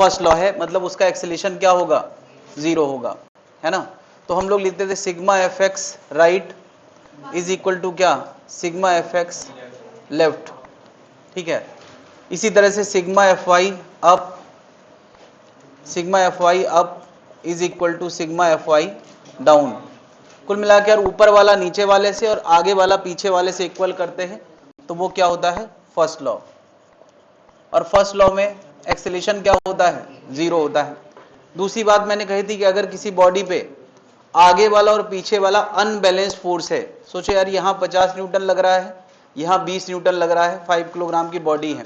First law है, मतलब उसका एक्सेलेरेशन क्या होगा, 0 होगा, है ना। तो हम लोग लिखते थे sigma F X right is equal to क्या, सिग्मा एफ एक्स लेफ्ट, ठीक है। इसी तरह से sigma F Y up, sigma F Y up is equal to sigma F Y down. कुल मिलाकर ऊपर वाला नीचे वाले से और आगे वाला पीछे वाले से इक्वल करते हैं तो वो क्या होता है, फर्स्ट लॉ। और फर्स्ट लॉ में एक्सेलेरेशन क्या होता है, 0 होता है। दूसरी बात मैंने कही थी कि अगर किसी बॉडी पे आगे वाला और पीछे वाला अनबैलेंस्ड फोर्स है, सोचो यार यहाँ 50 न्यूटन लग रहा है, यहाँ 20 न्यूटन लग रहा है, 5 किलोग्राम की बॉडी है,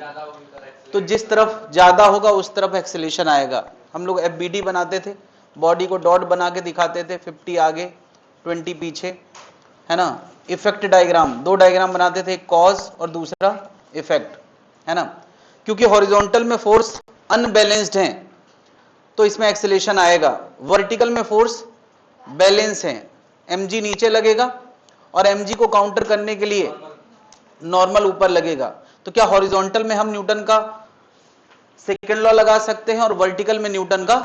तो जिस तरफ ज्यादा होगा उस तरफ एक्सेलेरेशन आएगा। हम लोग एफबीडी बनाते थे, बॉडी को डॉट बना के दिखाते थे, 50 आगे 20 पीछे, है ना। इफेक्ट डायग्राम, 2 डायग्राम बनाते थे, एक कॉज और दूसरा इफेक्ट, है ना। क्योंकि हॉरिजॉन्टल में फोर्स अनबैलेंस्ड है तो इसमें एक्सेलेरेशन आएगा, वर्टिकल में फोर्स बैलेंस है, mg नीचे लगेगा और mg को काउंटर करने के लिए नॉर्मल ऊपर लगेगा। तो क्या हॉरिजॉन्टल में हम न्यूटन का सेकेंड लॉ लगा सकते हैं और वर्टिकल में न्यूटन का,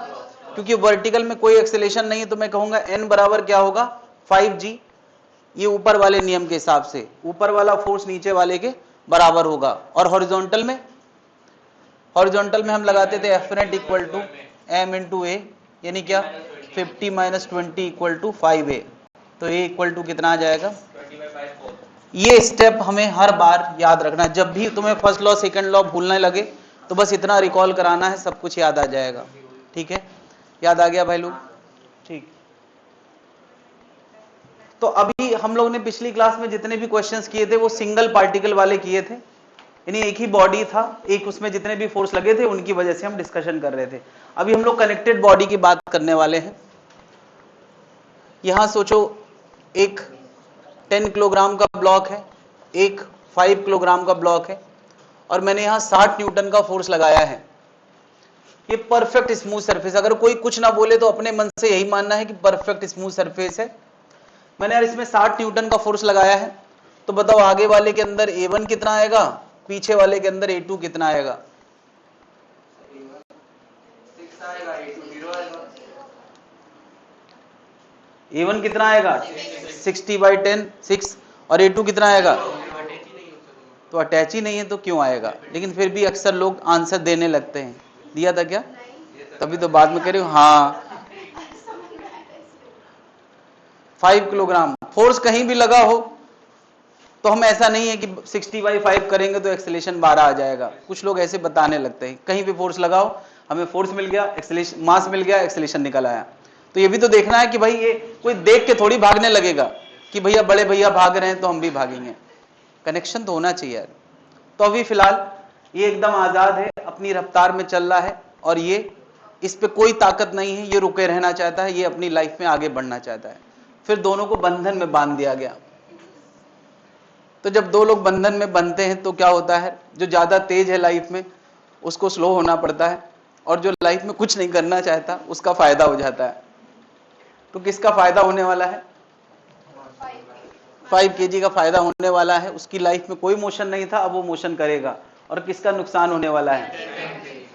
क्योंकि वर्टिकल में कोई एक्सेलेरेशन नहीं है तो मैं कहूंगा n बराबर क्या होगा 5g, ये ऊपर वाले नियम के हिसाब से ऊपर वाला फोर्स नीचे वाले के बराबर होगा। और हॉरिजॉन्टल में हम लगाते थे F net equal to m into a, यानी क्या 50 माइनस 20 इक्वल टू 5a, तो a इक्वल टू कितना आ जाएगा। ये स्टेप हमें हर बार याद रखना, जब भी तुम्हें फर्स्ट लॉ सेकंड लॉ भूलने लगे तो बस इतना रिकॉल कराना है, सब कुछ याद आ जाएगा, ठीक है। याद आ गया भाई लोग, ठीक। तो अभी हम लोग ने पिछली क्लास में जितने भी क्वेश्चंस किए थे वो सिंगल पार्टिकल वाले किए थे, यानी एक ही बॉडी था, एक उसमें जितने भी फोर्स लगे थे उनकी वजह से हम डिस्कशन कर रहे थे। अभी हम लोग कनेक्टेड बॉडी की बात करने वाले हैं। यहां सोचो एक 10 किलोग्राम का ब्लॉक है, एक 5 किलोग्राम का ब्लॉक है और मैंने यहां 60 न्यूटन का फोर्स लगाया है। ये परफेक्ट स्मूथ सरफेस, अगर कोई कुछ ना बोले तो अपने मन से यही मानना है कि परफेक्ट स्मूथ सरफेस है। मैंने यार इसमें 60 न्यूटन का फोर्स लगाया है, तो बताओ आगे वाले के अंदर A1 कितना आएगा, पीछे वाले के अंदर A2 कितना आएगा। A1 कितना आएगा 60/10 6, और A2 कितना आएगा, तो अटैच ही नहीं है तो क्यों आएगा। लेकिन फिर भी अक्सर लोग आंसर देने लगते हैं, दिया था क्या, तभी तो बाद में कह रही हूं। हाँ 5 किलोग्राम फोर्स कहीं भी लगा हो तो हम ऐसा नहीं है कि 60/5 करेंगे तो एक्सेलेरेशन 12 आ जाएगा। कुछ लोग ऐसे बताने लगते हैं, कहीं भी फोर्स लगाओ, हमें फोर्स मिल गया, एक्सेलेरेशन मास मिल गया, एक्सेलेरेशन निकल आया। तो ये भी तो देखना है कि भाई ये कोई देख के थोड़ी भागने लगेगा कि भैया बड़े भैया भाग रहे हैं तो हम भी भागेंगे, कनेक्शन तो होना चाहिए यार। तो अभी फिलहाल ये एकदम आजाद है, अपनी रफ्तार में चल रहा है और ये इस पे कोई ताकत नहीं है, ये रुके रहना चाहता है, ये अपनी लाइफ में आगे बढ़ना चाहता है। फिर दोनों को बंधन में बांध दिया गया। तो जब दो लोग बंधन में बंधते हैं तो क्या होता है, जो ज्यादा तेज है लाइफ में उसको स्लो होना पड़ता है और जो लाइफ में कुछ नहीं करना चाहता उसका फायदा हो जाता है। तो किसका फायदा होने वाला है, 5 kg का फायदा होने वाला है। उसकी लाइफ में कोई मोशन नहीं था, अब वो मोशन करेगा। और किसका नुकसान होने वाला है,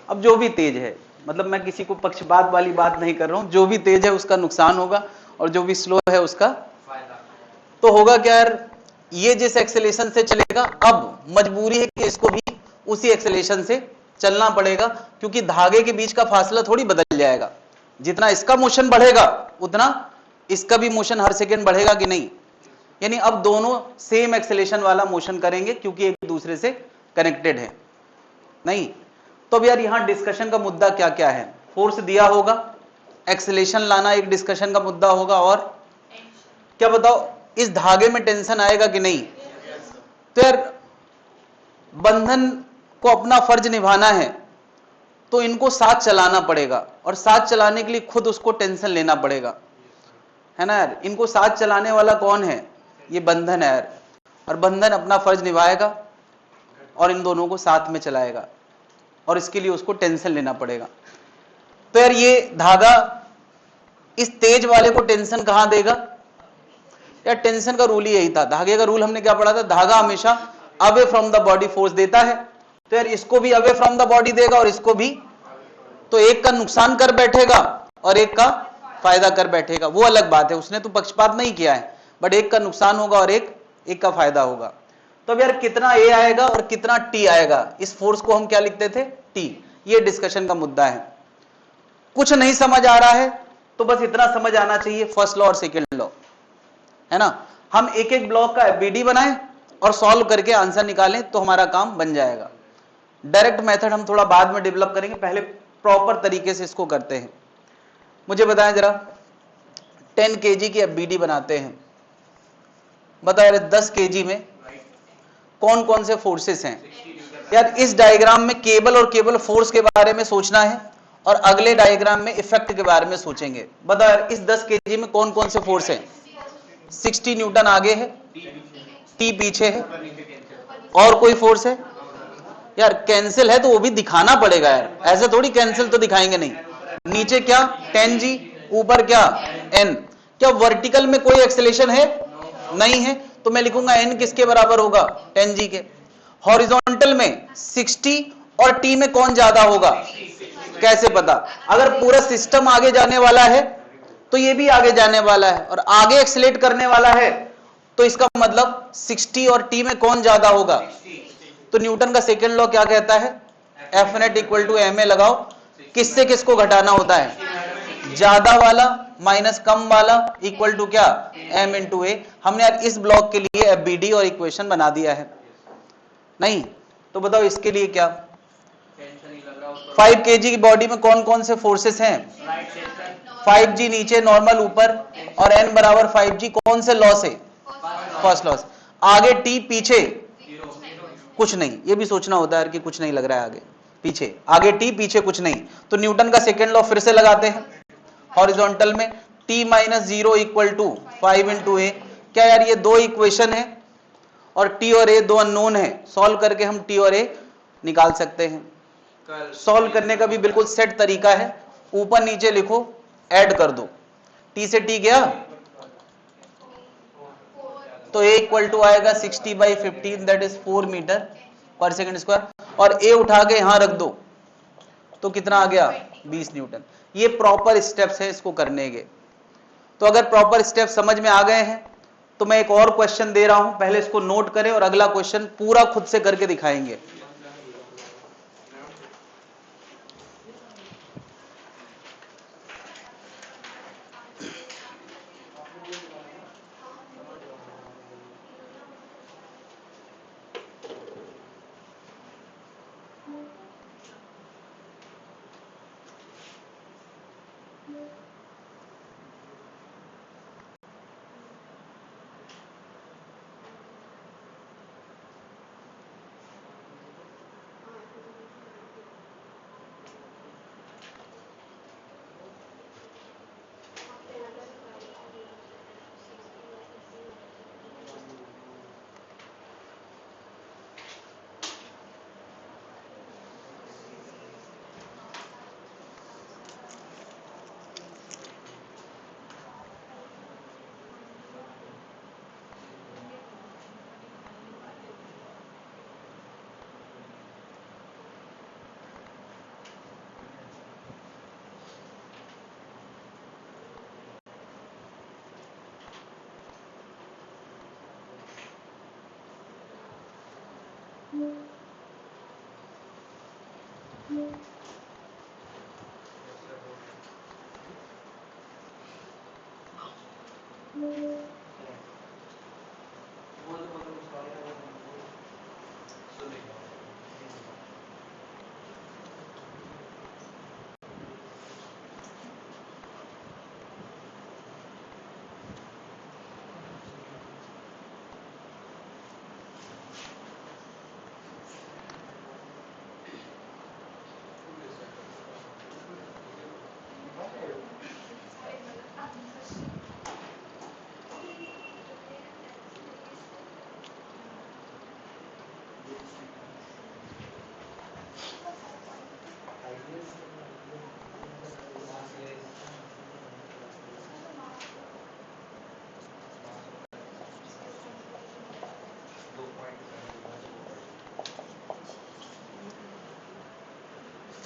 अब जो भी तेज है, मतलब मैं किसी को पक्षपात वाली बात नहीं कर रहा हूं, जो भी तेज है उसका नुकसान होगा और जो भी स्लो है उसका फायदा। तो होगा क्या यार, ये जिस एक्सेलेरेशन से चलेगा अब मजबूरी है कि इसको भी उसी एक्सेलेरेशन से चलना पड़ेगा, क्योंकि धागे के बीच का फासला थोड़ी बदल जाएगा। जितना इसका मोशन बढ़ेगा उतना इसका भी मोशन हर सेकेंड बढ़ेगा कि नहीं, यानी अब दोनों सेम एक्सेलेरेशन वाला मोशन करेंगे क्योंकि एक दूसरे से कनेक्टेड है नहीं। तो अब यार यहां डिस्कशन का मुद्दा क्या क्या है, फोर्स दिया होगा, एक्सेलेरेशन लाना एक डिस्कशन का मुद्दा होगा, और क्या बताओ इस धागे में टेंशन आएगा कि नहीं। तो यार बंधन को अपना फर्ज निभाना है तो इनको साथ चलाना पड़ेगा, और साथ चलाने के लिए खुद उसको टेंशन लेना पड़ेगा, है ना यार। इनको साथ चलाने वाला कौन है, ये बंधन है यार, और बंधन अपना फर्ज निभाएगा और इन दोनों को साथ में चलाएगा, और इसके लिए उसको टेंशन लेना पड़ेगा। तो यार ये धागा इस तेज वाले को टेंशन कहां देगा, यार टेंशन का रूल ही यही था, धागे का रूल हमने क्या पढ़ा था, धागा हमेशा away from the body force देता है। तो यार इसको भी अवे फ्रॉम द बॉडी देगा और इसको भी तो एक का नुकसान कर बैठेगा और एक का फायदा कर बैठेगा, वो अलग बात है, उसने तो पक्षपात नहीं किया है, बट एक का नुकसान होगा और एक का फायदा होगा। तो अब यार कितना ए आएगा और कितना टी आएगा, इस फोर्स को हम क्या लिखते थे, टी। ये डिस्कशन का मुद्दा है। कुछ नहीं समझ आ रहा है तो बस इतना समझ आना चाहिए, फर्स्ट लॉ और सेकेंड लॉ, है ना। हम एक एक ब्लॉक का एफबीडी बनाएं और सॉल्व करके आंसर निकालें तो हमारा काम बन जाएगा। डायरेक्ट मेथड हम थोड़ा बाद में डेवलप करेंगे, पहले प्रॉपर तरीके से इसको करते हैं। मुझे बताएं जरा, 10 kg की एफबीडी बनाते हैं, बताओ यार 10 kg में कौन कौन से फोर्सेस हैं। यार इस डायग्राम में केवल और केवल फोर्स के बारे में सोचना है और अगले डायग्राम में इफेक्ट के बारे में सोचेंगे। बताओ यार इस 10 kg में कौन कौन से फोर्स हैं। 60 न्यूटन आगे है, टी पीछे है, और कोई फोर्स है। यार कैंसिल है तो वो भी दिखाना पड़ेगा यार, ऐसे थोड़ी कैंसिल तो दिखाएंगे नहीं। नीचे क्या 10g, ऊपर क्या n। क्या वर्टिकल में कोई एक्सेलेरेशन है, नहीं है, तो मैं लिखूंगा n किसके बराबर होगा, 10g के। हॉरिजॉन्टल में 60 और t में कौन ज्यादा होगा, कैसे पता, अगर पूरा सिस्टम आगे जाने वाला है तो ये भी आगे जाने वाला है और आगे एक्सेलेरेट करने वाला है, तो इसका मतलब 60 और t में कौन ज्यादा होगा। तो न्यूटन का सेकेंड लॉ क्या कहता है, F net equal to M A लगाओ, किससे किसको घटाना होता है, ज्यादा वाला माइनस कम वाला इक्वल टू क्या, एम इंटू ए। हमने यार इस ब्लॉक के लिए एफबीडी और इक्वेशन बना दिया है, नहीं तो बताओ इसके लिए क्या। 5 kg की बॉडी में कौन कौन से फोर्सेस हैं, 5g नीचे, नॉर्मल ऊपर, और n बराबर 5g, कौन से लॉ से, फर्स्ट लॉ से। आगे t पीछे कुछ नहीं, ये भी सोचना होता है कि कुछ नहीं लग रहा है आगे पीछे, आगे टी पीछे कुछ नहीं, तो न्यूटन का सेकेंड लॉ फिर से लगाते हैं। हॉरिजॉन्टल में t minus 0 equal to 5 into a. क्या यार ये दो इक्वेशन है और t और a दो अननोन है, सॉल्व करके हम t और a निकाल सकते हैं। सॉल्व करने का भी बिल्कुल सेट तरीका है, ऊपर नीचे लिखो, ऐड कर दो, t से t गया तो a इक्वल टू आएगा 60/15, दैट इज 4 मीटर पर सेकंड स्क्वायर, और a उठा के यहां रख दो तो कितना आ गया, 20 न्यूटन। ये प्रॉपर स्टेप्स है इसको करने के। तो अगर प्रॉपर स्टेप समझ में आ गए हैं तो मैं एक और क्वेश्चन दे रहा हूं, पहले इसको नोट करें और अगला क्वेश्चन पूरा खुद से करके दिखाएंगे।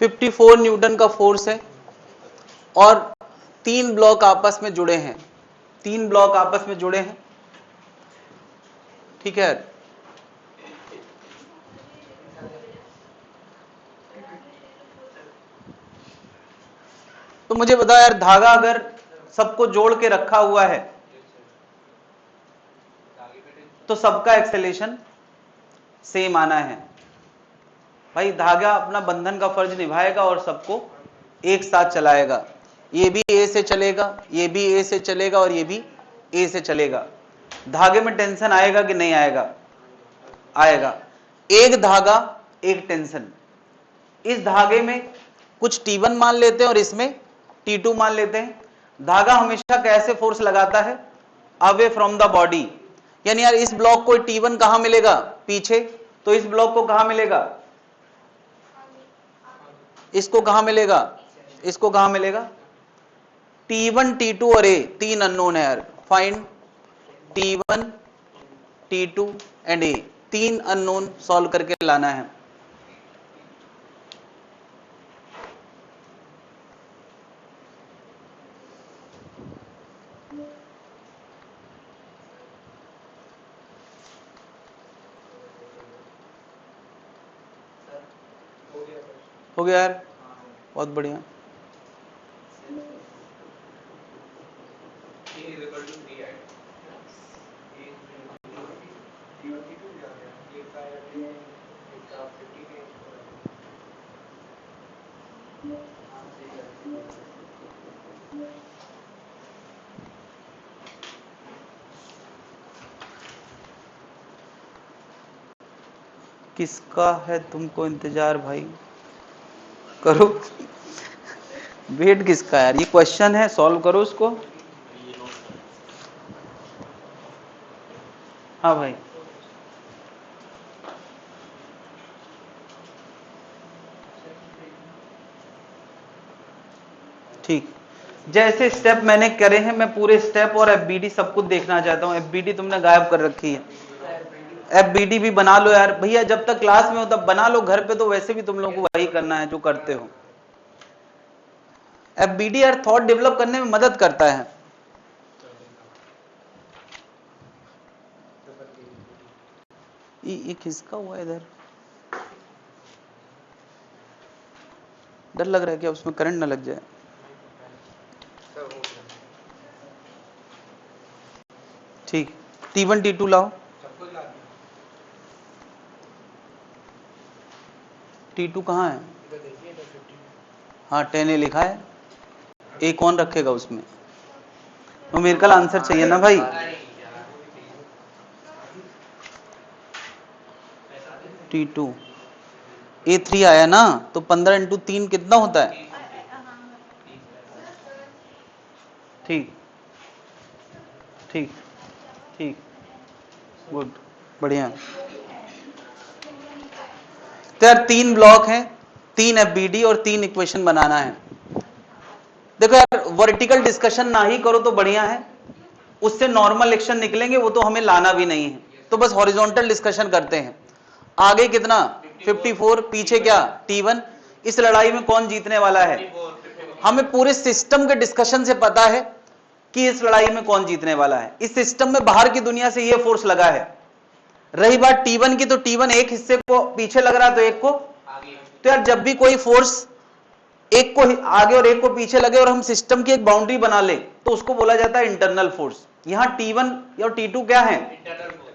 54 न्यूटन का फोर्स है और 3 ब्लॉक आपस में जुड़े हैं, 3 ब्लॉक आपस में जुड़े हैं, ठीक है। तो मुझे बताओ यार, धागा अगर सबको जोड़ के रखा हुआ है तो सबका एक्सेलेरेशन सेम आना है भाई। धागा अपना बंधन का फर्ज निभाएगा और सबको एक साथ चलाएगा। ये भी ए से चलेगा, ये भी ए से चलेगा और ये भी ए से चलेगा। धागे में टेंशन आएगा कि नहीं आएगा? आएगा। एक धागा एक टेंशन। इस धागे में कुछ T1 मान लेते हैं और इसमें T2 मान लेते हैं। धागा हमेशा कैसे फोर्स लगाता है? Away from the body. यानी यार इस ब्लॉक को T1 कहां मिलेगा? पीछे। तो इस ब्लॉक को कहां मिलेगा? इसको कहां मिलेगा? इसको कहां मिलेगा? T1, T2 और A 3 अननोन है यार। Find T1, T2 and A, 3 unknown solve करके लाना है। हो गया यार, बहुत बढ़िया। किसका है तुमको इंतजार भाई? करो। वेट किसका यार? ये क्वेश्चन है, सॉल्व करो उसको। हाँ भाई, ठीक। जैसे स्टेप मैंने करे हैं, मैं पूरे स्टेप और FBD सब कुछ देखना चाहता हूँ। FBD तुमने गायब कर रखी है। FBD भी बना लो यार भैया, जब तक क्लास में हो तब बना लो। घर पे तो वैसे भी तुम लोगों को वही करना है जो करते हो। FBD यार थॉट डेवलप करने में मदद करता है। ये किसका हुआ इधर? डर लग रहा है क्या उसमें करंट ना लग जाए? ठीक। T1 T2 लाओ। T2 कहाँ है? हाँ 10A लिखा है। A कौन रखेगा उसमें? न्यूमेरिकल आंसर चाहिए ना भाई। T2 A3 आया ना, तो 15 इंटू 3 कितना होता है? ठीक ठीक ठीक, गुड, बढ़िया। तो यार 3 ब्लॉक हैं, 3 FBD और 3 इक्वेशन बनाना है। देखो यार, वर्टिकल डिस्कशन ना ही करो तो बढ़िया है, उससे नॉर्मल एक्शन निकलेंगे, वो तो हमें लाना भी नहीं है। तो बस हॉरिजॉन्टल डिस्कशन करते हैं। आगे कितना? 54, पीछे क्या? T1। इस लड़ाई में कौन जीतने वाला है? हमें पूरे सिस्टम के डिस्कशन से पता है कि इस लड़ाई में कौन जीतने वाला है। इस सिस्टम में बाहर की दुनिया से ये फोर्स लगा है। रही बात T1 की, तो T1 एक हिस्से को पीछे लग रहा है तो एक को आगे। तो यार जब भी कोई फोर्स एक को आगे और एक को पीछे लगे और हम सिस्टम की एक बाउंड्री बना ले तो उसको बोला जाता है इंटरनल फोर्स। यहां T1 और T2 क्या है?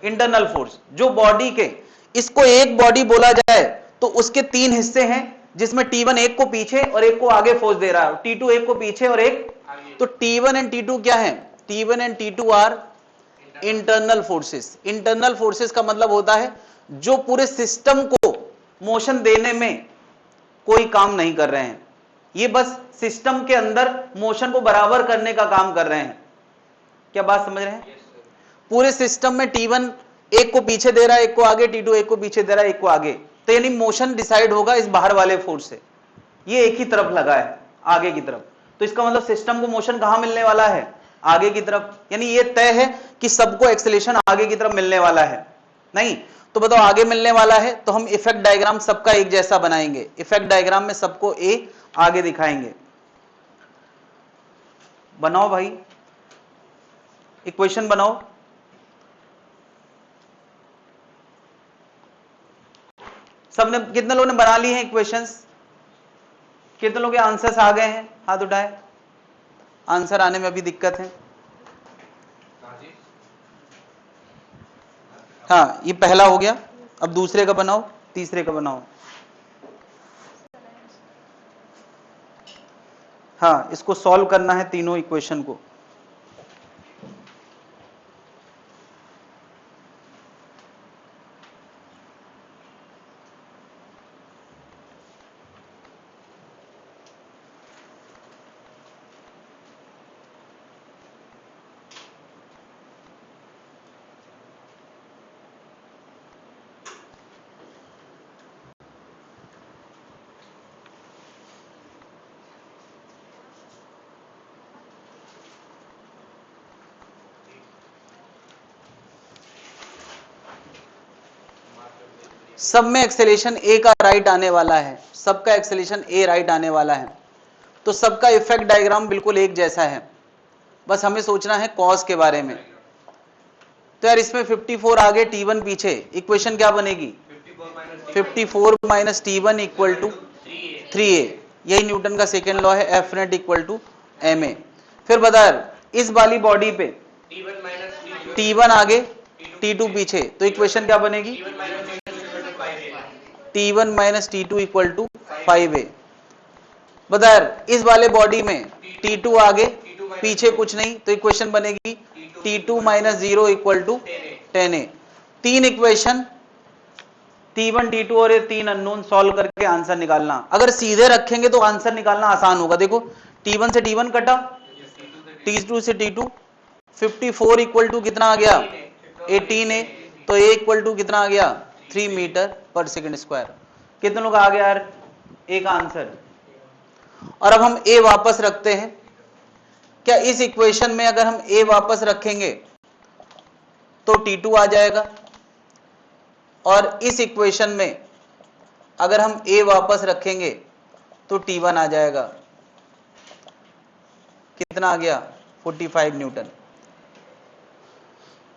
Internal force. जो बॉडी के, इसको एक बॉडी बोला जाए तो उसके 3 हिस्से हैं, जिसमें T1 एक को पीछे और एक को आगे फोर्स दे रहा है, T2 एक को पीछे और एक आगे। तो T1 एंड T2 क्या है? T1 and T2 are internal forces. Internal forces का मतलब होता है जो पूरे सिस्टम को मोशन देने में कोई काम नहीं कर रहे हैं, ये बस सिस्टम के अंदर मोशन को बराबर करने का काम कर रहे हैं। क्या बात समझ रहे हैं? पूरे सिस्टम में T1 एक को पीछे दे रहा है, एक को आगे, T2 एक को पीछे दे रहा है, एक को आगे। तो यानी मोशन डिसाइड होगा इस बाहर वाले फोर्स से। ये एक ही तरफ लगा है, आगे की तरफ। तो इसका मतलब सिस्टम को मोशन कहां मिलने वाला है? आगे की तरफ। यानी ये तय है कि सबको एक्सेलेरेशन आगे की तरफ मिलने वाला है। नहीं, तो बताओ आगे मिलने वाला है, तो हम इफेक्ट डायग्राम सबका एक जैसा बनाएंगे, इफेक्ट डायग्राम में सबको ए आगे दिखाएंगे। बनाओ भाई, इक्वेशन बनाओ। सबने, कितने लोगों ने बना ली हैं इक्वेशंस? कितने लोगों के आंसर्स आ गए हैं? हाथ उठाए। आंसर आने में अभी दिक्कत है। हाँ, ये पहला हो गया, अब दूसरे का बनाओ, तीसरे का बनाओ। हाँ, इसको सॉल्व करना है तीनों इक्वेशन को। सब में एक्सेलेरेशन ए का राइट आने वाला है, सबका एक्सेलेरेशन ए राइट आने वाला है, तो सबका इफेक्ट डायग्राम बिल्कुल एक जैसा है। बस हमें सोचना है कॉज के बारे में। तो यार इसमें 54 आगे T1 पीछे, इक्वेशन क्या बनेगी? 54 minus T1 equal to 3a। यही न्यूटन का सेकेंड लॉ है, F net equal to ma। फिर बता इस वाली बॉडी पे T1 आगे T2 पीछे, तो इक्वेशन क्या बनेगी? T1 minus T2 equal to 5a। बता इस वाले बॉडी में T2 आगे पीछे कुछ नहीं, तो इक्वेशन बनेगी T2 minus 0 equal to 10a। तीन इक्वेशन T1 T2 और ये तीन अननोन सॉल्व करके आंसर निकालना। अगर सीधे रखेंगे तो आंसर निकालना आसान होगा। देखो T1 से T1 कटा, T2 से T2, 54 इक्वल टू कितना आ गया? 18a। तो a इक्वल टू कितना आ गया? 3 मीटर पर सेकेंड स्क्वायर। कितने लोग आ गया यार a का आंसर? और अब हम a वापस रखते हैं। क्या इस इक्वेशन में अगर हम a वापस रखेंगे तो T2 आ जाएगा, और इस इक्वेशन में अगर हम a वापस रखेंगे तो T1 आ जाएगा। कितना आ गया? 45 न्यूटन।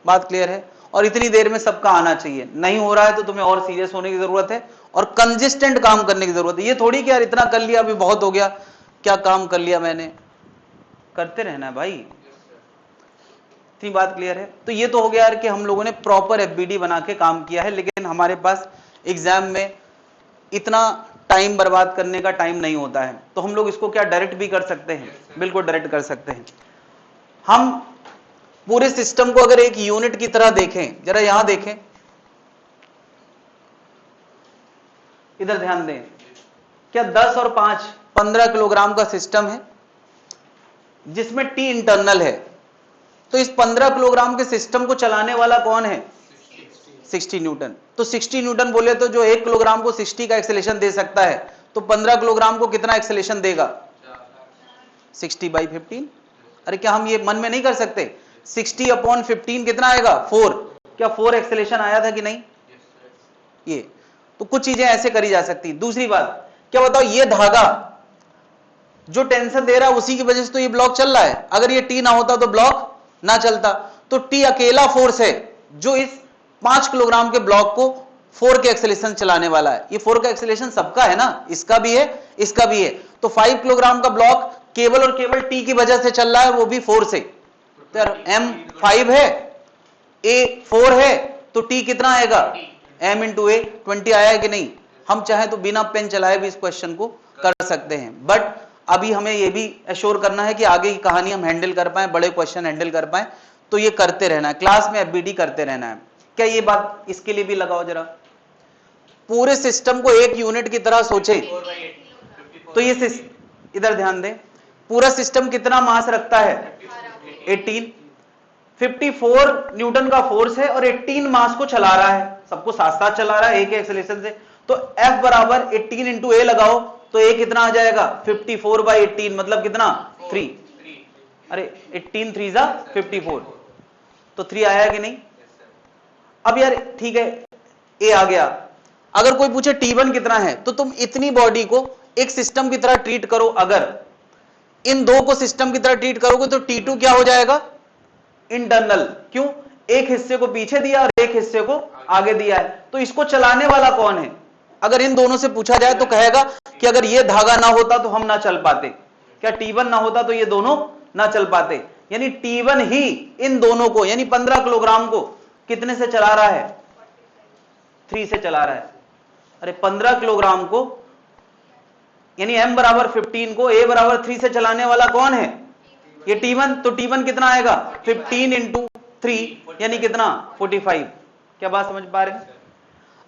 बात क्लियर है? और इतनी देर में सबका आना चाहिए। नहीं हो रहा है तो तुम्हें और सीरियस होने की जरूरत है और कंसिस्टेंट काम करने की जरूरत है। ये थोड़ी कि यार इतना कर लिया अभी बहुत हो गया, क्या काम कर लिया मैंने, करते रहना है भाई। इतनी बात क्लियर है? तो ये तो हो गया यार कि हम लोगों ने प्रॉपर एफबीडी बना के काम किया है, लेकिन हमारे पास एग्जाम में इतना टाइम बर्बाद करने का टाइम नहीं होता है, तो हम लोग इसको क्या डायरेक्ट भी कर सकते हैं? बिल्कुल डायरेक्ट कर सकते हैं। हम पूरे सिस्टम को अगर एक यूनिट की तरह देखें, जरा यहां देखें, इधर ध्यान दें। क्या 10 और 5 15 किलोग्राम का सिस्टम है जिसमें T इंटरनल है, तो इस 15 किलोग्राम के सिस्टम को चलाने वाला कौन है? 60 न्यूटन। तो 60 न्यूटन बोले तो जो 1 किलोग्राम को 60 का एक्सेलेरेशन दे सकता है, तो 15 किलोग्राम को कितना एक्सेलेरेशन देगा? 60/15। अरे क्या हम ये मन में नहीं कर सकते? 60/15 कितना आएगा? 4। क्या 4 एक्सेलेरेशन आया था कि नहीं? ये तो कुछ चीजें ऐसे करी जा सकती। दूसरी बात, क्या बताओ ये धागा जो टेंशन दे रहा है उसी की वजह से तो ये ब्लॉक चल रहा है। अगर ये T ना होता तो ब्लॉक ना चलता। तो T अकेला फोर्स है जो इस 5 किलोग्राम के ब्लॉक को 4 के एक्सेलेरेशन चलाने वाला है। ये 4 का एक्सेलेरेशन सबका है ना, इसका भी है, इसका भी है। तो 5 किलोग्राम का ब्लॉक केवल और केवल T की वजह से चल रहा है, वो भी 4 से। तो यार M 5 है, A 4 है, तो T कितना आएगा? M इंटू A 20 आया है कि नहीं? हम चाहे तो बिना पेन चलाए भी इस क्वेश्चन को कर सकते हैं, बट अभी हमें यह भी एश्योर करना है कि आगे की कहानी हम हैंडल कर पाए, बड़े क्वेश्चन हैंडल कर पाए, तो ये करते रहना है, क्लास में एफबीडी करते रहना है। क्या ये बात इसके लिए भी लगाओ जरा, पूरे सिस्टम को एक यूनिट की तरह सोचे। तो ये इधर ध्यान दें, पूरा सिस्टम कितना मास रखता है? 18। 54 न्यूटन का फोर्स है और 18 मास को चला रहा है, सबको साथ साथ चला रहा है एक एक्सेलरेशन से। तो F बराबर 18 इंटू A लगाओ तो A कितना आ जाएगा? 54/18 मतलब कितना? 3। अरे 18 3 जा 54, तो 3 आया कि नहीं? अब यार ठीक है, ए आ गया, अगर कोई पूछे T1 कितना है, तो तुम इतनी बॉडी को एक सिस्टम की तरह ट्रीट करो। अगर इन दो को सिस्टम की तरह ट्रीट करोगे तो T2 क्या हो जाएगा, इंटरनल। क्यों, एक हिस्से को पीछे दिया और एक हिस्से को आगे दिया है, तो इसको चलाने वाला कौन है? अगर इन दोनों से पूछा जाए तो कहेगा कि अगर ये धागा ना होता तो हम ना चल पाते। क्या T1 ना होता तो ये दोनों ना चल पाते? यानी T1 ही इन दोनों को, यानी 15 किलोग्राम को कितने से चला रहा है, 3 से चला रहा है। अरे 15 किलोग्राम को, यानी m बराबर 15 को a बराबर 3 से चलाने वाला कौन है, ये T1। तो T1 कितना आएगा, 15 इंटू 3 यानी कितना, 45। क्या बात समझ पा रहे हैं?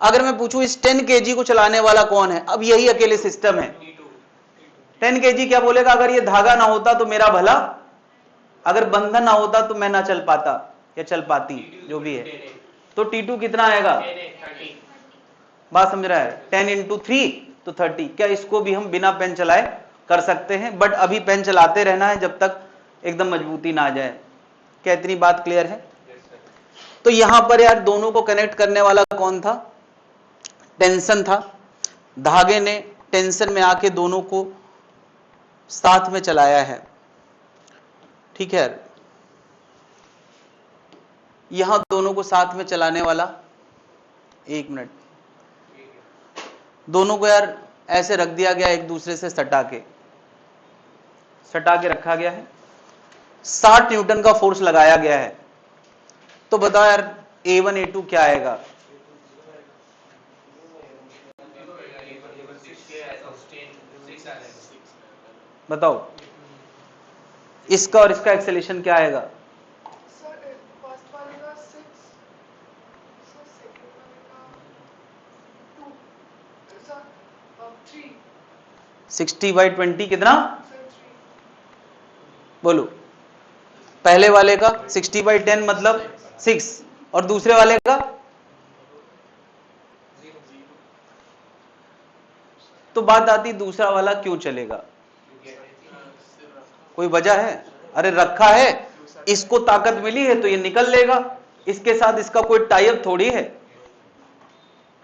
अगर मैं पूछूं इस 10 kg को चलाने वाला कौन है, अब यही अकेले सिस्टम है, 10 kg क्या बोलेगा, अगर ये धागा ना होता तो मेरा भला, अगर बंधन ना होता तो मैं ना चल पाता या चल पाती, जो भी है। तो T2 कितना आएगा, बात समझ रहा है, 10 इंटू 3 तो 30। क्या इसको भी हम बिना पेन चलाए कर सकते हैं, बट अभी पेन चलाते रहना है जब तक एकदम मजबूती ना आ जाए। क्या इतनी बात क्लियर है? तो यहां पर यार दोनों को कनेक्ट करने वाला कौन था, टेंशन था। धागे ने टेंशन में आके दोनों को साथ में चलाया है, ठीक है। यहां दोनों को साथ में चलाने वाला, एक मिनट, दोनों को यार ऐसे रख दिया गया, एक दूसरे से सटा के रखा गया है, 60 न्यूटन का फोर्स लगाया गया है। तो बताओ यार A1 A2 क्या आएगा, बताओ इसका और इसका एक्सेलेरेशन क्या आएगा? फर्स्ट वाले का 6, सेकंड वाले का 2, सर 3, 60/20 कितना, सर 3, बोलो। पहले वाले का 60/10 मतलब 6, और दूसरे वाले का, तो बात आती दूसरा वाला क्यों चलेगा, कोई वजह है? अरे रखा है, इसको ताकत मिली है तो ये निकल लेगा, इसके साथ इसका कोई टाइप थोड़ी है।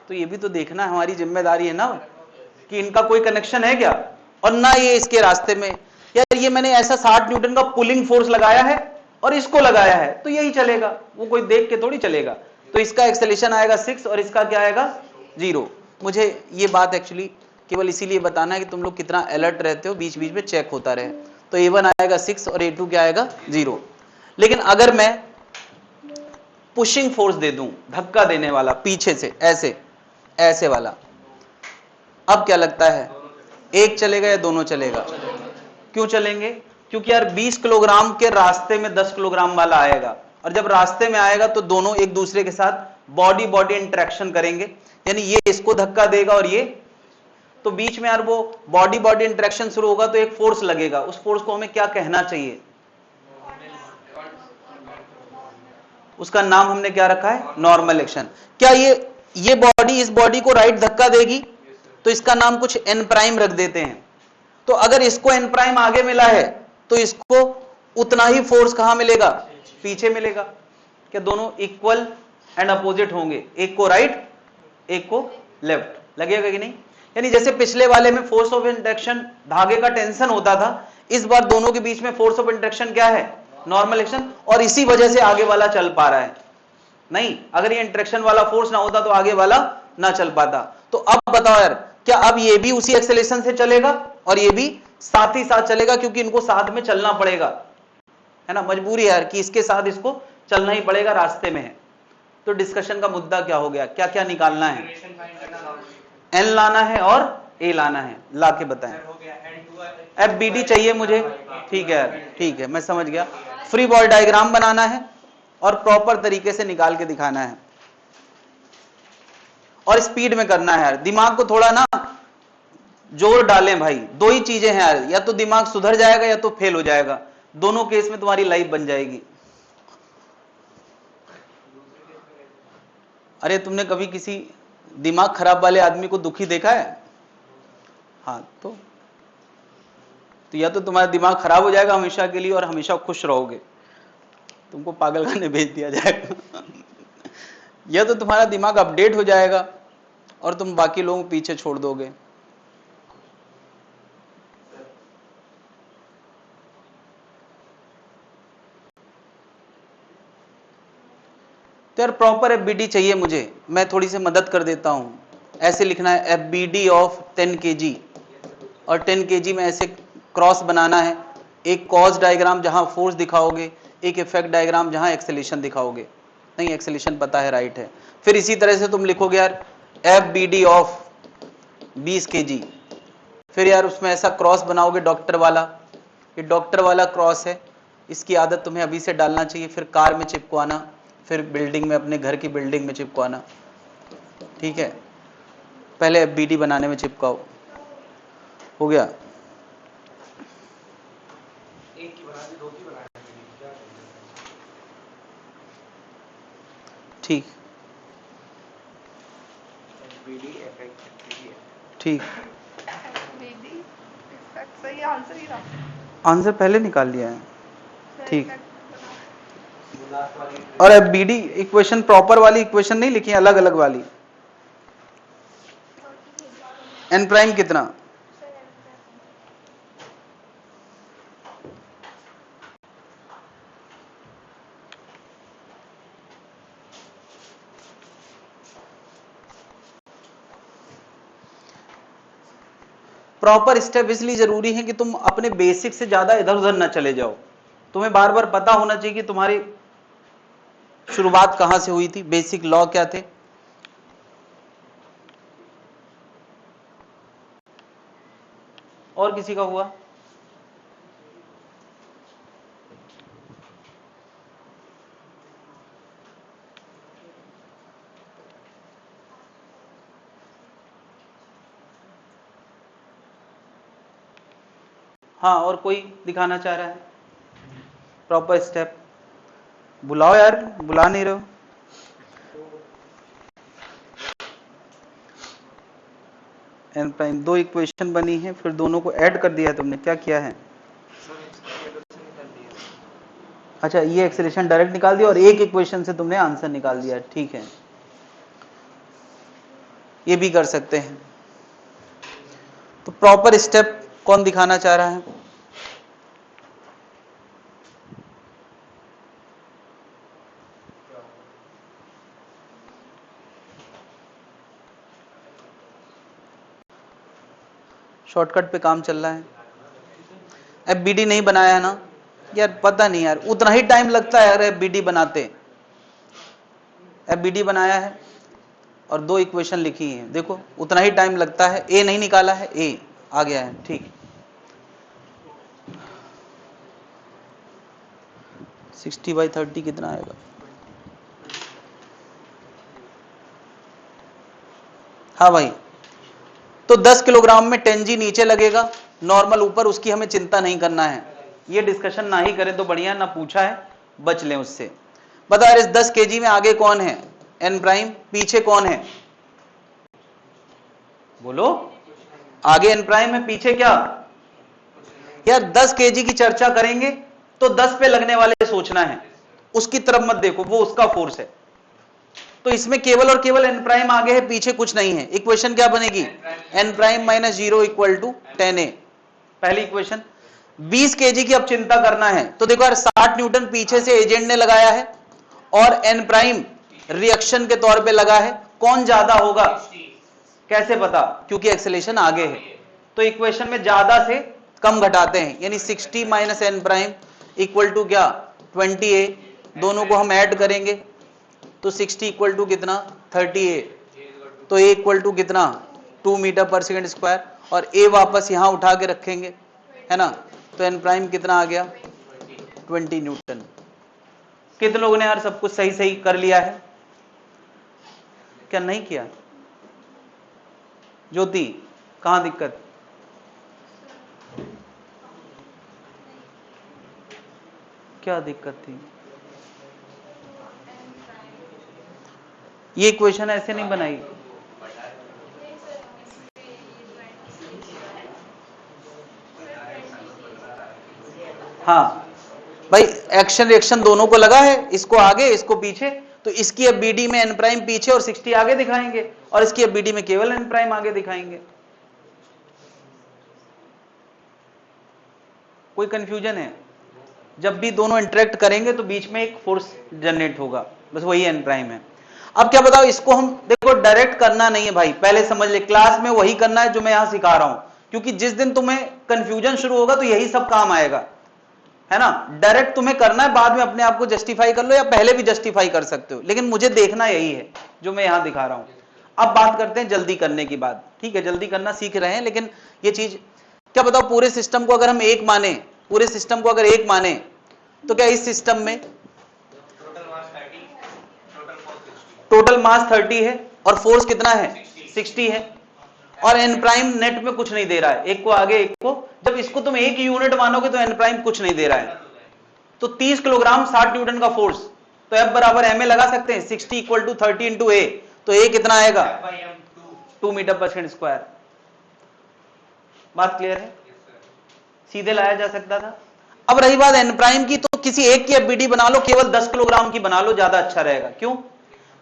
तो ये भी तो देखना हमारी जिम्मेदारी है ना, कि इनका कोई कनेक्शन है क्या, और ना ये इसके रास्ते में। यार ये मैंने ऐसा 60 न्यूटन का पुलिंग फोर्स लगाया है और इसको लगाया है, तो यही चलेगा, वो कोई देख के थोड़ी चलेगा। तो इसका एक्सेलेरेशन आएगा 6 और इसका क्या आएगा, 0। मुझे ये बात एक्चुअली केवल इसीलिए बताना है कि तुम लोग कितना अलर्ट रहते हो, बीच बीच में चेक होता रहे। तो A1 आएगा 6 और A2 क्या आएगा, 0। लेकिन अगर मैं पुशिंग फोर्स दे दूं, धक्का देने वाला पीछे से, ऐसे ऐसे वाला, अब क्या लगता है, एक चलेगा या दोनों चलेगा? क्यों चलेंगे? क्योंकि यार 20 किलोग्राम के रास्ते में 10 किलोग्राम वाला आएगा, और जब रास्ते में आएगा तो दोनों एक दूसरे के साथ बॉडी बॉडी इंटरेक्शन करेंगे, यानी ये इसको धक्का देगा और ये, तो बीच में यार वो बॉडी बॉडी इंटरेक्शन शुरू होगा तो एक फोर्स लगेगा। उस फोर्स को हमें क्या कहना चाहिए, उसका नाम हमने क्या रखा है, नॉर्मल एक्शन। क्या ये बॉडी इस बॉडी को राइट धक्का देगी, तो इसका नाम कुछ n प्राइम रख देते हैं। तो अगर इसको n प्राइम आगे मिला है तो इसको उतना ही फोर्स कहां मिलेगा, पीछे मिलेगा। क्या दोनों इक्वल एंड अपोजिट होंगे, एक को राइट एक को लेफ्ट, लगेगा कि नहीं? यानी जैसे पिछले वाले में फोर्स ऑफ इंटरेक्शन धागे का टेंशन होता था, इस बार दोनों के बीच में फोर्स ऑफ इंटरेक्शन क्या है, नॉर्मल एक्शन, और इसी वजह से आगे वाला चल पा रहा है। नहीं, अगर ये इंटरेक्शन वाला फोर्स ना होता तो आगे वाला ना चल पाता। तो अब बताओ यार, क्या अब ये भी उसी एक्सेलेरेशन से चलेगा और ये भी साथ ही साथ चलेगा, क्योंकि इनको साथ में चलना पड़ेगा, है ना, मजबूरी है यार कि इसके साथ इसको चलना ही पड़ेगा, रास्ते में है। तो डिस्कशन का मुद्दा क्या हो गया, क्या क्या निकालना है, एन लाना है और ए लाना है, ला के बताएं। FBD चाहिए मुझे, ठीक है ठीक है, मैं समझ गया। फ्री बॉडी डायग्राम बनाना है और प्रॉपर तरीके से निकाल के दिखाना है, और स्पीड में करना है यार। दिमाग को थोड़ा ना जोर डालें भाई, दो ही चीजें हैं यार, या तो दिमाग सुधर जाएगा या तो फेल हो जाएगा, दोनों केस में तुम्हारी लाइफ बन जाएगी। अरे तुमने कभी किसी दिमाग खराब वाले आदमी को दुखी देखा है? हाँ, तो या तो तुम्हारा दिमाग खराब हो जाएगा हमेशा के लिए और हमेशा खुश रहोगे, तुमको पागलखाने भेज दिया जाएगा। या तो तुम्हारा दिमाग अपडेट हो जाएगा और तुम बाकी लोगों को पीछे छोड़ दोगे। तो यार प्रॉपर एफबीडी चाहिए मुझे, मैं थोड़ी सी मदद कर देता हूं। ऐसे लिखना है एफबीडी ऑफ 10 kg, और 10 kg में ऐसे क्रॉस बनाना है, एक कॉज डायग्राम जहां फोर्स दिखाओगे, एक इफेक्ट डायग्राम जहां एक्सेलेरेशन दिखाओगे। नहीं, एक्सेलेरेशन पता है, राइट है। फिर इसी तरह से तुम लिखोगे यार एफबीडी ऑफ 20 kg, फिर यार उसमें ऐसा क्रॉस बनाओगे डॉक्टर वाला, ये डॉक्टर वाला क्रॉस है, इसकी आदत तुम्हें अभी से डालना चाहिए। फिर कार में चिपकवाना, फिर बिल्डिंग में, अपने घर की बिल्डिंग में चिपकवाना, ठीक है। पहले एफबीडी बनाने में चिपकाओ, हो गया। एक की बना दी, दो की बना दी, क्या करेंगे? ठीक एफबीडी इफेक्ट ठीक, FBD इफेक्ट सही आंसर ही रहा। आंसर पहले निकाल लिया है, ठीक। लास्ट वाली और एफबीडी इक्वेशन प्रॉपर वाली इक्वेशन नहीं लिखी, अलग अलग वाली। एन प्राइम कितना, प्रॉपर स्टेप इसलिए जरूरी है कि तुम अपने बेसिक से ज्यादा इधर उधर ना चले जाओ। तुम्हें बार बार पता होना चाहिए कि तुम्हारी शुरुआत कहां से हुई थी, बेसिक लॉ क्या थे। और किसी का हुआ? हाँ, और कोई दिखाना चाह रहा है प्रॉपर स्टेप? बुलाओ यार, बुला नहीं रहे हो। एन प्राइम, दो इक्वेशन बनी है, फिर दोनों को ऐड कर दिया है तुमने, क्या किया है? अच्छा, ये एक्सेलेरेशन डायरेक्ट निकाल दिया और एक इक्वेशन से तुमने आंसर निकाल दिया, ठीक है। ये भी कर सकते हैं। तो प्रॉपर स्टेप कौन दिखाना चाह रहा है? शॉर्टकट पे काम चल रहा है। एफबीडी नहीं बनाया है ना यार, पता नहीं यार, उतना ही टाइम लगता है यार एफबीडी बनाते। एफबीडी बनाया है और दो इक्वेशन लिखी है, देखो उतना ही टाइम लगता है। ए नहीं निकाला है, ए आ गया है, ठीक। 60/30 कितना आएगा? हाँ भाई, तो 10 किलोग्राम में 10G नीचे लगेगा, नॉर्मल ऊपर, उसकी हमें चिंता नहीं करना है। ये डिस्कशन ना ही करें तो बढ़िया, ना पूछा है, बच लें उससे। बता यार, इस 10 kg में आगे कौन है? एन प्राइम, पीछे कौन है? बोलो, आगे एन प्राइम है, पीछे क्या? यार 10 kg की चर्चा करेंगे तो 10 पे लगने वाले सोचना है, उसकी तरफ मत देखो, वो उसका फोर्स है। तो इसमें केवल और केवल एन प्राइम आगे है, पीछे कुछ नहीं है। इक्वेशन क्या बनेगी? N prime minus 0 equal to 10A, पहली इक्वेशन। 20 kg की अब चिंता करना है, तो देखो यार 60 न्यूटन पीछे से एजेंट ने लगाया है और एन प्राइम रिएक्शन के तौर पे लगा है, कौन ज्यादा होगा? कैसे पता? क्योंकि एक्सेलेरेशन आगे है। तो इक्वेशन में ज्यादा से कम घटाते हैं, यानी 60 minus N prime equal to क्या? 20A। दोनों को हम ऐड करेंगे तो 60 इक्वल टू कितना? 30A। तो A इक्वल टू कितना? 2 मीटर पर सेकेंड स्क्वायर, और A वापस यहां उठा के रखेंगे, है ना। तो एन प्राइम कितना आ गया? 20 न्यूटन। कितने लोगों ने यार सब कुछ सही सही कर लिया है? क्या नहीं किया? ज्योति, कहां दिक्कत? क्या दिक्कत थी? ये इक्वेशन ऐसे नहीं बनाई। हाँ भाई, एक्शन रिएक्शन दोनों को लगा है, इसको आगे इसको पीछे, तो इसकी अब BD में n प्राइम पीछे और 60 आगे दिखाएंगे, और इसकी अब BD में केवल n प्राइम आगे दिखाएंगे। कोई कंफ्यूजन है? जब भी दोनों इंटरेक्ट करेंगे तो बीच में एक फोर्स जनरेट होगा, बस वही n प्राइम है। अब क्या बताओ, इसको हम देखो डायरेक्ट करना नहीं है भाई, पहले समझ ले, क्लास में वही करना है जो मैं यहां सिखा रहा हूं, क्योंकि जिस दिन तुम्हें कंफ्यूजन शुरू होगा तो यही सब काम आएगा, है ना। डायरेक्ट तुम्हें करना है, बाद में अपने आप को जस्टिफाई कर लो या पहले भी जस्टिफाई कर सकते हो, लेकिन मुझे देखना यही है जो मैं यहां दिखा रहा हूं। अब बात करते हैं जल्दी करने की बात, ठीक है, जल्दी करना सीख रहे हैं, लेकिन ये चीज क्या बताओ, पूरे सिस्टम को अगर हम एक माने, पूरे सिस्टम को अगर एक माने, तो क्या इस सिस्टम में टोटल मास 30 है और फोर्स कितना है 60 है, और n प्राइम नेट में कुछ नहीं दे रहा है, एक को आगे एक को, जब इसको तुम एक यूनिट मानोगे तो n प्राइम कुछ नहीं दे रहा है, तो 30 किलोग्राम 60 न्यूटन का फोर्स, तो F बराबर ma लगा सकते हैं, 60 इक्वल टू 30 इंटू a, तो a कितना आएगा 2 मीटर पर सेकंड स्क्वायर। बात क्लियर है? सीधे लाया जा सकता था। अब रही बात n प्राइम की, तो किसी एक की FBD बना लो, केवल 10 किलोग्राम की बना लो, ज्यादा अच्छा रहेगा। क्यों?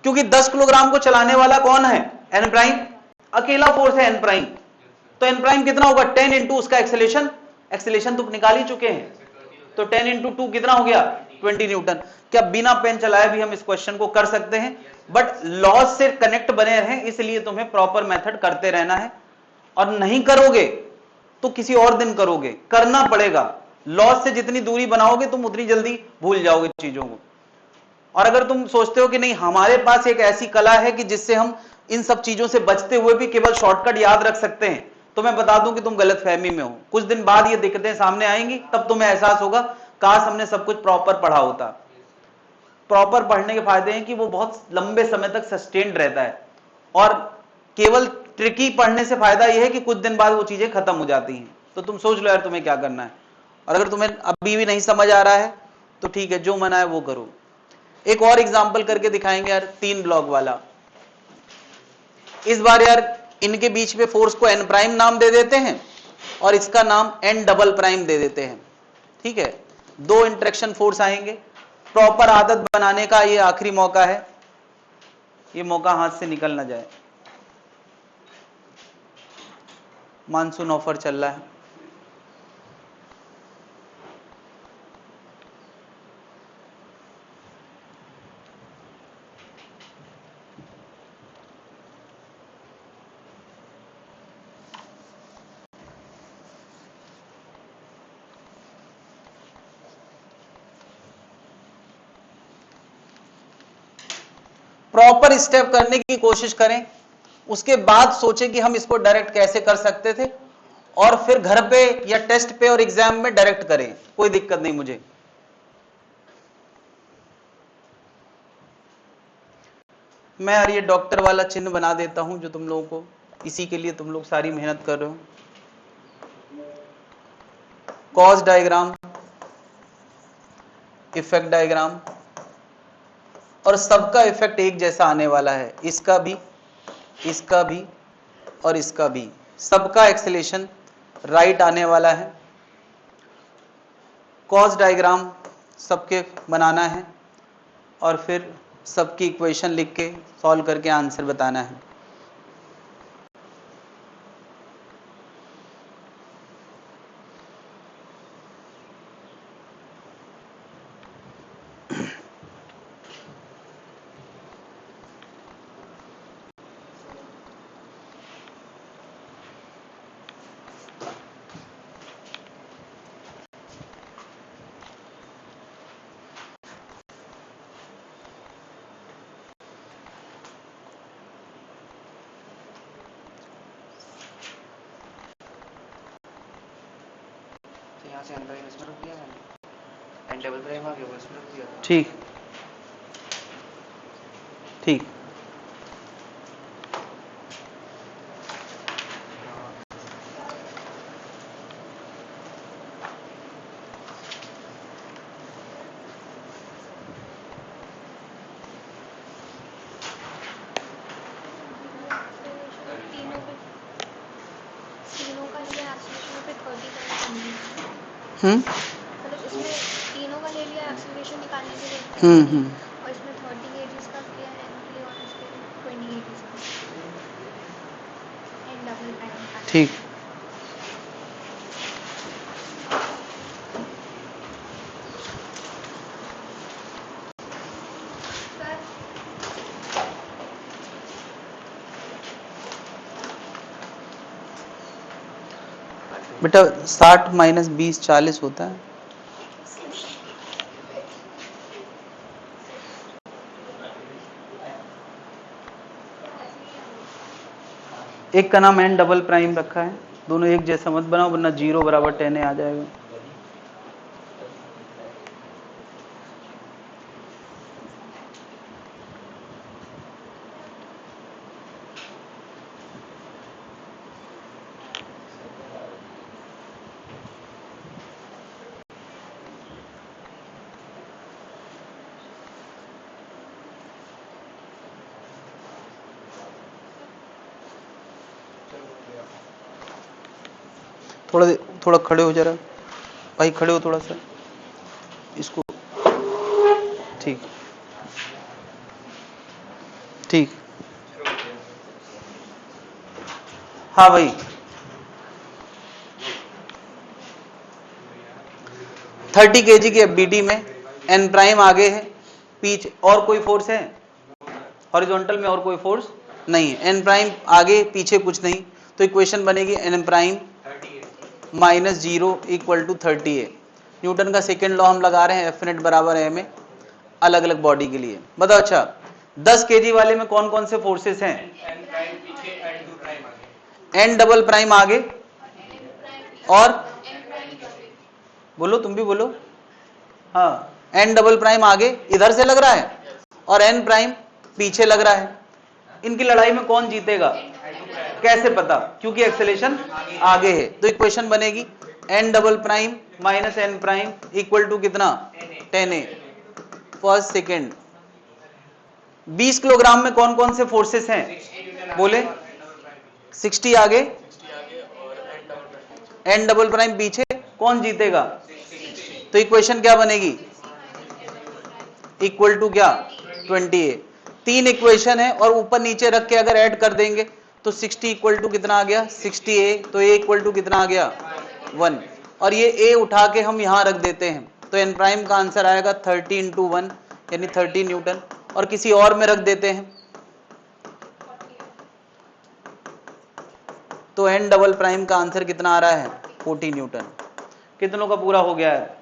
क्योंकि 10 किलोग्राम को चलाने वाला कौन है, n प्राइम, अकेला फोर्स है n प्राइम, तो n प्राइम कितना होगा 10 इंटू उसका एक्सेलेरेशन, एक्सेलेरेशन तो निकाल ही चुके हैं, तो 10 इंटू 2 कितना हो गया 20 न्यूटन। क्या बिना पेन चलाए भी हम इस क्वेश्चन को कर सकते हैं, बट लॉस से कनेक्ट बने रहें, इसलिए तुम्हें प्रॉपर मेथड करते रहना है, और नहीं करोगे तो किसी और दिन करोगे, करना पड़ेगा। लॉस से जितनी दूरी बनाओगे तुम उतनी जल्दी भूल जाओगे चीजों को। और अगर तुम सोचते हो कि नहीं हमारे पास एक ऐसी कला है कि जिससे हम इन सब चीजों से बचते हुए भी केवल शॉर्टकट याद रख सकते हैं, तो मैं बता दूं कि तुम गलतफहमी में हो। कुछ दिन बाद ये दिक्कतें सामने आएंगी, तब तुम्हें एहसास होगा काश हमने सब कुछ प्रॉपर पढ़ा होता। प्रॉपर पढ़ने के फायदे हैं कि वो बहुत लंबे समय तक सस्टेन्ड रहता है, और केवल ट्रिकी पढ़ने से फायदा यह है कि कुछ दिन बाद वो चीजें खत्म हो जाती हैं। तो तुम सोच लो यार तुम्हें क्या करना है, और अगर तुम्हें अभी भी नहीं समझ आ रहा है तो ठीक है, जो मना है वो करो। एक और एग्जाम्पल करके दिखाएंगे यार, 3 ब्लॉक वाला। इस बार यार इनके बीच में फोर्स को n प्राइम नाम दे देते हैं और इसका नाम n डबल प्राइम दे देते हैं, ठीक है। 2 इंटरेक्शन फोर्स आएंगे, प्रॉपर आदत बनाने का ये आखिरी मौका है, ये मौका हाथ से निकल ना जाए। मानसून ऑफर चल रहा है, प्रॉपर स्टेप करने की कोशिश करें, उसके बाद सोचें कि हम इसको डायरेक्ट कैसे कर सकते थे, और फिर घर पे या टेस्ट पे और एग्जाम में डायरेक्ट करें, कोई दिक्कत नहीं मुझे। मैं यार ये डॉक्टर वाला चिन्ह बना देता हूं जो तुम लोगों को, इसी के लिए तुम लोग सारी मेहनत कर रहे हो। कॉज डायग्राम, इफेक्ट डायग्राम, और सबका इफेक्ट एक जैसा आने वाला है, इसका भी, इसका भी और इसका भी, सबका एक्सेलेरेशन राइट आने वाला है। कॉज डायग्राम सबके बनाना है और फिर सबकी इक्वेशन लिख के सॉल्व करके आंसर बताना है। यहाँ से n प्राइम इसमें रख दिया मैंने, n डबल प्राइम आ गया वो इसमें रख दिया था। ठीक ठीक, तीनों का लिया एक्सेलरेशन पे 30 करनी हम्म मतलब इसमें तीनों का ले लिया एक्सेलरेशन निकालने के लिए, और इसमें 30 kg का ठीक। बेटा 60 माइनस 20 40 होता है। एक का नाम n डबल प्राइम रखा है, दोनों एक जैसा मत बनाओ वरना 0 बराबर 10 आ जाएगा। थोड़ा खड़े हो जरा भाई, खड़े हो थोड़ा सा, इसको ठीक ठीक। हाँ भाई, 30 kg की एफबीडी में n प्राइम आगे है, पीछे और कोई फोर्स है हॉरिजॉन्टल में, और कोई फोर्स नहीं है, n प्राइम आगे पीछे कुछ नहीं, तो इक्वेशन बनेगी n prime minus 0 equal to 30a। Newton का सेकेंड लॉ हम लगा रहे हैं, एफ नेट बराबर है में, अलग अलग बॉडी के लिए। बताओ अच्छा 10 kg वाले में कौन कौन से फोर्सेस हैं? n डबल प्राइम आगे और बोलो, तुम भी बोलो। हाँ, n डबल प्राइम आगे इधर से लग रहा है और n प्राइम पीछे लग रहा है। इनकी लड़ाई में कौन जीतेगा? कैसे पता? क्योंकि एक्सेलेरेशन आगे है, तो इक्वेशन बनेगी n double prime minus n prime equal to कितना? 10a first second. 20 किलोग्राम में कौन कौन से फोर्सेस हैं? बोले 60 आगे, n डबल प्राइम पीछे, कौन जीतेगा? तो इक्वेशन क्या बनेगी? इक्वल टू क्या? 20a। 3 इक्वेशन है और ऊपर नीचे रख के अगर ऐड कर देंगे तो 60 इक्वल टू कितना आ गया? 60a। तो a इक्वल टू कितना आ गया? 1। और ये a उठा के हम यहां रख देते हैं, तो n प्राइम का आंसर आएगा 30 इंटू 1 यानी 30 न्यूटन। और किसी और में रख देते हैं तो n डबल प्राइम का आंसर कितना आ रहा है? 40 न्यूटन। कितनों का पूरा हो गया है?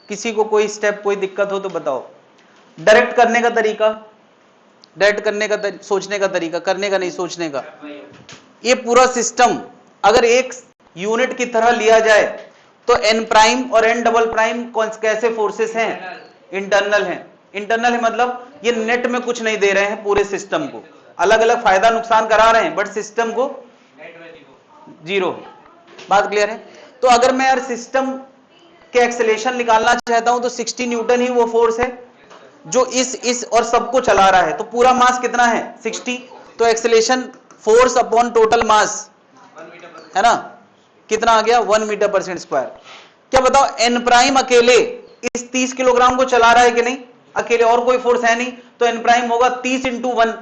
किसी को कोई स्टेप, कोई दिक्कत हो तो बताओ। डायरेक्ट करने का तरीका, डायरेक्ट करने का सोचने का तरीका, करने का नहीं सोचने का। ये पूरा सिस्टम अगर एक यूनिट की तरह लिया जाए तो n प्राइम और n डबल प्राइम कैसे फोर्सेस हैं? इंटरनल हैं। इंटरनल है मतलब ये नेट में कुछ नहीं दे रहे हैं, पूरे सिस्टम को अलग अलग फायदा नुकसान करा रहे हैं, बट सिस्टम को जीरो। बात क्लियर है? तो अगर मैं यार सिस्टम के एक्सेलेरेशन निकालना चाहता हूं तो 60 न्यूटन ही वो फोर्स है जो इस और सबको चला रहा है। तो पूरा मास कितना है? 60। तो acceleration force upon total mass है ना, कितना आ गया? 1 मीटर पर सेकंड स्क्वायर। क्या बताओ n प्राइम अकेले इस 30 किलोग्राम को चला रहा है कि नहीं? अकेले, और कोई फोर्स है नहीं, तो n प्राइम होगा 30 इंटू 1,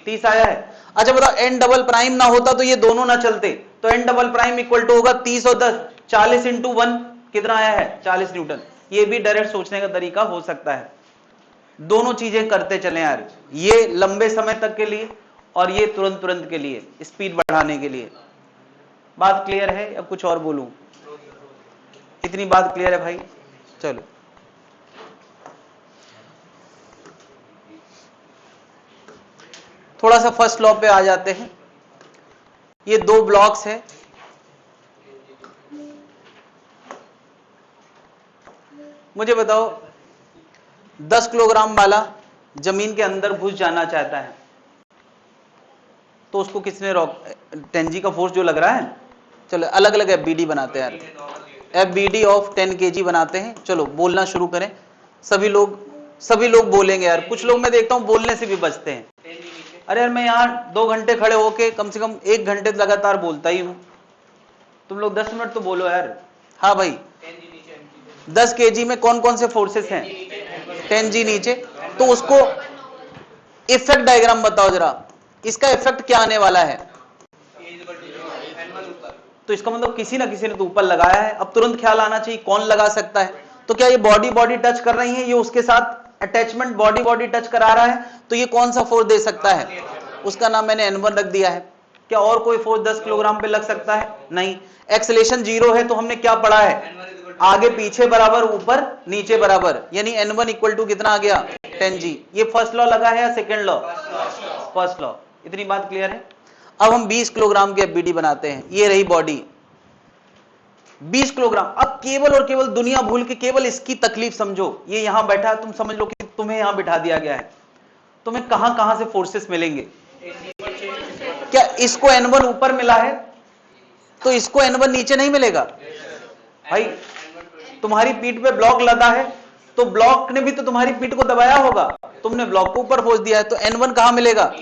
30 आया है। अच्छा बताओ n डबल प्राइम ना होता तो ये दोनों ना चलते, तो n double prime equal to होगा 30 और 10, 40 इंटू 1 कितना आया है? 40 न्यूटन। ये भी डायरेक्ट सोचने का तरीका हो सकता है। दोनों चीजें करते चले यार, ये लंबे समय तक के लिए और ये तुरंत तुरंत के लिए, स्पीड बढ़ाने के लिए। बात क्लियर है? अब कुछ और बोलूं? इतनी बात क्लियर है भाई? चलो थोड़ा सा फर्स्ट लॉ पे आ जाते हैं। ये 2 ब्लॉक्स है, मुझे बताओ 10 किलोग्राम वाला जमीन के अंदर घुस जाना चाहता है तो उसको किसने रोक? टेंजी का फोर्स जो लग रहा है। चलो अलग अलग एफबीडी बनाते हैं यार, एफबीडी ऑफ 10 kg बनाते हैं। चलो बोलना शुरू करें, सभी लोग बोलेंगे यार। कुछ लोग मैं देखता हूं बोलने से भी बचते हैं। अरे यार मैं यहाँ 2 घंटे खड़े होके कम से कम 1 घंटे लगातार बोलता ही हूं, तुम लोग 10 मिनट तो बोलो यार। हाँ भाई, 10 kg में कौन कौन से फोर्सेस हैं? 10 g नीचे। तो उसको इफेक्ट डायग्राम बताओ जरा, इसका इफेक्ट क्या आने वाला है? तो इसका मतलब किसी ना किसी ने तो ऊपर लगाया है। अब तुरंत ख्याल आना चाहिए कौन लगा सकता है। तो क्या ये बॉडी बॉडी टच कर रही है, ये उसके साथ अटैचमेंट बॉडी बॉडी टच करा रहा है, तो ये कौन सा फोर्स दे सकता है, उसका नाम मैंने N1 रख दिया है। क्या और कोई फोर्स 10 किलोग्राम पे लग सकता है? नहीं। एक्सेलेरेशन 0 है तो हमने क्या पढ़ा है, आगे पीछे बराबर ऊपर नीचे बराबर, यानी N1 इक्वल टू कितना आ गया 10G। ये फर्स्ट लॉ लगा है या सेकेंड लॉ? First law. इतनी बात क्लियर है। अब हम 20 किलोग्राम की एफबीडी बनाते हैं। ये रही बॉडी 20 किलोग्राम। अब केवल और केवल दुनिया भूल के केवल इसकी तकलीफ समझो। ये यहां बैठा है, तुम समझ लो कि तुम्हें यहां बिठा दिया गया है, तुम्हें कहां कहां से फोर्सेस मिलेंगे। क्या इसको N1 ऊपर मिला है तो इसको N1 नीचे नहीं मिलेगा भाई? तुम्हारी पीठ पे ब्लॉक लदा है तो ब्लॉक ने भी तो तुम्हारी पीठ को दबाया होगा, तुमने ब्लॉक को ऊपर फोर्स दिया है, तो N1 कहां मिलेगा?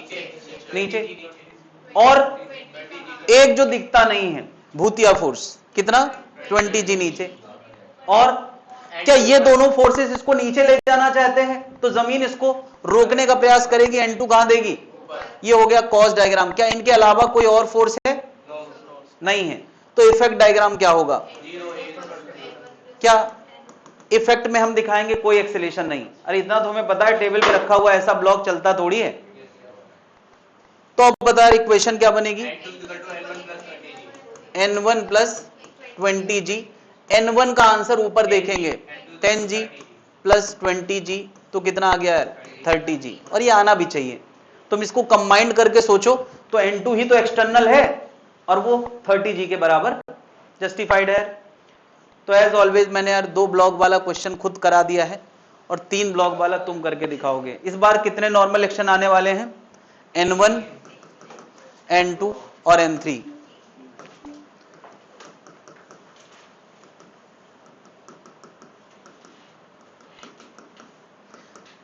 नीचे। और एक जो दिखता नहीं है भूतिया फोर्स कितना 20G नीचे। और क्या ये दोनों फोर्सेस इसको नीचे ले जाना चाहते हैं तो जमीन इसको रोकने का प्रयास करेगी, N2 कहां देगी? ये हो गया कॉज डायग्राम। क्या इनके अलावा कोई और फोर्स है? नहीं है। तो इफेक्ट डायग्राम क्या होगा? क्या इफेक्ट में हम दिखाएंगे कोई एक्सेलेरेशन नहीं। अरे इतना तो हमें पता है, टेबल पे रखा हुआ ऐसा ब्लॉक चलता थोड़ी है। तो अब बता इक्वेशन क्या बनेगी? N1 plus 20G। N1 का आंसर ऊपर देखेंगे 10G प्लस 20G, तो कितना आ गया यार 30G। और ये आना भी चाहिए, तुम इसको कंबाइंड करके सोचो तो N2 ही तो एक्सटर्नल है और वो 30G के बराबर जस्टिफाइड है। तो एज ऑलवेज मैंने यार 2 ब्लॉक वाला क्वेश्चन खुद करा दिया है और 3 ब्लॉक वाला तुम करके दिखाओगे। इस बार कितने नॉर्मल एक्शन आने वाले हैं? N1, N2 और N3।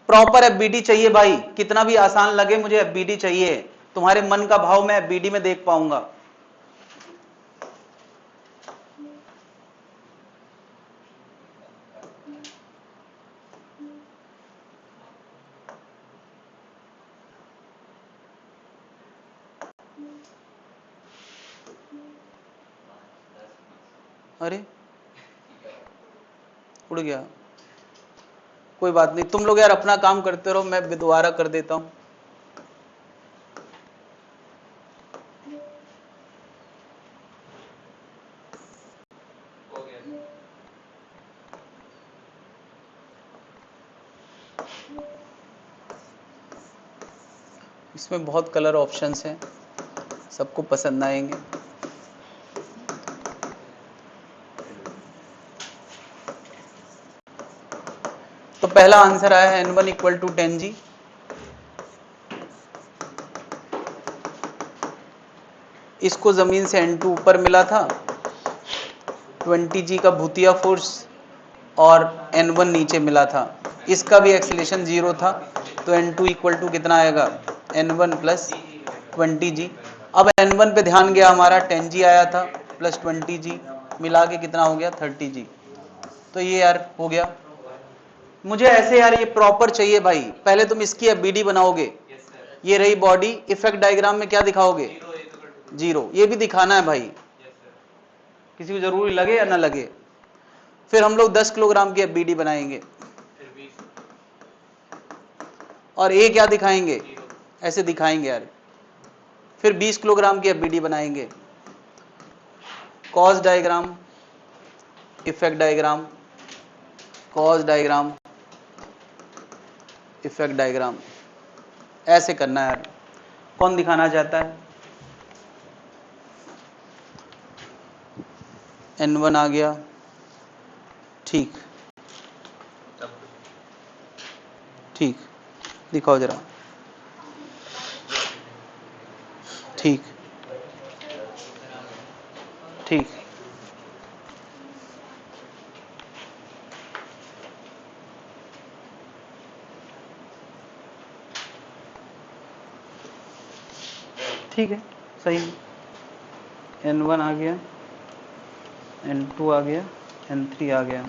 प्रॉपर एफबीडी चाहिए भाई, कितना भी आसान लगे मुझे एफबीडी चाहिए। तुम्हारे मन का भाव मैं एफबीडी में देख पाऊंगा। अरे उड़ गया, कोई बात नहीं, तुम लोग यार अपना काम करते रहो, मैं दोबारा कर देता हूं। इसमें बहुत कलर ऑप्शंस हैं, सबको पसंद आएंगे। तो पहला आंसर आया है N1 इक्वल टू 10G। इसको जमीन से N2 ऊपर मिला था, 20G का भूतिया फोर्स, और N1 नीचे मिला था। इसका भी एक्सेलेरेशन 0 था, तो N2 इक्वल टू कितना आएगा N1 प्लस 20G। अब N1 पे ध्यान गया हमारा, 10G आया था प्लस 20G मिला के कितना हो गया 30G। तो ये यार हो गया। मुझे ऐसे यार ये प्रॉपर चाहिए भाई। पहले तुम इसकी एफबीडी बनाओगे, ये रही बॉडी, इफेक्ट डायग्राम में क्या दिखाओगे 0। ये भी दिखाना है भाई, किसी को जरूरी लगे या ना लगे। फिर हम लोग 10 किलोग्राम की एफबीडी बनाएंगे और ए क्या दिखाएंगे, ऐसे दिखाएंगे यार। फिर 20 किलोग्राम की एफबीडी बनाएंगे, cause diagram, effect diagram, cause diagram, effect diagram, ऐसे करना है यार। कौन दिखाना चाहता है? N1 आ गया, ठीक ठीक, दिखाओ जरा, ठीक ठीक। ठीक है, सही है। N1 आ गया, N2 आ गया, N3 आ गया।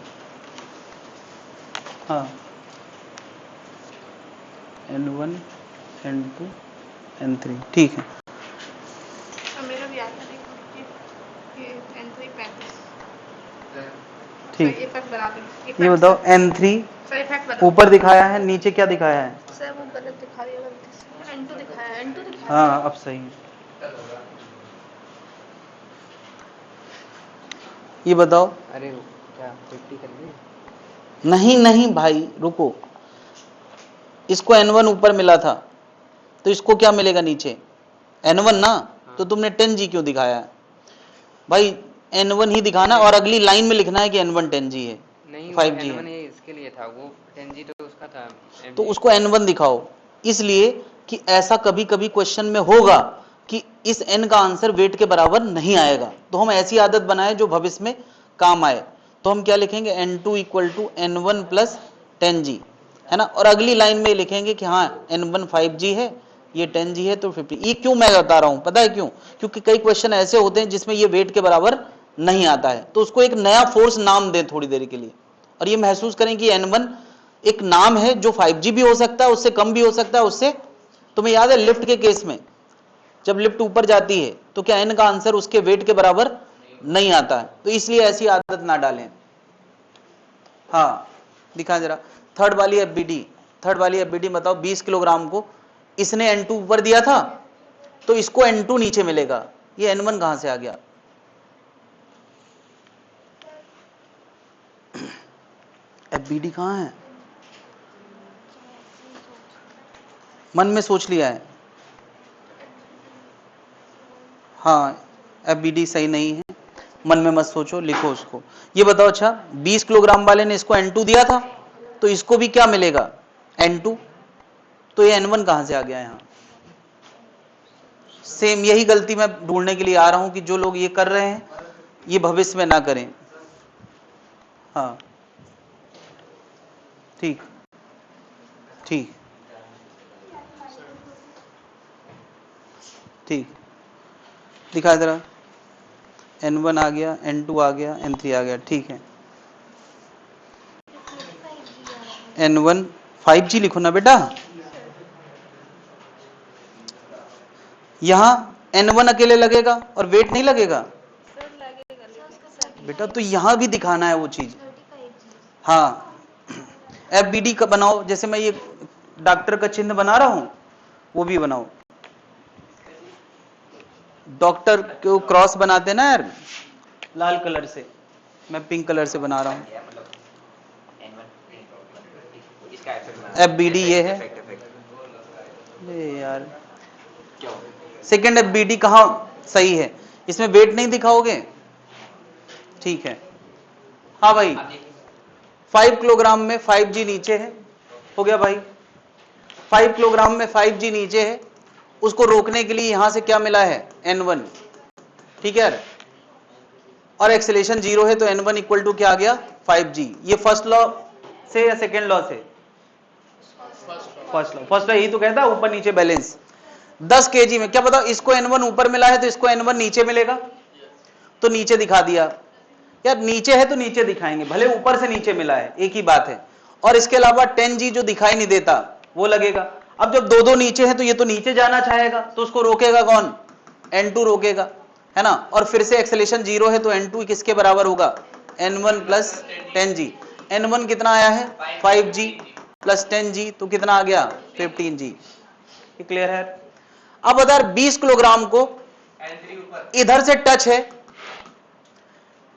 हाँ, N1, N2, N3, ठीक है। मेरा भी आता है ठीक, इफेक्ट बना दो। ये बताओ N3 सर इफेक्ट बता ऊपर दिखाया है, नीचे क्या दिखाया है? सर वो गलत दिखा दिया गलती से। N2 दिखाया है, N2 दिखाया हाँ अब सही है। ये बताओ। अरे क्या 50 कर ली? नहीं नहीं भाई रुको, इसको N1 ऊपर मिला था तो इसको क्या मिलेगा नीचे? N1 ना, तो तुमने 10G क्यों दिखाया है भाई? N1 ही दिखाना और अगली लाइन में लिखना है कि N1 10G है, नहीं वो 5G N1 है, ये इसके लिए था, वो 10G तो उसका था तो MG। उसको N1 दिखाओ, इसलिए कि ऐसा कभी कभी क्वेश्चन में होगा कि इस N का आंसर वेट के बराबर नहीं आएगा, तो हम ऐसी आदत बनाए जो भविष्य में काम आए। तो हम क्या लिखेंगे? N2 equal to N1 plus 10G, है ना, और अगली लाइन में लिखेंगे कि हाँ N1 5G है, ये 10G है, तो 50। ये क्यों मैं बता रहा हूं, पता है क्यों? क्योंकि कई क्वेश्चन ऐसे होते हैं जिसमें ये वेट के बराबर नहीं आता है, तो उसको एक नया फोर्स नाम दें थोड़ी देर के लिए, और ये महसूस करें कि N1 एक नाम है जो 5G भी हो सकता है, उससे कम भी हो सकता है, उससे, तुम्हें याद है लिफ्ट के केस में जब लिफ्ट ऊपर जाती है तो क्या N का आंसर उसके वेट के बराबर नहीं आता है, तो इसलिए ऐसी आदत ना डालें। हाँ दिखा जरा, थर्ड वाली एफबीडी बताओ, 20 किलोग्राम को इसने N2 ऊपर दिया था तो इसको N2 नीचे मिलेगा, ये N1 कहां से आ गया? एफबीडी कहां है? मन में सोच लिया है? हाँ एफबीडी सही नहीं है, मन में मत सोचो, लिखो उसको। ये बताओ, अच्छा 20 किलोग्राम वाले ने इसको N2 दिया था तो इसको भी क्या मिलेगा? N2, तो ये N1 कहां से आ गया यहां? सेम यही गलती मैं ढूंढने के लिए आ रहा हूं कि जो लोग ये कर रहे हैं ये भविष्य में ना करें। हाँ ठीक ठीक ठीक, दिखा जरा, N1 आ गया, N2 आ गया, N3 आ गया, ठीक है। N1 5G लिखो ना बेटा, यहां N1 अकेले लगेगा और वेट नहीं लगेगा सर लगेगा बेटा, तो यहां भी दिखाना है वो चीज। हाँ एफबीडी का बनाओ, जैसे मैं ये डॉक्टर का चिन्ह बना रहा हूं वो भी बनाओ, डॉक्टर को क्रॉस बनाते ना यार लाल कलर से, मैं पिंक कलर से बना रहा हूं। एफबीडी ये है यार, सेकेंड एफबीडी कहां सही है? इसमें वेट नहीं दिखाओगे? ठीक है, हाँ भाई 5 किलोग्राम में 5G नीचे है, हो गया भाई, 5 किलोग्राम में 5G नीचे है, उसको रोकने के लिए यहां से क्या मिला है? N1, ठीक है यार, और एक्सेलेरेशन 0 है तो N1 इक्वल टू क्या आ गया? 5G। ये फर्स्ट लॉ से या सेकेंड लॉ से? फर्स्ट लॉ यही तो कहता है ऊपर नीचे बैलेंस। 10 kg में क्या पता, इसको N1 ऊपर मिला है तो इसको N1 नीचे मिलेगा, तो नीचे दिखा दिया यार, नीचे है तो नीचे दिखाएंगे, भले ऊपर से नीचे मिला है एक ही बात है। और इसके अलावा 10G जो दिखाई नहीं देता वो लगेगा। अब जब दो दो नीचे है तो ये तो नीचे जाना चाहेगा, तो उसको रोकेगा कौन? N2 रोकेगा, है ना, और फिर से एक्सेलेरेशन 0 है तो N2 किसके बराबर होगा? N1 plus 10G। N1 कितना आया है? 5G प्लस 10G, तो कितना आ गया? 15G। ये क्लियर है? अब अगर 20 किलोग्राम को इधर से टच है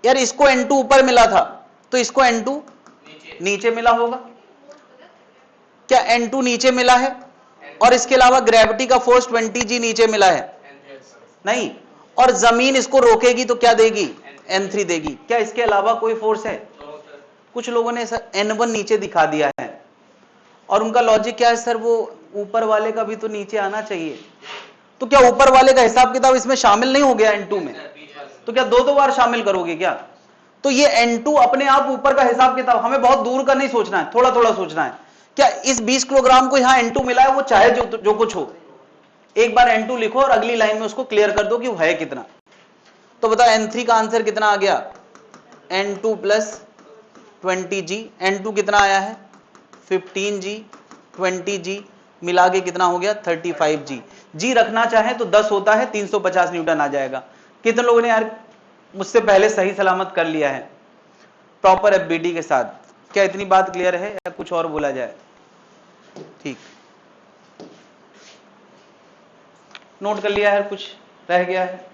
यार, इसको N2 ऊपर मिला था तो इसको N2 नीचे मिला होगा, क्या N2 नीचे मिला है? और इसके अलावा ग्रेविटी का फोर्स 20G नीचे मिला है? नहीं, और जमीन इसको रोकेगी तो क्या देगी? N3 देगी। क्या इसके अलावा कोई फोर्स है? कुछ लोगों ने N1 नीचे दिखा दिया है और उनका लॉजिक क्या है, सर वो ऊपर वाले का भी तो नीचे आना चाहिए, तो क्या ऊपर वाले का हिसाब किताब इसमें शामिल नहीं हो गया N2 में? तो क्या दो बार शामिल करोगे क्या? तो ये N2 अपने आप ऊपर का हिसाब किताब, हमें बहुत दूर का नहीं सोचना है, थोड़ा थोड़ा सोचना है। क्या इस 20 किलोग्राम को यहां N2 मिला है, वो चाहे जो कुछ हो, एक बार N2 लिखो और अगली लाइन में उसको क्लियर कर दो कि वो है कितना। तो बताओ N3 का आंसर कितना आ गया? N2 plus 20G। N2 कितना आया है? 15G, 20G मिला के कितना हो गया? 35G। G रखना चाहे तो 10 होता है, 350 न्यूटन आ जाएगा। कितने लोगों ने यार मुझसे पहले सही सलामत कर लिया है? प्रॉपर एफबीडी के साथ। क्या इतनी बात क्लियर है या कुछ और बोला जाए? ठीक, नोट कर लिया है? कुछ रह गया है?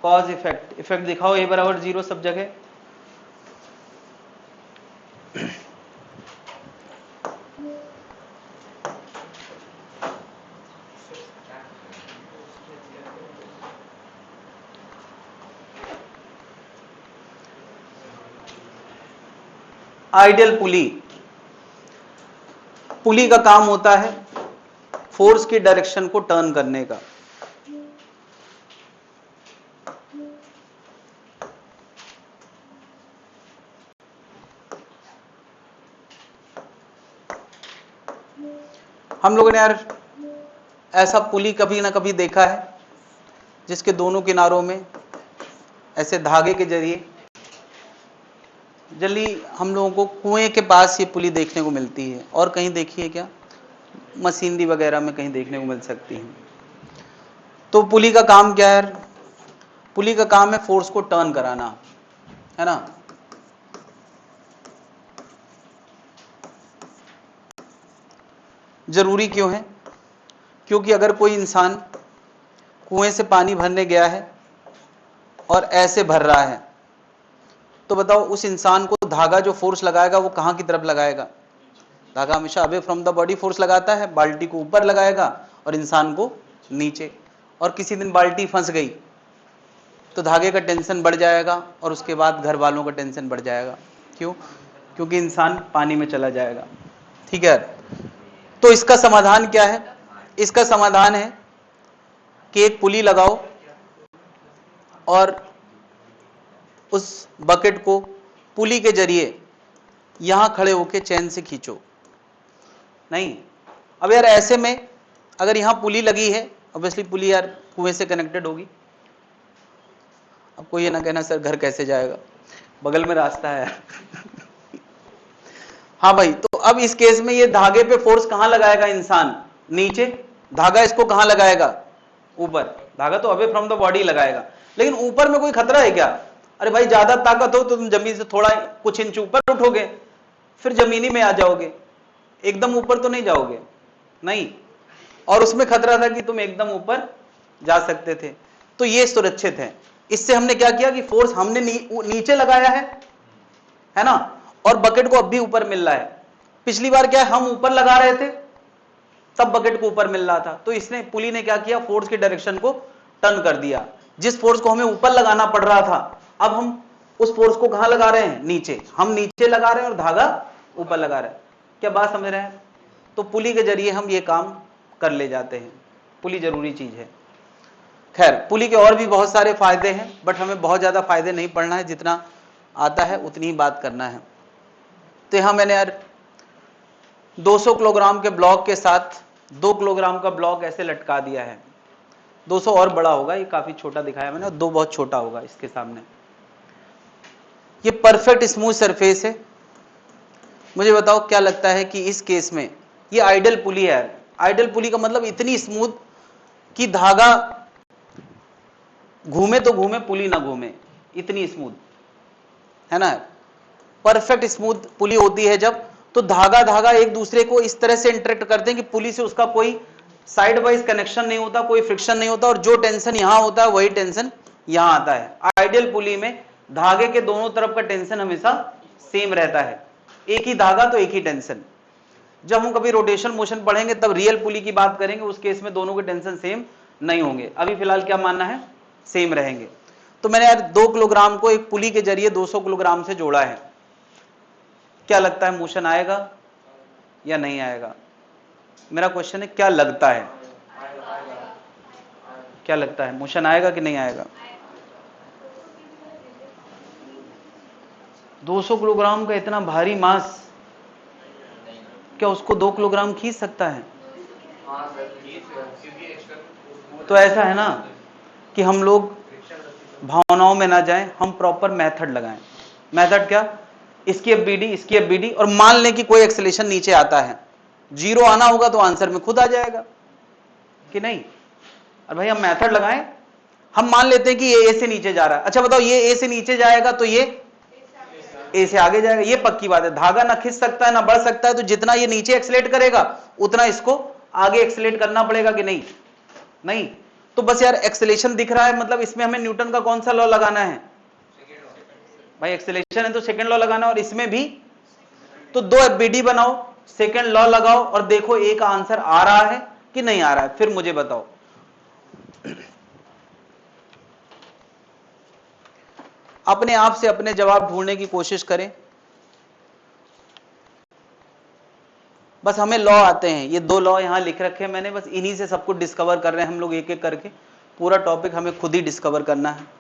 कॉज इफेक्ट, इफेक्ट दिखाओ a बराबर 0 सब जगह। आइडियल पुली, पुली का काम होता है फोर्स की डायरेक्शन को टर्न करने का। हम लोगों ने यार ऐसा पुली कभी ना कभी देखा है जिसके दोनों किनारों में ऐसे धागे के जरिए, जनरली हम लोगों को कुएं के पास ये पुली देखने को मिलती है, और कहीं देखिए क्या, मशीनरी वगैरह में कहीं देखने को मिल सकती है। तो पुली का काम क्या है? पुली का काम है फोर्स को टर्न कराना, है ना। जरूरी क्यों है? क्योंकि अगर कोई इंसान कुएं से पानी भरने गया है और ऐसे भर रहा है, तो बताओ उस इंसान को धागा जो फोर्स लगाएगा वो कहां की तरफ लगाएगा? धागा हमेशा away from the body force लगाता है, बाल्टी को ऊपर लगाएगा और इंसान को नीचे। और किसी दिन बाल्टी फंस गई तो धागे का टेंशन बढ़ जाएगा और उसके बाद घर वालों का टेंशन बढ़ जाएगा। क्यों? क्योंकि इंसान पानी में चला जाएगा। ठीक है, तो इसका समाधान क्या है? इसका समाधान है कि एक पुली लगाओ और उस बकेट को पुली के जरिए यहां खड़े होके चैन से खींचो। नहीं, अब यार ऐसे में अगर यहां पुली लगी है, ऑब्वियसली पुली यार कुएं से कनेक्टेड होगी। अब कोई ये ना कहना सर घर कैसे जाएगा, बगल में रास्ता है। हाँ भाई, तो अब इस केस में ये धागे पे फोर्स कहां लगाएगा इंसान? नीचे। धागा इसको कहां लगाएगा? ऊपर। धागा तो अवे फ्रॉम द बॉडी लगाएगा, लेकिन ऊपर में कोई खतरा है क्या? अरे भाई ज्यादा ताकत हो तो तुम जमीन से थोड़ा कुछ इंच ऊपर उठोगे, फिर जमीनी में आ जाओगे, एकदम ऊपर तो नहीं जाओगे। नहीं, और उसमें खतरा था कि तुम एकदम ऊपर जा सकते थे, तो ये सुरक्षित है। इससे हमने क्या किया कि फोर्स हमने नीचे लगाया है ना, और बकेट को अब भी ऊपर मिल रहा है। पिछली बार क्या हम ऊपर लगा रहे थे तब बकेट को ऊपर मिल रहा था, तो इसने पुली ने क्या किया, फोर्स की डायरेक्शन को टर्न कर दिया। जिस फोर्स को हमें ऊपर लगाना पड़ रहा था, अब हम उस फोर्स को कहां लगा रहे हैं? नीचे। हम नीचे लगा रहे हैं और धागा ऊपर लगा रहे हैं। क्या बात समझ रहे हैं? तो पुली के जरिए हम ये काम कर ले जाते हैं। पुली जरूरी चीज है। खैर, पुली के और भी बहुत सारे फायदे हैं, बट हमें बहुत ज्यादा फायदे नहीं पढ़ना है, जितना आता है उतनी ही बात करना है। तो यहां मैंने यार 200 किलोग्राम के ब्लॉक के साथ 2 किलोग्राम का ब्लॉक ऐसे लटका दिया है। 200 और बड़ा होगा, ये काफी छोटा दिखाया मैंने, और 2 बहुत छोटा होगा इसके सामने। ये परफेक्ट स्मूथ सरफेस है। मुझे बताओ क्या लगता है कि इस केस में ये आइडियल पुली है। आइडियल पुली का मतलब इतनी स्मूथ कि धागा घूमे तो घूमे, पुली ना घूमे, इतनी स्मूथ है ना। परफेक्ट स्मूथ पुली होती है जब तो धागा धागा एक दूसरे को इस तरह से इंटरेक्ट करते हैं कि पुली से उसका कोई साइड वाइज कनेक्शन नहीं होता, कोई फ्रिक्शन नहीं होता, और जो टेंशन यहां होता है वही टेंशन यहां आता है। आइडियल पुली में धागे के दोनों तरफ का टेंशन हमेशा सेम रहता है, एक ही धागा तो एक ही टेंशन। जब हम कभी रोटेशन मोशन पढ़ेंगे तब रियल पुली की बात करेंगे, उस केस में दोनों के टेंशन सेम नहीं होंगे। अभी फिलहाल क्या मानना है? सेम रहेंगे। तो मैंने यार 2 किलोग्राम को एक पुली के जरिए 200 किलोग्राम से जोड़ा है। क्या लगता है मोशन आएगा या नहीं आएगा? मेरा क्वेश्चन है क्या लगता है? क्या लगता है मोशन आएगा कि नहीं आएगा? 200 किलोग्राम का इतना भारी मास, क्या उसको 2 किलोग्राम खींच सकता है? तो ऐसा है ना कि हम लोग भावनाओं में ना जाएं, हम प्रॉपर मेथड लगाएं। मेथड क्या? इसकी एफबीडी, इसकी एफबीडी, और मान लें कि कोई एक्सेलेरेशन नीचे आता है, 0 आना होगा तो आंसर में खुद आ जाएगा कि नहीं। और भाई हम मेथड लगाएं, हम मान लेते हैं कि ये ए से नीचे जा रहा है। अच्छा बताओ, ये ए से नीचे जाएगा तो ये ए से आगे जाएगा, ये पक्की बात है। धागा ना खिंच सकता है ना बढ़ सकता है, तो जितना ये नीचे एक्सेलेरेट करेगा उतना इसको आगे एक्सेलेरेट करना पड़ेगा कि नहीं? नहीं। तो बस यार एक्सेलेरेशन दिख रहा है, मतलब इसमें हमें न्यूटन का कौन सा लॉ लगाना है भाई? एक्सेलेरेशन है तो सेकंड लॉ लगाना, और इसमें भी तो दो एफबीडी बनाओ, सेकंड लॉ लगाओ और देखो ए का आंसर आ रहा है कि नहीं आ रहा है, फिर मुझे बताओ। अपने आप से अपने जवाब ढूंढने की कोशिश करें। बस हमें लॉ आते हैं, ये दो लॉ यहां लिख रखे हैं मैंने, बस इन्हीं से सब कुछ डिस्कवर कर रहे हैं हम लोग एक एक करके। पूरा टॉपिक हमें खुद ही डिस्कवर करना है।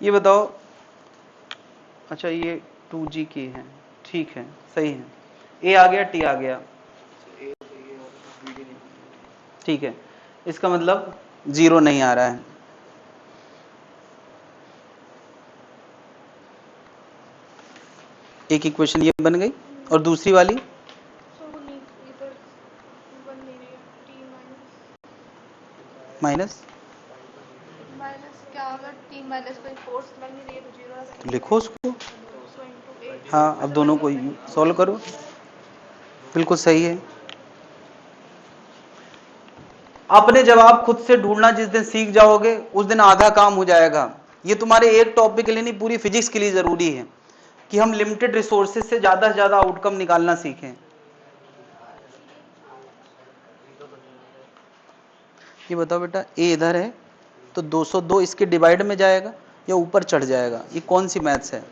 ये बताओ, अच्छा ये 2G की है, ठीक है, सही है। ए आ गया, टी आ गया, ठीक है, इसका मतलब 0 नहीं आ रहा है। एक इक्वेशन ये बन गई, और दूसरी वाली माइनस क्या अगर t माइनस कोई फोर्स लग नहीं रही है तो 0 आ जाएगा। लिखो उसको। 200 into 8। हाँ, अब दोनों को सॉल्व करो, बिल्कुल सही है। अपने जवाब खुद से ढूंढना जिस दिन सीख जाओगे उस दिन आधा काम हो जाएगा। ये तुम्हारे एक टॉपिक के लिए नहीं, पूरी फिजिक्स के लिए जरूरी है कि हम लिमिटेड रिसोर्सेज से ज्यादा आउटकम निकालना सीखें। ये बताओ बेटा, ए इधर है तो 202 इसके डिवाइड में जाएगा या ऊपर चढ़ जाएगा? ये कौन सी मैथ्स है?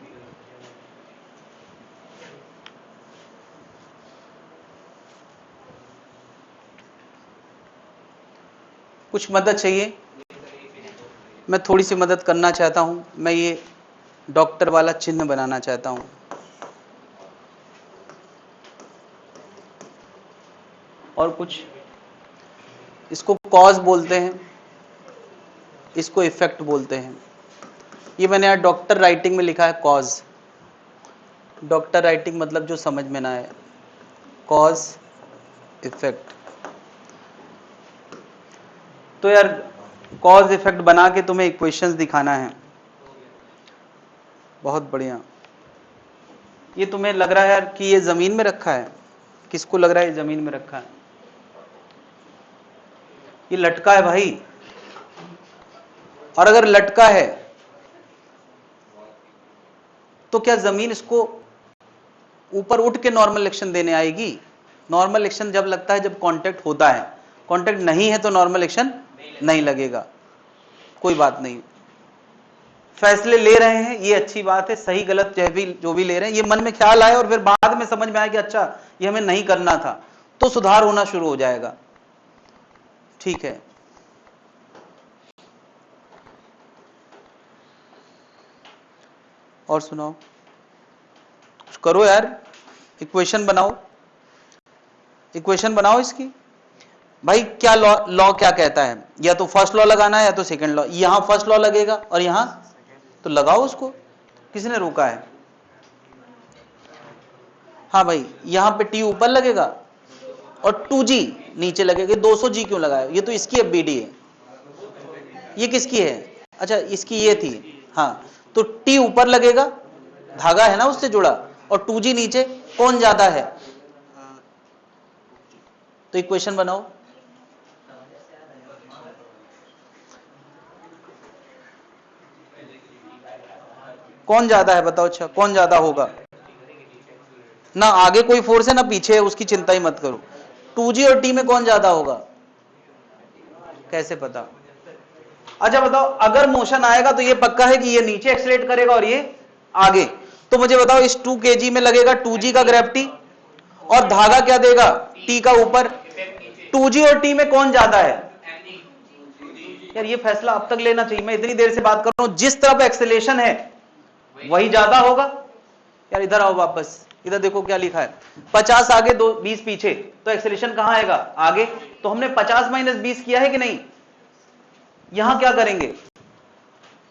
कुछ मदद चाहिए? मैं थोड़ी सी मदद करना चाहता हूं, मैं ये डॉक्टर वाला चिन्ह बनाना चाहता हूं। और कुछ? इसको कॉज बोलते हैं, इसको इफेक्ट बोलते हैं। ये मैंने यार डॉक्टर राइटिंग में लिखा है कॉज। डॉक्टर राइटिंग मतलब जो समझ में ना आए, कॉज इफेक्ट। तो यार कॉज इफेक्ट बना के तुम्हें इक्वेशंस दिखाना है। बहुत बढ़िया। ये तुम्हें लग रहा है यार कि ये जमीन में रखा है? किसको लग रहा है ये जमीन में रखा है? ये लटका है भाई, और अगर लटका है तो क्या जमीन इसको ऊपर उठ के नॉर्मल एक्शन देने आएगी? नॉर्मल एक्शन जब लगता है जब कांटेक्ट होता है, कांटेक्ट नहीं है तो नॉर्मल एक्शन नहीं लगेगा। कोई बात नहीं, फैसले ले रहे हैं ये अच्छी बात है, सही गलत जो भी ले रहे हैं, ये मन में ख्याल आए और फिर बाद में समझ में आए कि अच्छा ये हमें नहीं करना था, तो सुधार होना शुरू हो जाएगा। ठीक है, और सुनाओ, कुछ करो यार, इक्वेशन बनाओ, इक्वेशन बनाओ इसकी। भाई क्या लॉ क्या कहता है? या तो फर्स्ट लॉ लगाना है या तो सेकंड लॉ। यहां फर्स्ट लॉ लगेगा और यहां तो लगाओ उसको, किसने रोका है? हाँ भाई, यहां पे टी ऊपर लगेगा और 2G नीचे लगेगा। 200G क्यों लगाया? ये तो इसकी एफबीडी है। ये किसकी है? अच्छा इसकी ये थी। हाँ, तो टी ऊपर लगेगा, धागा है ना उससे जुड़ा, और 2G नीचे। कौन ज्यादा है? तो इक्वेशन बनाओ। कौन ज्यादा है बताओ? अच्छा कौन ज्यादा होगा? ना आगे कोई फोर्स है ना पीछे है, उसकी चिंता ही मत करो। 2G और टी में कौन ज्यादा होगा? कैसे पता? अच्छा बताओ, अगर मोशन आएगा तो ये पक्का है कि ये नीचे एक्सेलेरेट करेगा और ये आगे। तो मुझे बताओ, इस 2 kg में लगेगा 2G का ग्रेविटी, और धागा क्या देगा? टी का ऊपर। 2G और टी में कौन ज्यादा है? यार ये फैसला अब तक लेना चाहिए। मैं इतनी देर से बात कर रहा हूं, जिस तरफ एक्सेलेरेशन है वही ज्यादा होगा। यार इधर आओ वापस, इधर देखो क्या लिखा है, 50 आगे 20 पीछे, तो एक्सेलेरेशन कहां आएगा? आगे। तो हमने 50 माइनस 20 किया है कि नहीं? यहां क्या करेंगे?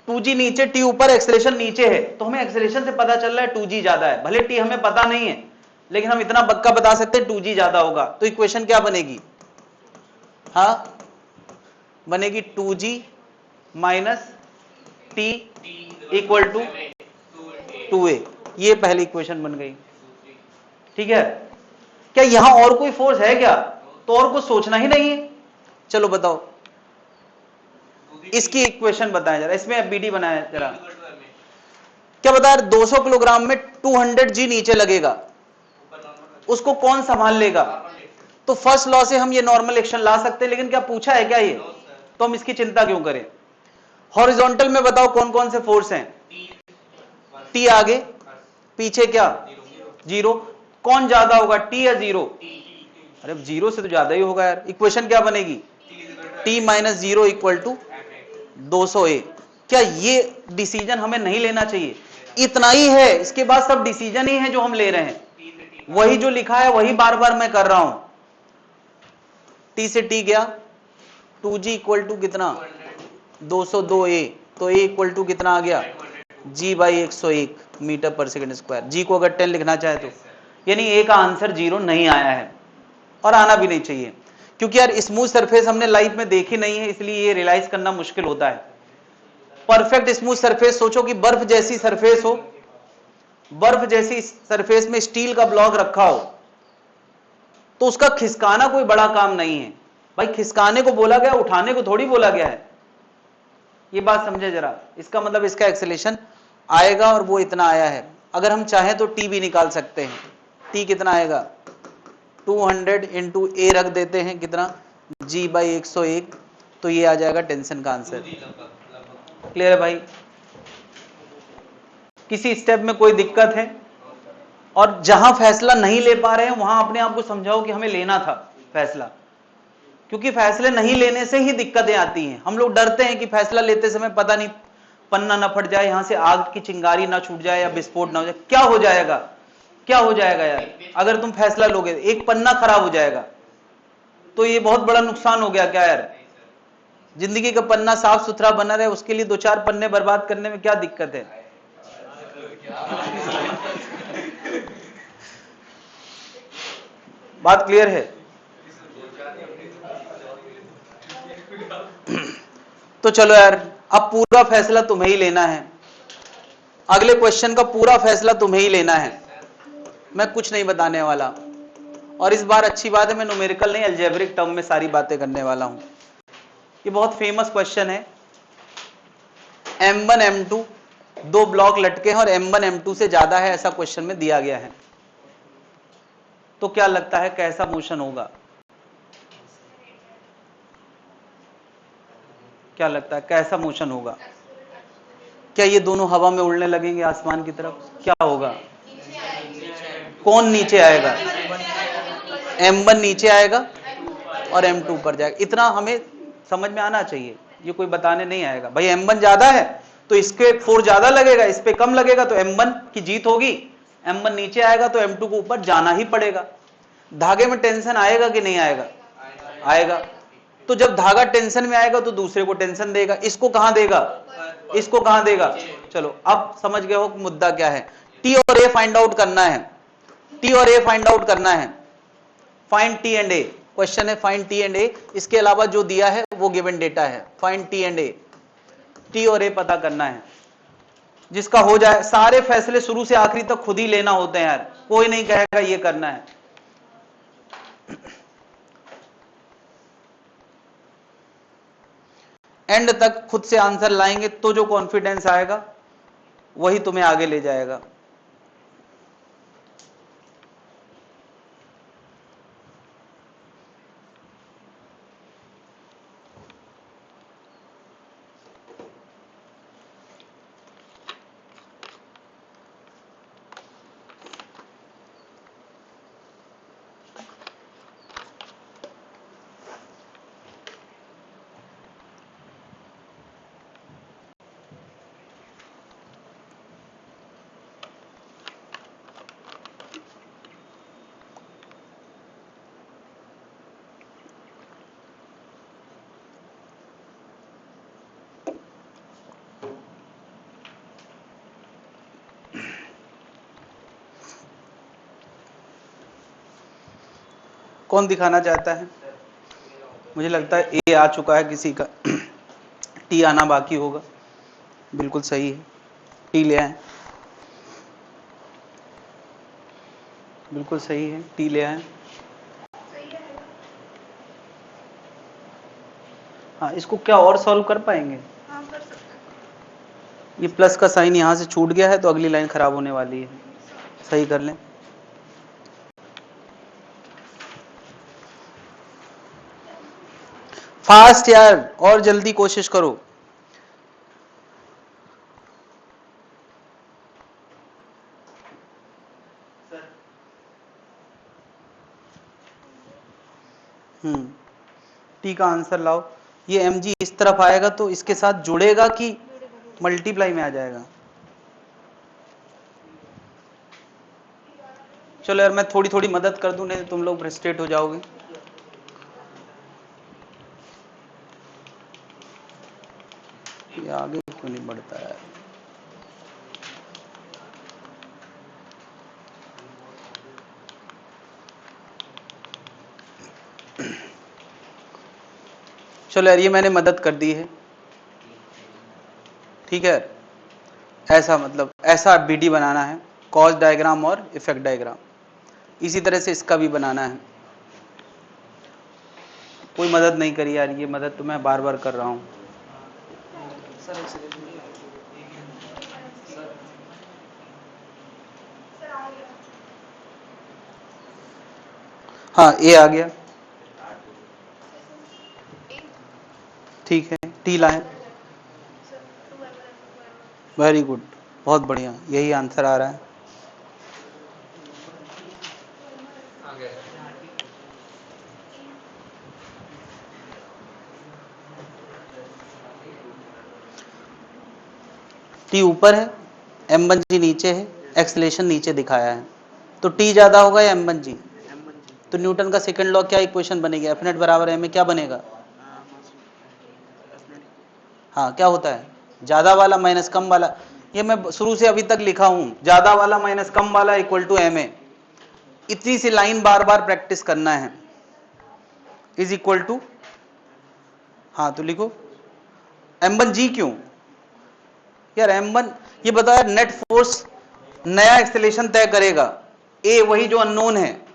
2g नीचे t ऊपर, एक्सेलेरेशन नीचे है, तो हमें एक्सेलेरेशन से पता चल रहा है 2g ज्यादा है, भले t हमें पता नहीं है, लेकिन हम इतना पक्का बता सकते हैं 2g ज्यादा होगा। तो इक्वेशन क्या बनेगी? हाँ बनेगी 2g minus t equal to 2a। ये पहली इक्वेशन बन गई, ठीक है। क्या यहां और कोई फोर्स है क्या? तो और कुछ सोचना ही नहीं है। चलो बताओ, इसकी इक्वेशन बताएं जरा, इसमें एफबीडी बनाया जरा। क्या बता रहे, 200 किलोग्राम में 200 जी नीचे लगेगा, उसको कौन संभाल लेगा? तो फर्स्ट लॉ से हम ये नॉर्मल एक्शन ला सकते हैं, लेकिन क्या पूछा है क्या ये? तो हम इसकी चिंता क्यों करें। हॉरिजॉन्टल में बताओ कौन कौन से फोर्स हैं? टी आगे, पीछे क्या? जीरो। कौन ज्यादा होगा, टी या जीरो? अरे जीरो से तो ज्यादा ही होगा यार। इक्वेशन क्या बनेगी? T minus zero equal to 200a। क्या ये डिसीजन हमें नहीं लेना चाहिए? इतना ही है, इसके बाद सब डिसीजन ही है जो हम ले रहे हैं, वही जो लिखा है वही बार बार मैं कर रहा हूं। टी से टी गया, 2g इक्वल टू कितना? 202a। तो a इक्वल टू कितना आ गया? g बाई 101 मीटर पर सेकंड स्क्वायर। g को अगर 10 लिखना चाहे तो, यानी a का आंसर 0 नहीं आया है, और आना भी नहीं चाहिए, क्योंकि यार स्मूथ सरफेस हमने लाइफ में देखी नहीं है, इसलिए ये रियलाइज करना मुश्किल होता है। परफेक्ट स्मूथ सरफेस सोचो कि बर्फ जैसी सरफेस हो, बर्फ जैसी सरफेस में स्टील का ब्लॉक रखा हो, तो उसका खिसकाना कोई बड़ा काम नहीं है भाई। खिसकाने को बोला गया, उठाने को थोड़ी बोला गया है। ये बात समझे जरा। इसका मतलब इसका एक्सेलेरेशन आएगा, और वो इतना आया है। अगर हम चाहें तो टी भी निकाल सकते हैं। टी कितना आएगा? 200 इंटू ए रख देते हैं, कितना? जी बाई 101। तो ये आ जाएगा टेंशन का आंसर। क्लियर है भाई? किसी स्टेप में कोई दिक्कत है? और जहां फैसला नहीं ले पा रहे हैं वहां अपने आप को समझाओ कि हमें लेना था फैसला, क्योंकि फैसले नहीं लेने से ही दिक्कतें आती हैं। हम लोग डरते हैं कि फैसला लेते समय पता नहीं पन्ना ना फट जाए, यहां से आग की चिंगारी ना छूट जाए, या विस्फोट ना हो जाए। क्या हो जाएगा, क्या हो जाएगा यार? अगर तुम फैसला लोगे, एक पन्ना खराब हो जाएगा तो ये बहुत बड़ा नुकसान हो गया क्या यार? जिंदगी का पन्ना साफ सुथरा बना रहे, उसके लिए 2-4 पन्ने बर्बाद करने में क्या दिक्कत है? बात क्लियर है? तो चलो यार, अब पूरा फैसला तुम्हें ही लेना है। अगले क्वेश्चन का पूरा फैसला तुम्हें ही लेना है, मैं कुछ नहीं बताने वाला। और इस बार अच्छी बात है, मैं न्यूमेरिकल नहीं, अलजेब्रिक टर्म में सारी बातें करने वाला हूं। ये बहुत फेमस क्वेश्चन है। M1 M2 दो ब्लॉक लटके हैं और M1 M2 से ज्यादा है, ऐसा क्वेश्चन में दिया गया है। तो क्या लगता है कैसा मोशन होगा? क्या लगता है कैसा मोशन होगा? क्या ये दोनों हवा में उड़ने लगेंगे आसमान की तरफ? क्या होगा? कौन नीचे आएगा? M1 नीचे आएगा और M2 ऊपर जाएगा। इतना हमें समझ में आना चाहिए, ये कोई बताने नहीं आएगा भाई M1 ज्यादा है तो इसके फोर्स ज्यादा लगेगा, इस पे कम लगेगा तो M1 की जीत होगी। M1 नीचे आएगा तो M2 को ऊपर जाना ही पड़ेगा। धागे में टेंशन आएगा कि नहीं आएगा? आएगा। तो जब धागा टेंशन में आएगा तो दूसरे को टेंशन देगा। इसको कहां देगा? इसको कहां देगा? चलो अब समझ गए हो मुद्दा क्या है। टी और ए फाइंड आउट करना है, टी और ए फाइंड आउट करना है। Find T and A, question है फाइंड टी एंड ए। इसके अलावा जो दिया है वो गिवन डेटा है। Find T and A, T और ए पता करना है। जिसका हो जाए, सारे फैसले शुरू से आखिरी तक खुद ही लेना होते हैं यार, कोई नहीं कहेगा ये करना है। एंड तक खुद से आंसर लाएंगे तो जो कॉन्फिडेंस आएगा वही तुम्हें आगे ले जाएगा। कौन दिखाना चाहता है? मुझे लगता है ए आ चुका है किसी का, टी आना बाकी होगा। बिल्कुल सही है, टी ले आए। बिल्कुल सही है, टी ले आए। हाँ, इसको क्या और सॉल्व कर पाएंगे? हाँ कर सकते हैं। ये प्लस का साइन यहाँ से छूट गया है तो अगली लाइन खराब होने वाली है। सही कर लें। फास्ट यार, और जल्दी कोशिश करो। टी का आंसर लाओ। ये एम जी इस तरफ आएगा तो इसके साथ जुड़ेगा कि मल्टीप्लाई में आ जाएगा? चलो यार, मैं थोड़ी थोड़ी मदद कर दूं, नहीं तो तुम लोग फ्रस्ट्रेट हो जाओगे। ये आगे क्यों नहीं बढ़ता है? चलो यार, ये मैंने मदद कर दी है, ठीक है। ऐसा मतलब ऐसा बीडी बनाना है, कॉज डायग्राम और इफेक्ट डायग्राम। इसी तरह से इसका भी बनाना है। कोई मदद नहीं करी यार, ये मदद तो मैं बार बार कर रहा हूँ। सर एक्सेलेशन नहीं है सर। हाँ, ए आ गया, ठीक है। टी लाए, वेरी गुड, बहुत बढ़िया, यही आंसर आ रहा है। आ गया टी ऊपर है, m1 जी नीचे है, एक्सलेशन नीचे दिखाया है, तो टी ज्यादा होगा या m1 जी? M1 जी। तो न्यूटन का सेकंड लॉ क्या इक्वेशन बनेगी? एफ नेट बराबर एम में क्या बनेगा? हाँ, क्या होता है? ज्यादा वाला माइनस कम वाला। ये मैं शुरू से अभी तक लिखा हूं, ज्यादा वाला माइनस कम वाला इक्वल टू एम ए। इतनी सी लाइन बार बार प्रैक्टिस करना है। इज इक्वल टू, हाँ तो लिखो m1 जी। क्यों यार m1? ये बताओ यार, नेट फोर्स नया एक्सेलेरेशन तय करेगा, ए वही जो अननोन है।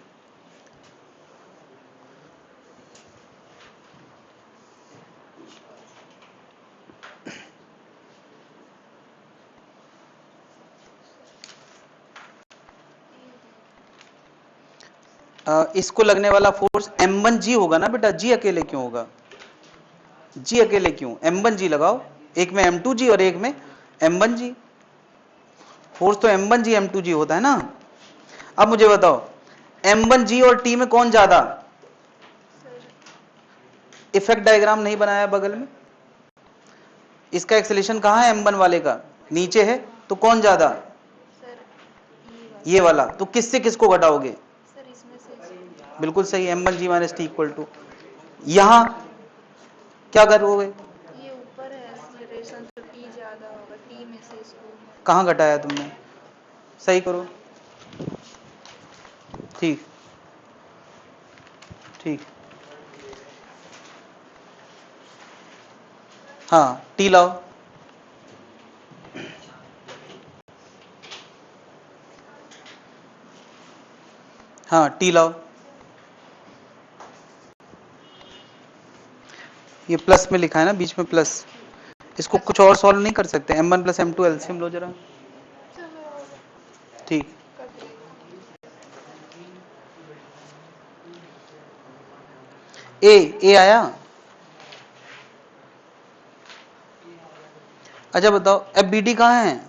इसको लगने वाला फोर्स m1 जी होगा ना बेटा, जी अकेले क्यों होगा? जी अकेले क्यों? m1 जी लगाओ, एक में m2 जी और एक में m1 जी। फोर्स तो m1 जी m2 जी होता है ना। अब मुझे बताओ, m1 जी और t में कौन ज्यादा? इफेक्ट डायग्राम नहीं बनाया बगल में, इसका एक्सेलेरेशन कहां है? m1 वाले का नीचे है, तो कौन ज्यादा? ये वाला। तो किससे किसको घटाओगे? सर इसमें से बिल्कुल सही, m1 G minus T equal to, यहां क्या करोगे? ये ऊपर है एक्सीलरेशन, तो टी ज्यादा होगा, टी में से इसको कहां घटाया तुमने? सही करो, ठीक ठीक। हाँ, टी लाओ, हाँ टी लाओ। ये प्लस में लिखा है ना, बीच में प्लस। इसको कुछ और सॉल्व नहीं कर सकते? m1 प्लस m2 एलसीएम लो जरा। चलो ठीक, कर देते हैं। ए आया। अच्छा बताओ, अब बी डी कहाँ है?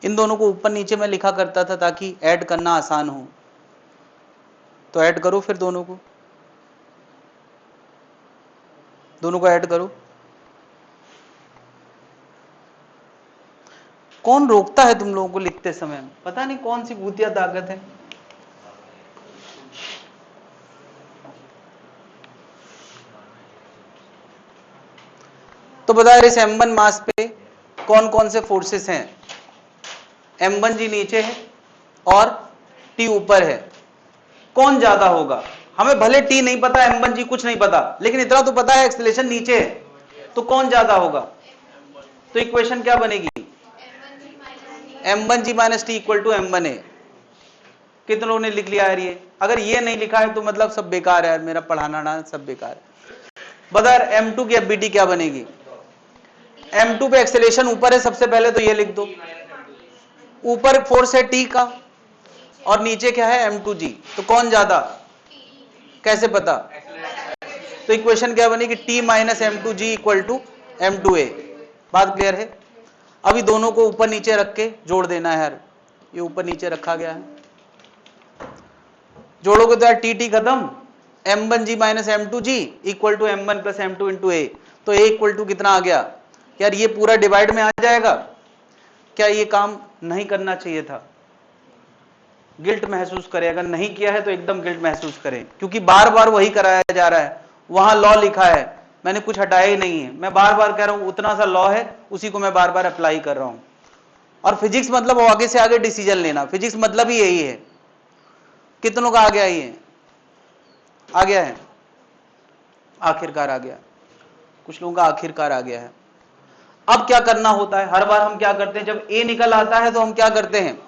इन दोनों को ऊपर नीचे में लिखा करता था ताकि ऐड करना आसान हो। तो ऐड करो फिर, दोनों को ऐड करो। कौन रोकता है तुम लोगों को लिखते समय? पता नहीं कौन सी भूतिया ताकत है। तो बता इस m1 मास पे कौन कौन से फोर्सेस हैं? m1 जी नीचे है और t ऊपर है, कौन ज्यादा होगा? हमें भले t नहीं पता, m1 जी कुछ नहीं पता, लेकिन इतना तो पता है एक्सेलरेशन नीचे है, तो कौन ज्यादा होगा? तो इक्वेशन क्या बनेगी? m1 G minus T equal to m1a। कितने लोगों ने लिख लिया यार ये? अगर ये नहीं लिखा है तो मतलब सब बेकार है यार, मेरा पढ़ाना ना सब बेकार है। बता m2 की एफबीटी क्या बनेगी? m2 पे एक्सेलरेशन ऊपर है, सबसे पहले तो ये लिख दो, ऊपर फोर्स है t का और नीचे क्या है m2g, तो कौन ज्यादा? कैसे पता? तो इक्वेशन क्या बनेगी? t minus m2g equal to m2a। बात क्लियर है? अभी दोनों को ऊपर नीचे रख के जोड़ देना है यार, ये ऊपर नीचे रखा गया है, जोड़ोगे तो यार टी खत्म, m1g minus m2g equal to m1 plus m2 into a, तो a इक्वल टू कितना आ गया? यार ये पूरा डिवाइड में आ जाएगा। क्या ये काम नहीं करना चाहिए था? गिल्ट महसूस करें, अगर नहीं किया है तो एकदम गिल्ट महसूस करें, क्योंकि बार बार वही कराया जा रहा है। वहां लॉ लिखा है, मैंने कुछ हटाया ही नहीं है, मैं बार बार कह रहा हूं उतना सा लॉ है, उसी को मैं बार बार अप्लाई कर रहा हूं। और फिजिक्स मतलब आगे से आगे डिसीजन लेना, फिजिक्स मतलब ही यही है। कितनों का आ गया? ये आ गया है, आखिरकार आ गया, कुछ लोगों का आखिरकार आ गया है। अब क्या करना होता है? हर बार हम क्या करते हैं, जब ए निकल आता है तो हम क्या करते हैं?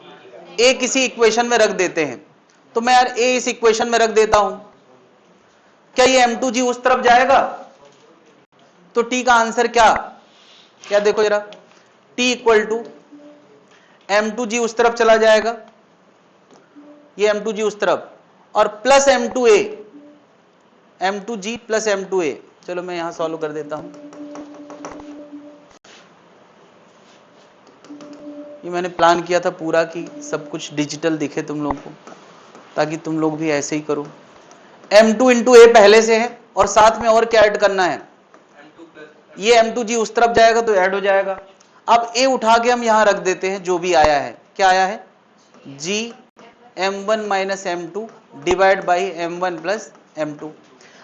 ए किसी इक्वेशन में रख देते हैं। तो मैं यार ए इस इक्वेशन में रख देता हूं, क्या ये m2g उस तरफ जाएगा? तो t का आंसर क्या क्या देखो जरा, t इक्वल टू m2g उस तरफ चला जाएगा, ये m2g उस तरफ, और plus m2a, m2g plus m2a। चलो मैं यहां सॉल्व कर देता हूं, ये मैंने प्लान किया था पूरा कि सब कुछ डिजिटल दिखे तुम लोगों को, ताकि तुम लोग भी ऐसे ही करो। m2 इंटू ए पहले से है, और साथ में और क्या ऐड करना है? ये m2g उस तरफ जाएगा तो ऐड हो जाएगा। अब a उठा के हम यहां रख देते हैं, जो भी आया है, क्या आया है? g m1 minus m2 divide by m1 plus m2।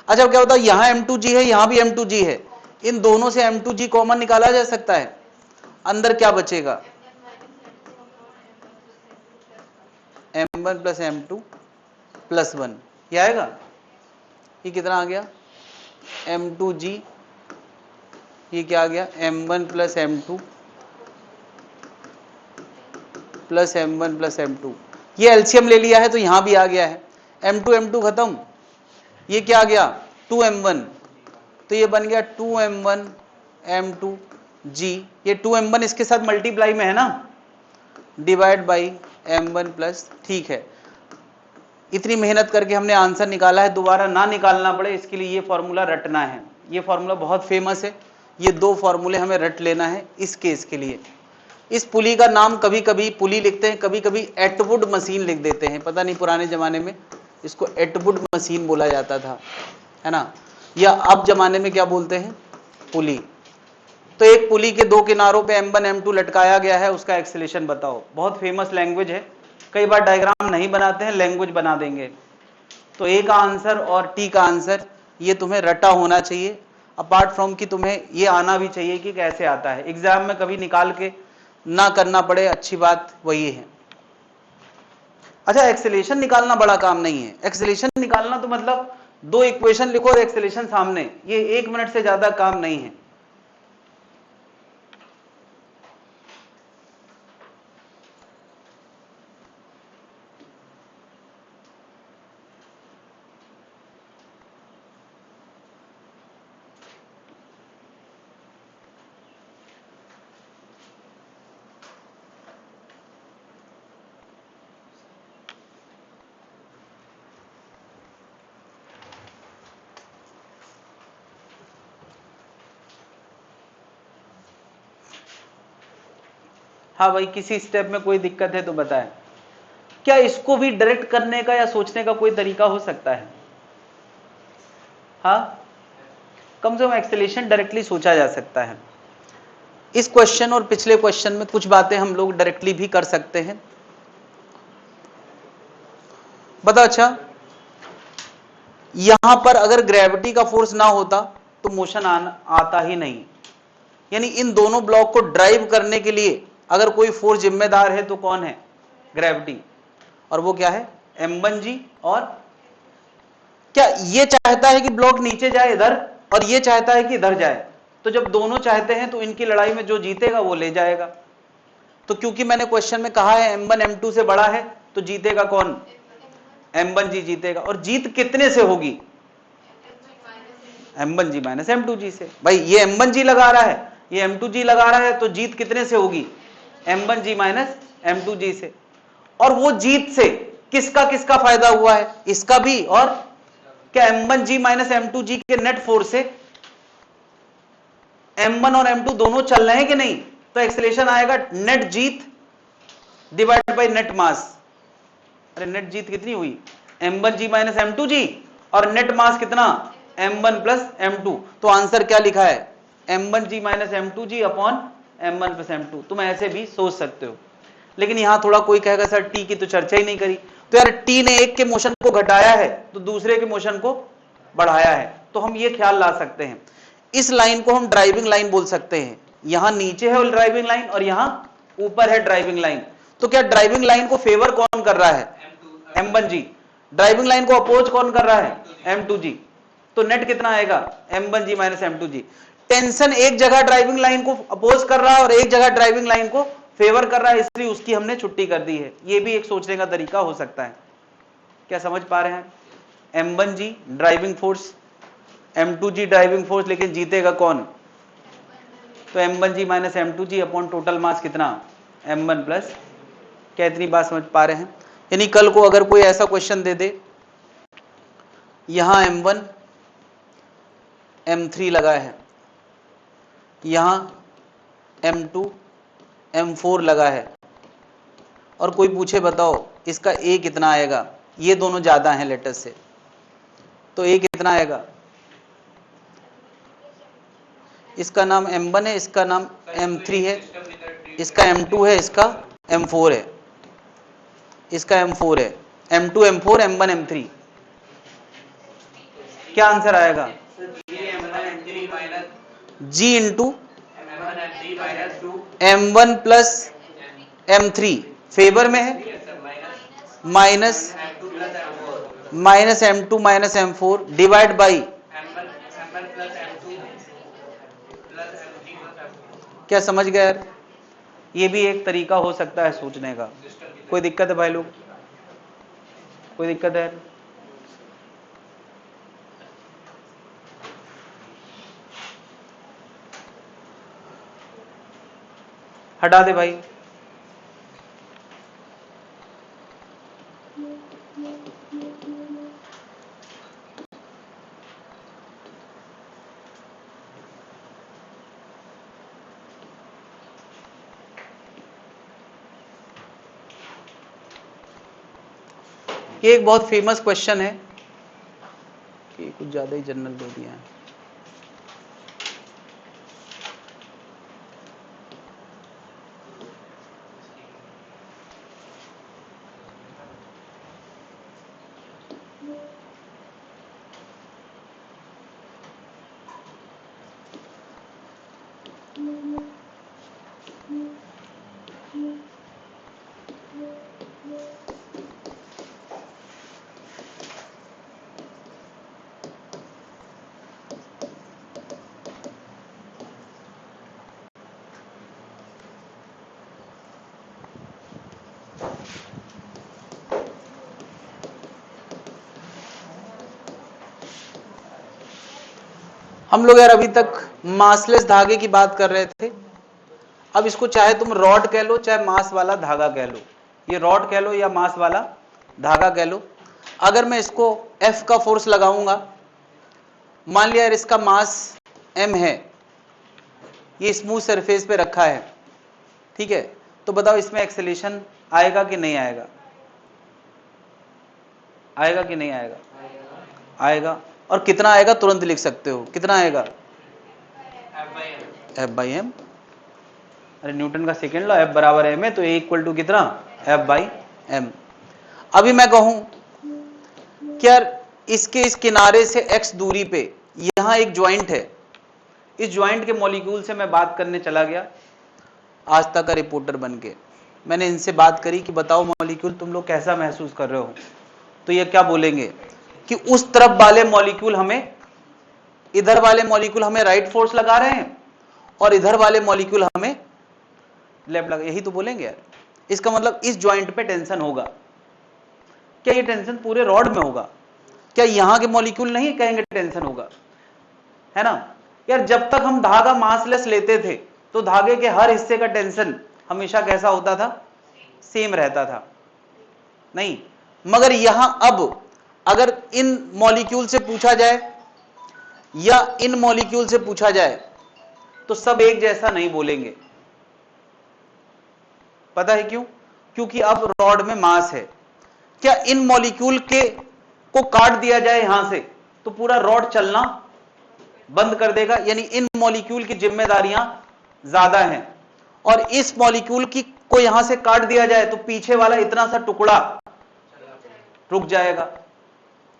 अच्छा क्या होता है, यहां m2g है, यहां भी m2g है, इन दोनों से m2g कॉमन निकाला जा सकता है, अंदर क्या बचेगा? m1 प्लस m2 प्लस 1, ये आएगा। ये कितना आ गया? m2g, ये क्या आ गया? m1 plus m2 plus m1 plus m2। ये एलसीएम ले लिया है तो यहां भी आ गया है, m2 m2 खत्म, ये क्या आ गया? 2m1, तो ये बन गया 2m1 m2g, ये 2m1 इसके साथ मल्टीप्लाई में है ना, डिवाइड बाई m1 प्लस, ठीक है। इतनी मेहनत करके हमने आंसर निकाला है, दोबारा ना निकालना पड़े इसके लिए ये फॉर्मूला रटना है। ये फॉर्मूला बहुत फेमस है, ये दो फॉर्मूले हमें रट लेना है इस केस के लिए। इस पुली का नाम कभी कभी पुली लिखते हैं, कभी कभी एटवुड मशीन लिख देते हैं, पता नहीं पुराने जमाने में इसको एटवुड मशीन बोला जाता था, है ना, या अब जमाने में क्या बोलते हैं? पुली। तो एक पुली के दो किनारों पे m1 m2 लटकाया गया है, उसका एक्सेलरेशन बताओ। बहुत फेमस लैंग्वेज है, कई बार डायग्राम नहीं बनाते हैं, लैंग्वेज बना देंगे। तो ए का आंसर और टी का आंसर ये तुम्हें रटा होना चाहिए, अपार्ट फ्रॉम कि तुम्हें ये आना भी चाहिए कि कैसे आता है, एग्जाम में कभी निकाल के ना करना पड़े, अच्छी बात वही है। अच्छा, एक्सेलरेशन निकालना बड़ा काम नहीं है, एक्सेलरेशन निकालना तो मतलब दो इक्वेशन लिखो और एक्सेलरेशन सामने, ये 1 मिनट से ज्यादा काम नहीं है। हाँ भाई, किसी स्टेप में कोई दिक्कत है तो बताएं। क्या इसको भी डायरेक्ट करने का या सोचने का कोई तरीका हो सकता है? हाँ, कम से कम एक्सेलरेशन डायरेक्टली सोचा जा सकता है। इस क्वेश्चन और पिछले क्वेश्चन में कुछ बातें हम लोग डायरेक्टली भी कर सकते हैं। बताओ, अच्छा यहां पर अगर ग्रेविटी का फोर्स ना होता तो मोशन आता ही नहीं, यानी इन दोनों ब्लॉक को ड्राइव करने के लिए अगर कोई फोर्स जिम्मेदार है तो कौन है? ग्रेविटी। और वो क्या है? m1g। और क्या ये चाहता है कि ब्लॉक नीचे जाए इधर, और ये चाहता है कि इधर जाए? तो जब दोनों चाहते हैं तो इनकी लड़ाई में जो जीतेगा वो ले जाएगा। तो क्योंकि मैंने क्वेश्चन में कहा है m1 m2 से बड़ा है, तो जीतेगा कौन? m1g जीतेगा। और जीत कितने से होगी? m1g माइनस m2g से। भाई ये m1g लगा रहा है, ये m2g लगा रहा है, तो जीत कितने से होगी? m1g माइनस m2g से। और वो जीत से किसका किसका फायदा हुआ है? इसका भी। और क्या m1g माइनस m2g के नेट फोर्स से m1 और m2 दोनों चल रहे हैं कि नहीं? तो एक्सेलरेशन आएगा नेट जीत डिवाइड बाय नेट मास। अरे नेट जीत कितनी हुई? m1g माइनस m2g, और नेट मास कितना? m1 plus m2। तो आंसर क्या लिखा है? m1g minus m2g upon m1 plus m2। तुम ऐसे भी सोच सकते हो, लेकिन यहां थोड़ा कोई कहेगा सर टी की तो चर्चा ही नहीं करी। तो यार टी ने एक के मोशन को घटाया है तो दूसरे के मोशन को बढ़ाया है, तो हम ये ख्याल ला सकते हैं। इस लाइन को हम ड्राइविंग लाइन बोल सकते हैं। यहां नीचे है ड्राइविंग लाइन और यहां ऊपर है ड्राइविंग लाइन। तो क्या ड्राइविंग लाइन को फेवर कौन कर रहा है? m1g। ड्राइविंग लाइन को अपोज कौन कर रहा है? m2g। तो नेट कितना आएगा? m1g minus m2g। टेंशन एक जगह ड्राइविंग लाइन को अपोज कर रहा है और एक जगह ड्राइविंग लाइन को फेवर कर रहा है, इसलिए उसकी हमने छुट्टी कर दी है। ये भी एक सोचने का तरीका हो सकता है। क्या समझ पा रहे हैं? m1g driving force, m2g driving force, लेकिन जीतेगा कौन? तो m1g minus m2g upon total mass कितना? m1 plus. क्या इतनी बात समझ पा रहे हैं? यानी कल को अगर कोई ऐसा क्वेश्चन दे दे, यहां m1 m3 लगा है, यहां m2 m4 लगा है, और कोई पूछे बताओ इसका a कितना आएगा? ये दोनों ज्यादा हैं लेटर से, तो a कितना आएगा? इसका नाम m1 है, इसका नाम m3 है, इसका m2 है, इसका m4 है, इसका m4 है। m2 m4 m1 m3। क्या आंसर आएगा? g into m1 plus m3 favour में है, minus m2 minus m4 divide by. क्या समझ गए यार? ये भी एक तरीका हो सकता है सोचने का। कोई दिक्कत है भाई लोग? कोई दिक्कत है? हटा दे भाई। ये एक बहुत फेमस क्वेश्चन है कि कुछ ज्यादा ही जनरल दे दिया है। हम लोग यार अभी तक मासलेस धागे की बात कर रहे थे। अब इसको चाहे तुम रॉड कह लो चाहे मास वाला धागा कह लो, ये रॉड कह लो या मास वाला धागा कह लो। अगर मैं इसको F का फोर्स लगाऊंगा, मान लिया यार इसका मास m है, ये स्मूथ सरफेस पे रखा है, ठीक है, तो बताओ इसमें एक्सेलेरेशन आएगा कि नहीं आएगा? आएगा कि नहीं आएगा? आएगा। और कितना आएगा तुरंत लिख सकते हो, कितना आएगा? F by M. अरे न्यूटन का सेकेंड लॉ, F बराबर m है, तो A इक्वल टू कितना? F by M. अभी मैं कहूं क्या इसके इस किनारे से x दूरी पे यहां एक ज्वाइंट है, इस ज्वाइंट के मॉलिक्यूल से मैं बात करने चला गया आज तक का रिपोर्टर बन के। मैंने इनसे बात करी कि बताओ मॉलिक्यूल तुम लोग कैसा महसूस कर रहे हो, तो ये क्या बोलेंगे कि उस तरफ वाले मॉलिक्यूल हमें, इधर वाले मॉलिक्यूल हमें राइट फोर्स लगा रहे हैं और इधर वाले मॉलिक्यूल हमें लेफ्ट लगा, यही तो बोलेंगे यार। इसका मतलब इस ज्वाइंट पे टेंशन होगा। क्या ये टेंशन पूरे रॉड में होगा? क्या यहां के मॉलिक्यूल नहीं कहेंगे टेंशन होगा, है ना यार। जब तक हम धागा मासलेस लेते थे तो धागे के हर हिस्से का टेंशन हमेशा कैसा होता था? सेम रहता था, नहीं। मगर यहां अब अगर इन मॉलिक्यूल से पूछा जाए या इन मॉलिक्यूल से पूछा जाए तो सब एक जैसा नहीं बोलेंगे। पता है क्यों? क्योंकि अब रॉड में मास है। क्या इन मॉलिक्यूल के को काट दिया जाए यहां से तो पूरा रॉड चलना बंद कर देगा, यानी इन मॉलिक्यूल की जिम्मेदारियां ज्यादा हैं। और इस मॉलिक्यूल की को यहां से काट दिया जाए तो पीछे वाला इतना सा टुकड़ा रुक जाएगा।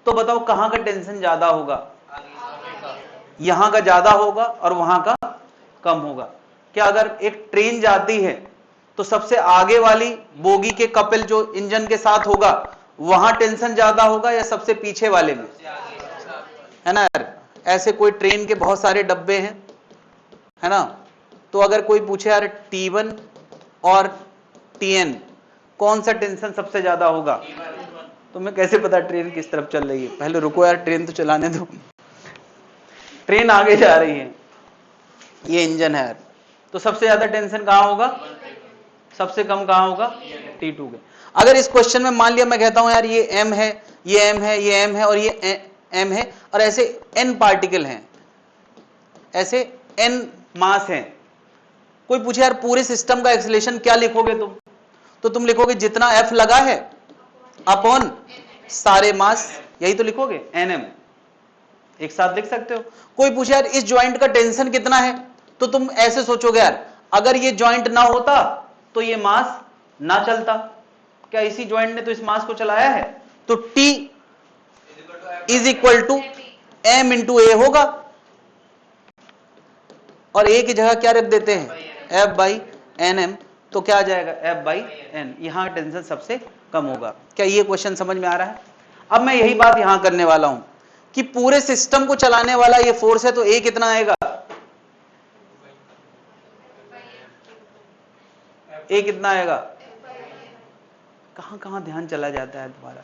तो बताओ कहां का टेंशन ज्यादा होगा? यहां का ज्यादा होगा और वहां का कम होगा। क्या अगर एक ट्रेन जाती है तो सबसे आगे वाली बोगी के कपल जो इंजन के साथ होगा वहां टेंशन ज्यादा होगा या सबसे पीछे वाले में? है ना यार। ऐसे कोई ट्रेन के बहुत सारे डब्बे हैं, है ना, तो अगर कोई पूछे यार T1 और TN कौन सा टेंशन सबसे ज्यादा होगा, तो मैं कैसे पता ट्रेन किस तरफ चल रही है? पहले रुको यार, ट्रेन तो चलाने दो। ट्रेन आगे जा रही है, ये इंजन है यार, तो सबसे ज्यादा टेंशन कहां होगा? सबसे कम कहां होगा? T2 के। अगर इस क्वेश्चन में मान लिया मैं कहता हूं यार ये M है, ये M है, ये M है और ये M है और ऐसे N पार्टिकल हैं, ऐसे N मास हैं। कोई पूछे यार पूरे सिस्टम का एक्सीलरेशन क्या लिखोगे तुम, तो तुम लिखोगे जितना F लगा है अपॉन सारे मास, यही तो लिखोगे NM, एक साथ लिख सकते हो। कोई पूछे यार इस ज्वाइंट का टेंशन कितना है, तो तुम ऐसे सोचोगे यार अगर ये ज्वाइंट ना होता तो ये मास ना चलता। क्या इसी ज्वाइंट ने तो इस मास को चलाया है, तो T is equal to M into A होगा। और A की जगह क्या रख देते हैं? F बाई NM, तो क्या आ जाएगा? F by N। यहां टेंशन सबसे कम होगा। क्या ये क्वेश्चन समझ में आ रहा है? अब मैं यही बात यहां करने वाला हूं कि पूरे सिस्टम को चलाने वाला ये फोर्स है, तो A कितना आएगा? A कितना आएगा? कहां कहां ध्यान चला जाता है तुम्हारा?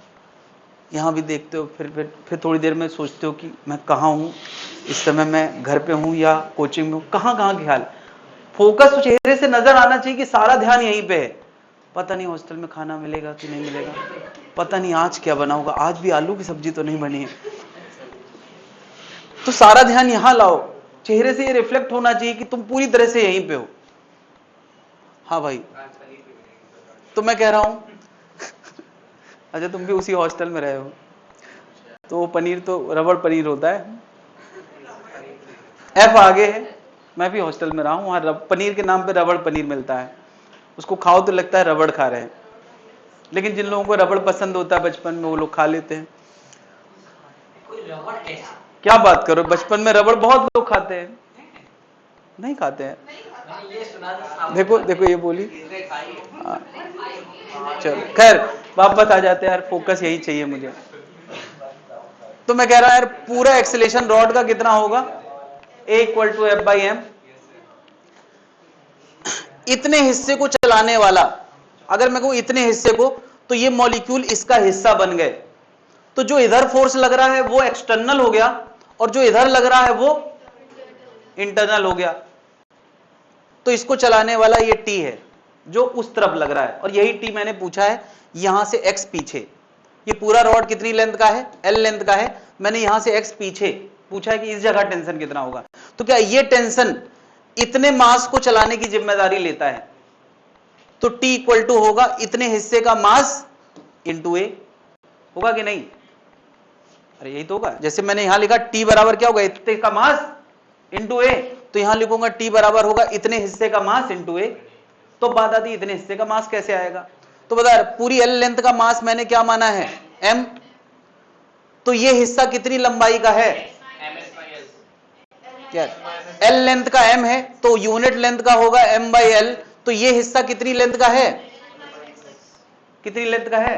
यहां भी देखते हो, फिर थोड़ी देर में सोचते हो कि मैं कहां हूं इस समय, मैं घर पे हूं या कोचिंग में हूं, कहां कहां ख्याल। फोकस तो चेहरे से नजर आना चाहिए कि सारा ध्यान यहीं पे है। पता नहीं हॉस्टल में खाना मिलेगा कि नहीं मिलेगा, पता नहीं आज क्या बना होगा, आज भी आलू की सब्जी तो नहीं बनी है। तो सारा ध्यान यहां लाओ, चेहरे से ये रिफ्लेक्ट होना चाहिए कि तुम पूरी तरह से यहीं पे हो। हाँ भाई, तो मैं कह रहा हूं अच्छा तुम भी उसी हॉस्टल में रहे हो, तो वो पनीर तो रबड़ पनीर होता है। F आगे है, मैं भी हॉस्टल में रहा हूं, वहां पनीर के नाम पे रबड़ पनीर मिलता है, उसको खाओ तो लगता है रबड़ खा रहे हैं। लेकिन जिन लोगों को रबड़ पसंद होता है बचपन में, वो लोग खा लेते हैं। क्या बात करो, बचपन में रबड़ बहुत लोग खाते हैं। नहीं खाते हैं? देखो देखो ये बोली। चलो खैर वापस आ जाते हैं यार, फोकस यही चाहिए मुझे। तो मैं कह रहा यार पूरा एक्सीलरेशन रॉड का कितना होगा? A equal to F by M। इतने हिस्से को चलाने वाला, अगर मैं कहूं इतने हिस्से को, तो ये मॉलिक्यूल इसका हिस्सा बन गए, तो जो इधर फोर्स लग रहा है वो एक्सटर्नल हो गया और जो इधर लग रहा है वो इंटरनल हो गया। तो इसको चलाने वाला ये T है जो उस तरफ लग रहा है, और यही T मैंने पूछा है यहां से X पीछे। ये पूरा रॉड कितनी लेंथ का है? L लेंथ का है। मैंने यहां से X पीछे पूछा है कि इस जगह टेंशन कितना होगा। तो क्या ये टेंशन इतने मास को चलाने की जिम्मेदारी लेता है, तो T इक्वल टू होगा इतने हिस्से का मास इंटू A, होगा कि नहीं? अरे यही तो होगा। जैसे मैंने यहां लिखा T बराबर क्या होगा? इतने का मास इंटू A, तो यहां लिखूंगा T बराबर होगा इतने हिस्से का मास इंटू A। तो बात आती इतने हिस्से का मास कैसे आएगा? तो बता पूरी L लेंथ का मास मैंने क्या माना है? M। तो ये हिस्सा कितनी लंबाई का है? क्या एल लेंथ का m है तो यूनिट लेंथ का होगा m बाई एल। तो ये हिस्सा कितनी लेंथ का है, कितनी लेंथ का है,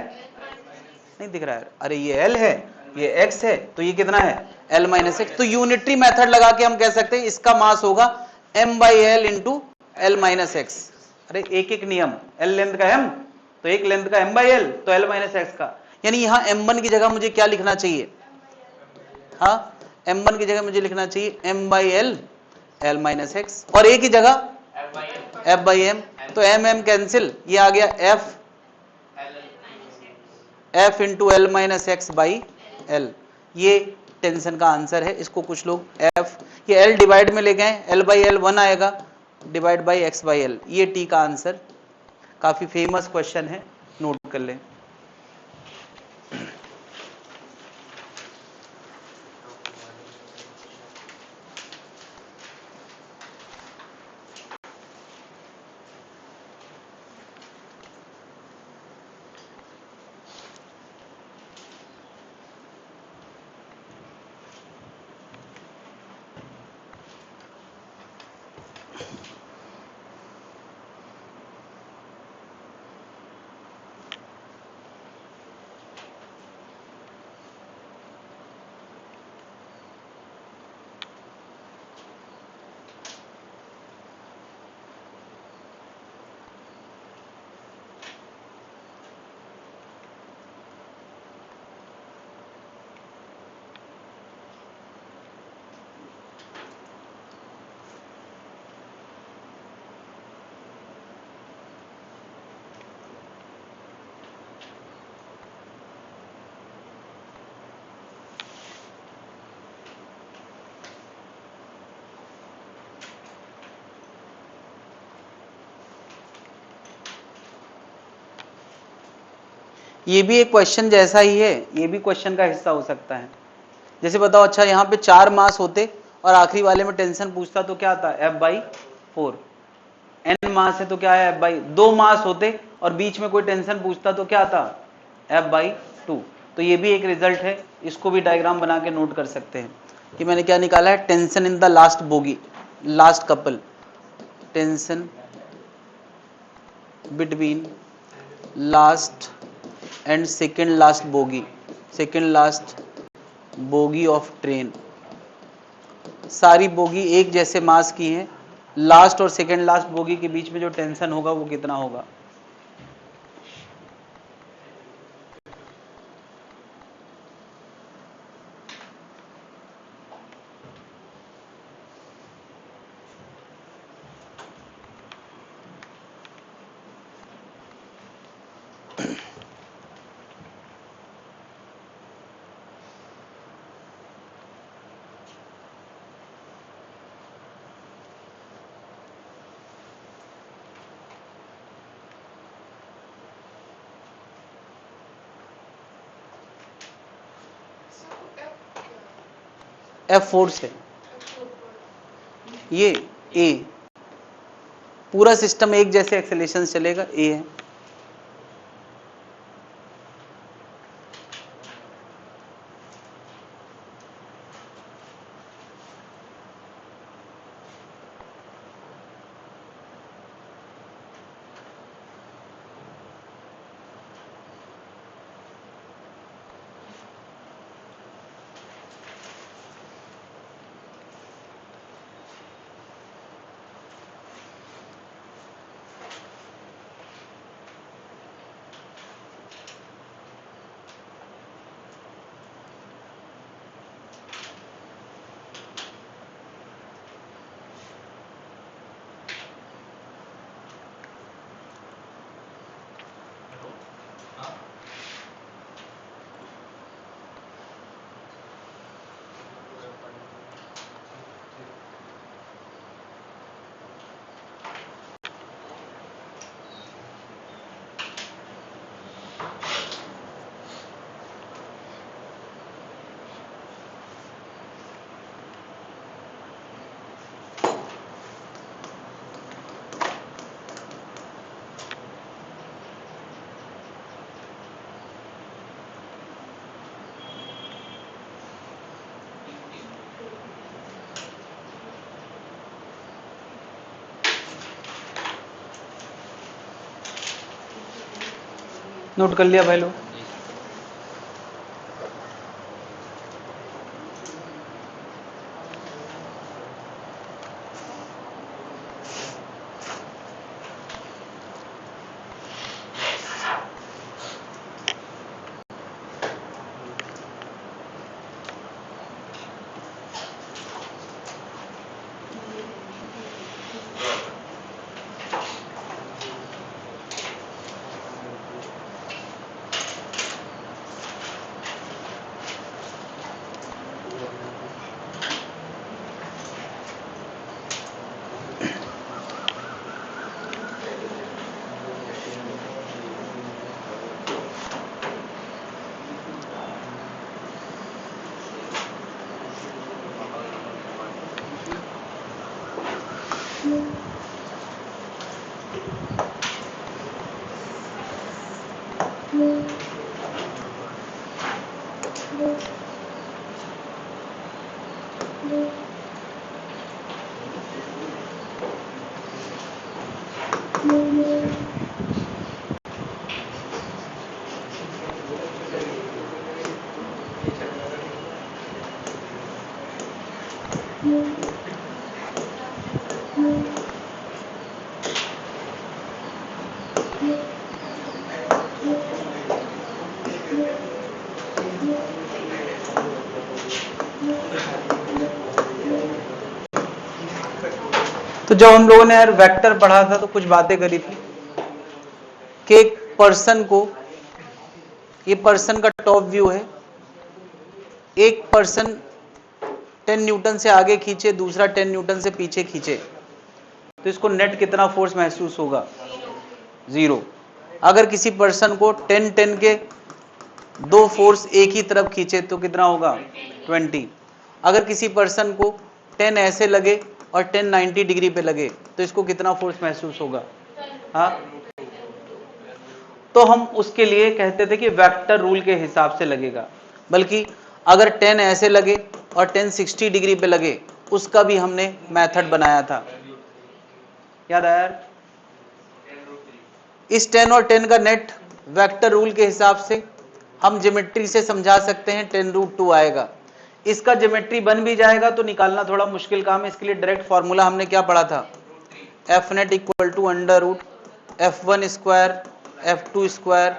नहीं दिख रहा है, अरे ये l है ये x है तो ये कितना है l माइनस एक्स। तो यूनिटरी मेथड लगा के हम कह सकते हैं इसका मास होगा m by L into L minus x. अरे एक एक नियम, l लेंथ का m तो एक लेंथ का m बाई एल तो l माइनस एक्स का, यानी यहां m1 की जगह मुझे क्या लिखना चाहिए, हाँ m1 की जगह मुझे लिखना चाहिए m by L L minus x, और a की जगह f बाई एम। तो m कैंसिल, ये आ गया f into L minus x by L. ये टेंशन का आंसर है। इसको कुछ लोग f, ये l डिवाइड में ले गए, l बाई एल 1 आएगा divide by x by L, ये t का आंसर। काफी फेमस क्वेश्चन है, नोट कर लें। ये भी एक क्वेश्चन जैसा ही है, ये भी क्वेश्चन का हिस्सा हो सकता है। जैसे बताओ, अच्छा यहाँ पे 4 मास होते और आखिरी वाले में टेंशन पूछता तो क्या आता, f बाई 4। n मास है तो क्या है f बाई 2 मास होते और बीच में कोई टेंशन पूछता तो क्या आता, f बाई 2। तो ये भी एक रिजल्ट है, इसको भी डायग्राम बना के नोट कर सकते हैं कि मैंने क्या निकाला है, tension in the last bogie, last couple, tension between last and second last bogie, second last bogie of train. सारी बोगी एक जैसे मास की हैं, लास्ट और सेकेंड लास्ट बोगी के बीच में जो टेंशन होगा वो कितना होगा। F4 से ये A, पूरा सिस्टम एक जैसे एक्सेलेरेशन चलेगा, A है। नोट कर लिया भाई लोग? तो जब हम लोगों ने यार वेक्टर पढ़ा था तो कुछ बातें करी थी कि एक पर्सन को, ये पर्सन का टॉप व्यू है, एक पर्सन 10 न्यूटन से आगे खींचे, दूसरा 10 न्यूटन से पीछे खींचे, तो इसको नेट कितना फोर्स महसूस होगा? 0। अगर किसी पर्सन को 10 के दो फोर्स एक ही तरफ खींचे तो कितना होगा? 20। अगर किसी पर्सन को 10 ऐसे लगे और 10 90 डिग्री पे लगे तो इसको कितना फोर्स महसूस होगा? हाँ, तो हम उसके लिए कहते थे कि वेक्टर रूल के हिसाब से लगेगा। बल्कि अगर 10 ऐसे लगे और 10 60 डिग्री पे लगे, उसका भी हमने मेथड बनाया था, याद आया यार? इस 10 और 10 का नेट वेक्टर रूल के हिसाब से हम ज्योमेट्री से समझा सकते हैं, 10√2 आएगा। इसका ज्योमेट्री बन भी जाएगा तो निकालना थोड़ा मुश्किल काम है। इसके लिए डायरेक्ट फॉर्मूला हमने क्या पढ़ा था? F net equal to under root F1 square F2 square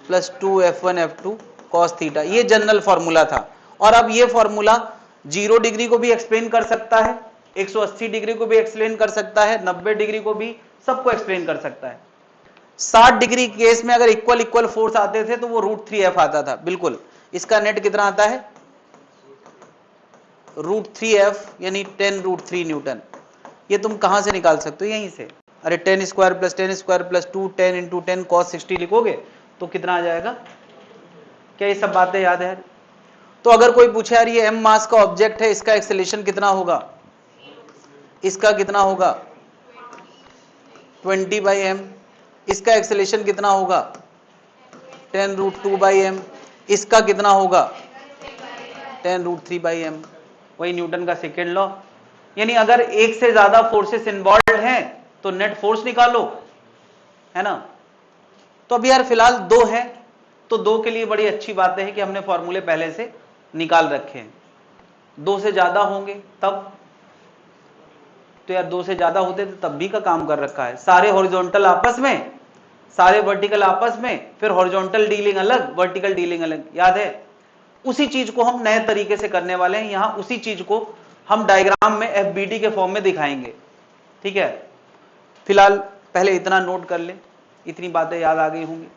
plus 2F1 F2 cos theta, ये जनरल फॉर्मूला था। और अब ये फॉर्मूला 0 डिग्री को भी एक्सप्लेन कर सकता है, 180 डिग्री को भी एक्सप्लेन कर सकता है, 90 डिग्री को भी, सबको एक्सप्लेन कर सकता है। 60 डिग्री केस में अगर इक्वल इक्वल फोर्स आते थे तो वो √3F आता था। बिल्कुल, इसका नेट कितना आता है? √3F यानी 10√3 न्यूटन। ये तुम कहां से निकाल सकते हो? यहीं से। अरे 10 square plus 10 square plus 2 10 into 10 cos 60 लिखोगे तो कितना आ जाएगा? क्या ये सब बातें याद है? तो अगर कोई पूछे यार ये m मास का ऑब्जेक्ट है, इसका एक्सेलेरेशन कितना होगा? इसका कितना होगा? 20/m। इसका एक्सेलेरेशन कितना होगा? 10√2/m। इसका कितना होगा? 10√3/m। वही न्यूटन का सेकेंड लॉ। यानी अगर एक से ज्यादा फोर्सेस इन्वॉल्व हैं तो नेट फोर्स निकालो, है ना? तो अभी यार फिलहाल 2 है, तो 2 के लिए बड़ी अच्छी बात है कि हमने फॉर्मूले पहले से निकाल रखे हैं। 2 से ज्यादा होंगे तब तो यार 2 से ज्यादा होते तो तब भी का काम कर रखा है। सारे हॉरिजॉन्टल आपस में, सारे वर्टिकल आपस में, फिर हॉरिजॉन्टल डीलिंग अलग, वर्टिकल डीलिंग अलग, याद है? उसी चीज को हम नए तरीके से करने वाले हैं। यहां उसी चीज को हम डायग्राम में FBD के फॉर्म में दिखाएंगे, ठीक है? फिलहाल पहले इतना नोट कर ले, इतनी बातें याद आ गई होंगी।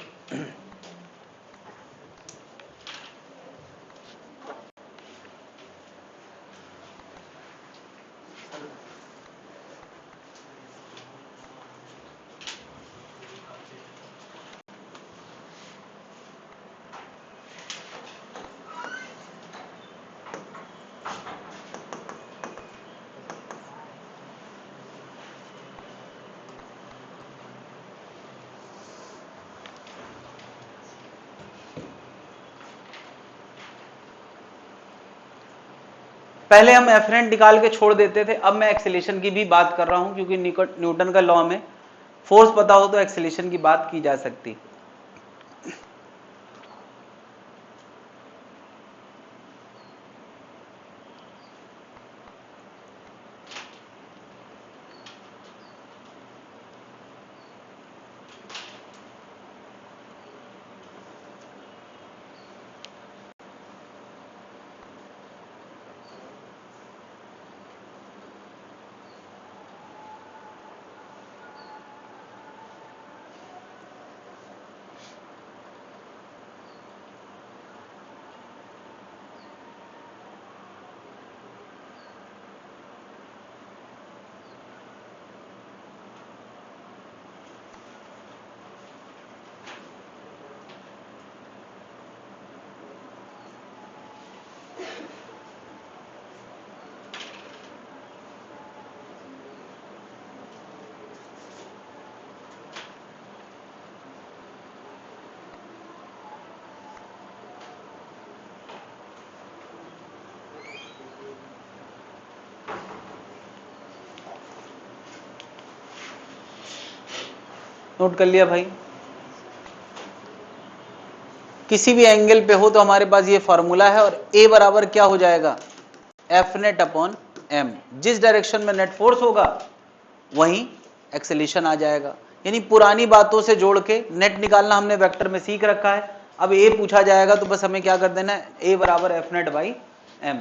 पहले हम एफरेंट निकाल के छोड़ देते थे, अब मैं एक्सेलेरेशन की भी बात कर रहा हूं क्योंकि न्यूटन का लॉ में फोर्स पता हो तो एक्सेलेरेशन की बात की जा सकती। नोट कर लिया भाई? किसी भी एंगल पे हो तो हमारे पास ये फॉर्मूला है और A बराबर क्या हो जाएगा, एफ नेट अपॉन एम। जिस डायरेक्शन में नेट फोर्स होगा वहीं एक्सेलेरेशन आ जाएगा। यानी पुरानी बातों से जोड़ के नेट निकालना हमने वेक्टर में सीख रखा है। अब ए पूछा जाएगा तो बस हमें क्या कर देना है, ए बराबर एफ नेट बाई एम।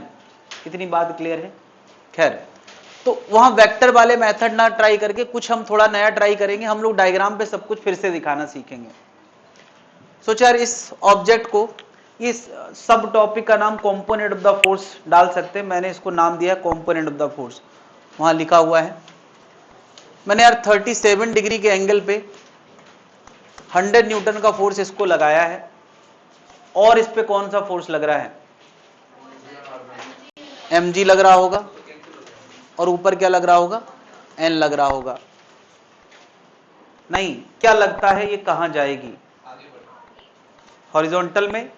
कितनी बात क्लियर है? खैर, तो वहां वेक्टर वाले मेथड ना ट्राई करके कुछ हम थोड़ा नया ट्राई करेंगे। हम लोग डायग्राम पे सब कुछ फिर से दिखाना सीखेंगे। सोचा यार इस ऑब्जेक्ट को, इस सब टॉपिक का नाम कंपोनेंट ऑफ द फोर्स डाल सकते हैं। मैंने इसको नाम दिया कंपोनेंट ऑफ द फोर्स। वहां लिखा हुआ है मैंने यार 37 डिग्री के एंगल पे 100 न्यूटन का फोर्स इसको लगाया है और इस पे कौन सा फोर्स लग रहा है, mg लग रहा होगा और ऊपर क्या लग रहा होगा, n लग रहा होगा। नहीं, क्या लगता है ये कहां जाएगी, हॉरिजॉन्टल में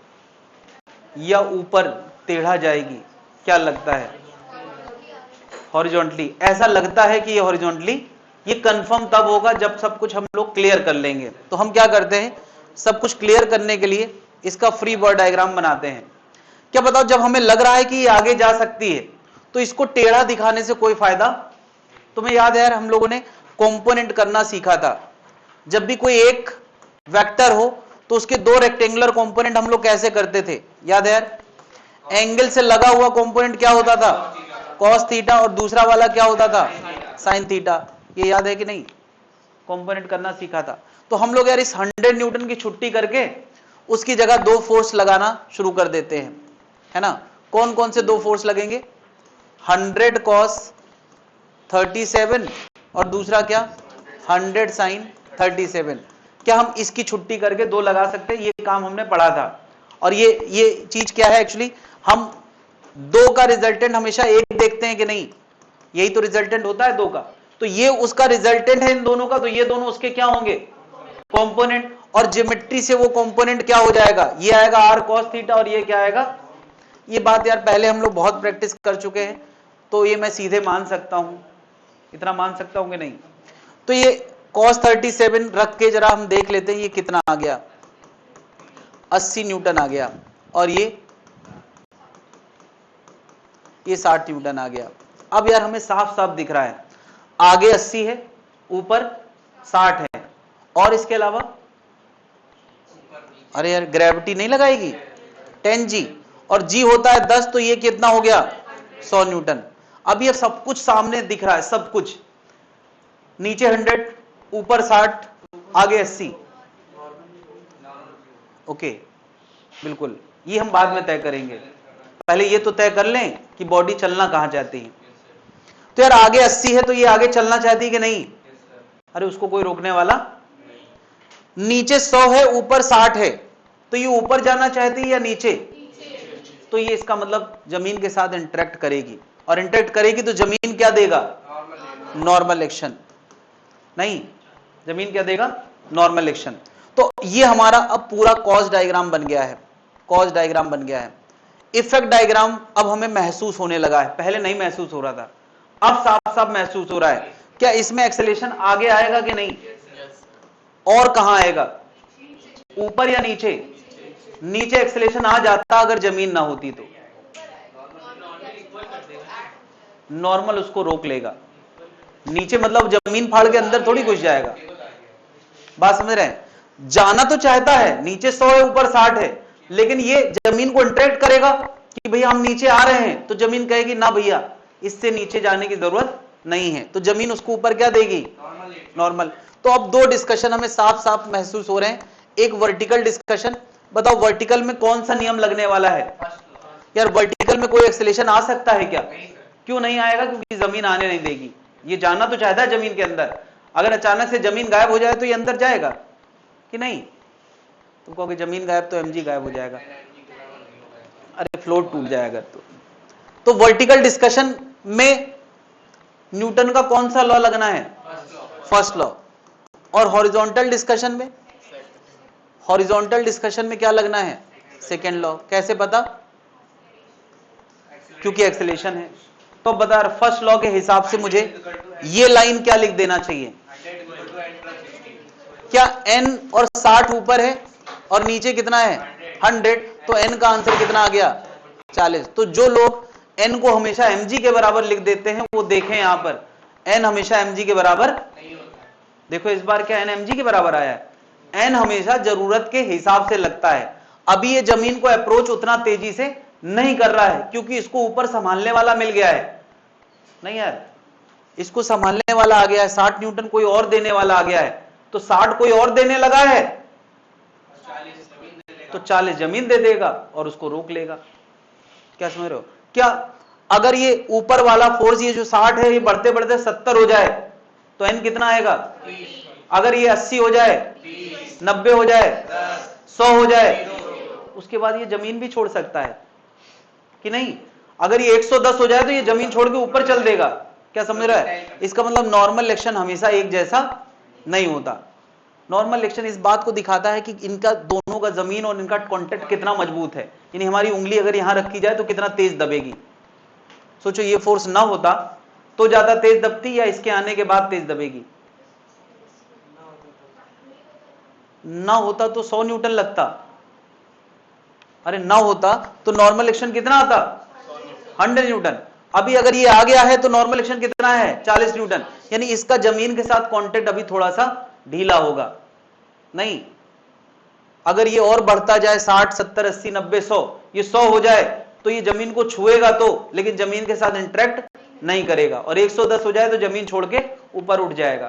या ऊपर टेढ़ा जाएगी? क्या लगता है, हॉरिजॉन्टली। ऐसा लगता है कि ये हॉरिजॉन्टली, ये कंफर्म तब होगा जब सब कुछ हम लोग क्लियर कर लेंगे। तो हम क्या करते हैं, सब कुछ क्लियर करने के लिए इसका फ्री बॉडी डायग्राम बनाते हैं। क्या बताओ, जब हमें लग रहा है कि ये आगे जा सकती है तो इसको टेढ़ा दिखाने से कोई फायदा? तुम्हें याद है यार, हम लोगों ने कंपोनेंट करना सीखा था। जब भी कोई एक वेक्टर हो तो उसके दो रेक्टेंगुलर कंपोनेंट हम लोग कैसे करते थे, याद है यार? एंगल से लगा हुआ कंपोनेंट क्या होता था, कॉस थीटा, और दूसरा वाला क्या होता था, साइन थीटा। ये याद है कि नहीं? कंपोनेंट करना सीखा था। तो हम लोग यार इस 100 न्यूटन की छुट्टी करके उसकी जगह दो फोर्स लगाना शुरू कर देते हैं, है ना? कौन कौन से दो फोर्स लगेंगे, 100 cos 37 और दूसरा क्या, 100 sin 37। क्या हम इसकी छुट्टी करके दो लगा सकते हैं? ये काम हमने पढ़ा था। और ये चीज क्या है एक्चुअली, हम दो का रिजल्टेंट हमेशा एक देखते हैं कि नहीं, यही तो रिजल्टेंट होता है दो का। तो ये उसका रिजल्टेंट है इन दोनों का, तो ये दोनों उसके क्या होंगे, कंपोनेंट। और ज्योमेट्री से वो कंपोनेंट क्या हो जाएगा, ये आएगा r cos थीटा और ये क्या आएगा। ये बात यार पहले हम लोग बहुत प्रैक्टिस कर चुके हैं, तो ये मैं सीधे मान सकता हूं, इतना मान सकता हूं कि नहीं। तो ये cos 37 रख के जरा हम देख लेते हैं ये कितना आ गया, 80 न्यूटन आ गया, और ये 60 न्यूटन आ गया। अब यार हमें साफ साफ दिख रहा है, आगे 80 है, ऊपर 60 है, और इसके अलावा अरे यार ग्रेविटी नहीं लगाएगी, 10g, और g होता है 10, तो ये कितना हो गया, 100 न्यूटन। अब ये सब कुछ सामने दिख रहा है, सब कुछ, नीचे 100, ऊपर 60, आगे 80। ओके, बिल्कुल, ये हम बाद में तय करेंगे, पहले ये तो तय कर लें कि बॉडी चलना कहां चाहती है। तो यार आगे 80 है तो ये आगे चलना चाहती है कि नहीं, अरे उसको कोई रोकने वाला। नीचे 100 है, ऊपर 60 है, तो ये ऊपर जाना चाहती है या नीचे? तो ये इसका मतलब जमीन के साथ इंटरेक्ट करेगी, और इंटरेक्ट करेगी तो जमीन क्या देगा, नॉर्मल एक्शन। नहीं, जमीन क्या देगा, नॉर्मल एक्शन। तो ये हमारा अब पूरा कॉज डायग्राम बन गया है, कॉज डायग्राम बन गया है। इफेक्ट डायग्राम अब हमें महसूस होने लगा है, पहले नहीं महसूस हो रहा था, अब साफ साफ महसूस हो रहा है। क्या इसमें एक्सेलेरेशन आगे आएगा कि नहीं, और कहां आएगा, ऊपर या नीचे? नीचे एक्सेलेरेशन आ जाता अगर जमीन ना होती तो, नॉर्मल उसको रोक लेगा। नीचे मतलब जमीन फाड़ के अंदर थोड़ी घुस जाएगा, बात समझ रहे हैं? जाना तो चाहता है, नीचे 100 है, ऊपर 60 है, लेकिन ये जमीन को इंटरेक्ट करेगा कि भैया हम नीचे आ रहे हैं, तो जमीन कहेगी ना भैया इससे नीचे जाने की जरूरत नहीं है, तो जमीन उसको ऊपर क्या देगी, नॉर्मल। तो अब दो डिस्कशन हमें साफ साफ महसूस हो रहे हैं। एक वर्टिकल डिस्कशन, बताओ वर्टिकल में कौन सा नियम लगने वाला है? यार वर्टिकल में कोई एक्सेलेरेशन आ सकता है क्या? क्यों नहीं आएगा, क्योंकि जमीन आने नहीं देगी। ये जाना तो चाहता है जमीन के अंदर, अगर अचानक से जमीन गायब हो जाए तो ये अंदर जाएगा कि नहीं? तुम कहोगे जमीन गायब तो mg गायब हो जाएगा, अरे फ्लोट टूट जाएगा। तो वर्टिकल डिस्कशन में न्यूटन का कौन सा लॉ लगना है, फर्स्ट लॉ। और हॉरिजॉन्टल डिस्कशन में, हॉरिजॉन्टल डिस्कशन में क्या लगना है, सेकेंड लॉ। कैसे पता, क्योंकि एक्सेलेरेशन है। तो बता, फर्स्ट लॉ के हिसाब से मुझे ये लाइन क्या लिख देना चाहिए, क्या n और 60 ऊपर है और नीचे कितना है 100, तो n का आंसर कितना आ गया 40। तो जो लोग n को हमेशा mg के बराबर लिख देते हैं वो देखें यहां पर n हमेशा mg के बराबर नहीं होता है। देखो इस बार क्या n mg के बराबर आया है, n हमेशा जरूरत के हिसाब से लगता है। अभी ये जमीन को अप्रोच उतना तेजी से नहीं कर रहा है क्योंकि इसको ऊपर संभालने वाला मिल गया है। नहीं यार, इसको संभालने वाला आ गया है, 60 न्यूटन कोई और देने वाला आ गया है, तो 60 कोई और देने लगा है तो 40 जमीन दे देगा और उसको रोक लेगा। क्या समझ रहे हो? क्या अगर ये ऊपर वाला फोर्स ये जो 60 है ये बढ़ते बढ़ते 70 हो जाए तो n कितना आएगा 30। अगर ये 80 हो जाए 90 हो जाए 100 हो जाए उसके बाद ये जमीन भी छोड़ सकता है कि नहीं। अगर ये 110 हो जाए तो ये जमीन छोड़ के ऊपर चल देगा। क्या समझ रहा है? इसका मतलब नॉर्मल एक्शन हमेशा एक जैसा नहीं होता। नॉर्मल एक्शन इस बात को दिखाता है कि इनका दोनों का जमीन और इनका कांटेक्ट कितना मजबूत है, यानी हमारी उंगली अगर यहां रखी जाए तो कितना तेज दबेगी। सोचो ये फोर्स ना होता तो ज्यादा तेज दबती या इसके आने के बाद तेज दबेगी? ना होता तो 100 न्यूटन लगता, अरे ना होता तो नॉर्मल एक्शन कितना आता 100 न्यूटन। अभी अगर ये आ गया है तो नॉर्मल एक्शन कितना है 40 न्यूटन, यानी इसका जमीन के साथ कांटेक्ट अभी थोड़ा सा ढीला होगा। नहीं, अगर ये और बढ़ता जाए 60 70 80 90 100, ये 100 हो जाए तो ये जमीन को छुएगा तो, लेकिन जमीन के साथ इंटरेक्ट नहीं करेगा, और 110 हो जाए तो जमीन छोड़ के ऊपर उठ जाएगा।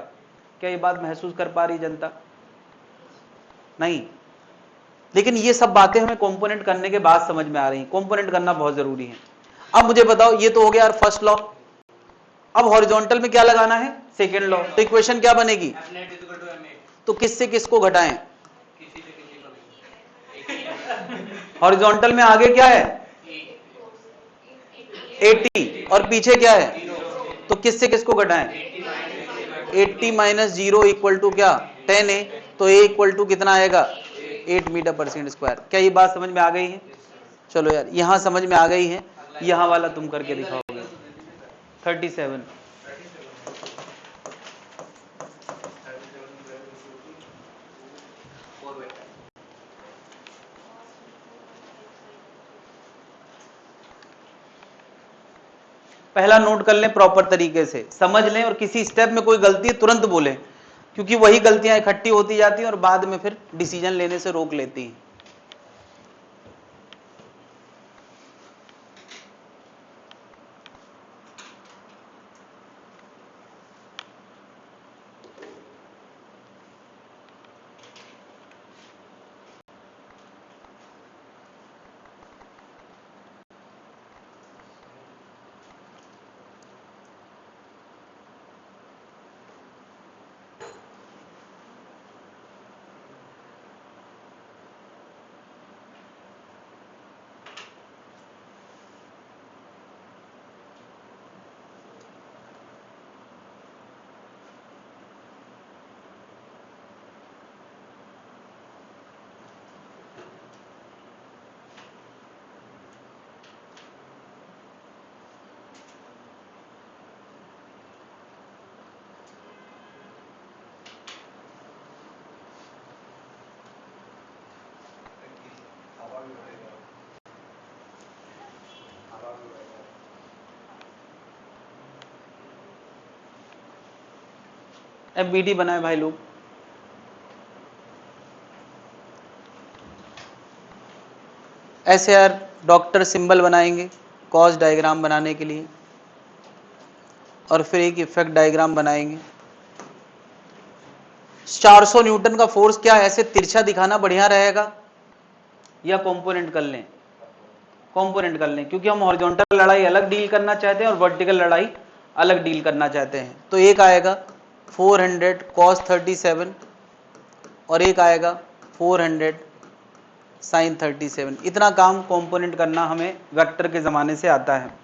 क्या ये बात महसूस कर पा रही जनता? नहीं, लेकिन ये सब बातें हमें कंपोनेंट करने के बाद समझ में आ रही हैं। कंपोनेंट करना बहुत जरूरी है। अब मुझे बताओ, ये तो हो गया यार फर्स्ट लॉ। अब हॉरिजॉन्टल में क्या लगाना है सेकेंड लॉ। तो इक्वेशन क्या बनेगी, तो किससे किसको घटाएं, हॉरिजॉन्टल में आगे क्या है 80 और पीछे क्या है, तो किससे किसको घटाएं 80 माइनस 0 इक्वल टू क्या 10 है, तो a इक्वल टू कितना आएगा 8 मीटर पर सेकंड स्क्वायर। क्या ये बात समझ में आ गई है? चलो यार, यहां समझ में आ गई है, यहां वाला तुम करके दिखाओगे 37। पहला नोट कर लें, प्रॉपर तरीके से समझ लें, और किसी स्टेप में कोई गलती है तुरंत बोलें, क्योंकि वही गलतियां इकट्ठी होती जाती हैं और बाद में फिर डिसीजन लेने से रोक लेती हैं। FBD बनाए भाई लोग। ऐसे यार डॉक्टर सिंबल बनाएंगे कॉज डायग्राम बनाने के लिए, और फिर एक इफेक्ट डायग्राम बनाएंगे। 400 न्यूटन का फोर्स क्या है, ऐसे तिरछा दिखाना बढ़िया रहेगा या कंपोनेंट कर लें? कंपोनेंट कर लें, क्योंकि हम हॉरिजॉन्टल लड़ाई अलग डील करना चाहते हैं और वर्टिकल लड़ाई अलग डील करना चाहते हैं। तो एक आएगा 400 cos 37 और एक आएगा 400 sin 37। इतना काम कंपोनेंट करना हमें वेक्टर के जमाने से आता है।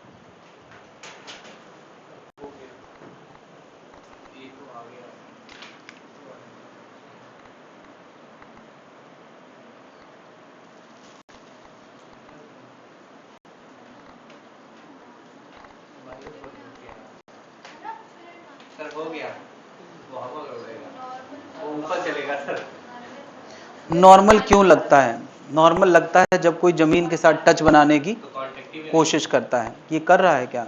सर हो गया, वो हवा उड़ेगा। वो ऊपर चलेगा सर। नॉर्मल क्यों लगता है? नॉर्मल लगता है जब कोई जमीन के साथ टच बनाने की तो कॉन्टेक्ट ही कोशिश करता है। ये कर रहा है क्या?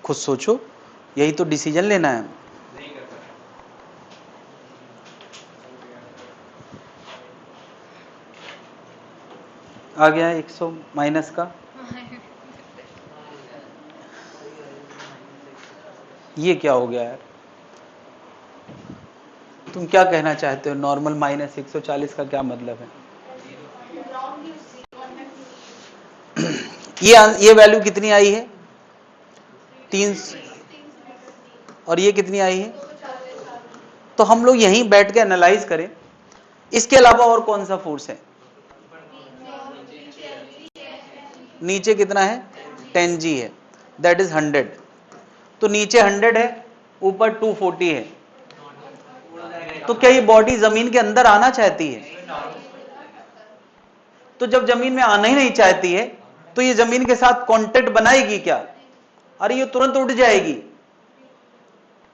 खुद सोचो, यही तो डिसीजन लेना है। नहीं कर सकता। आ गया 100 माइनस का। ये क्या हो गया यार? तुम क्या कहना चाहते हो? नॉर्मल माइनस 140 का क्या मतलब है? ये वैल्यू कितनी आई है? 3। और ये कितनी आई है? तो हम लोग यहीं बैठ के एनालाइज करें, इसके अलावा और कौन सा फोर्स है? नीचे कितना है? 10G है, दैट इज 100। तो नीचे 100 है, ऊपर 240 है। तो क्या ये बॉडी जमीन के अंदर आना चाहती है? तो जब जमीन में आना ही नहीं चाहती है, तो ये जमीन के साथ कांटेक्ट बनाएगी क्या? अरे ये तुरंत उठ जाएगी,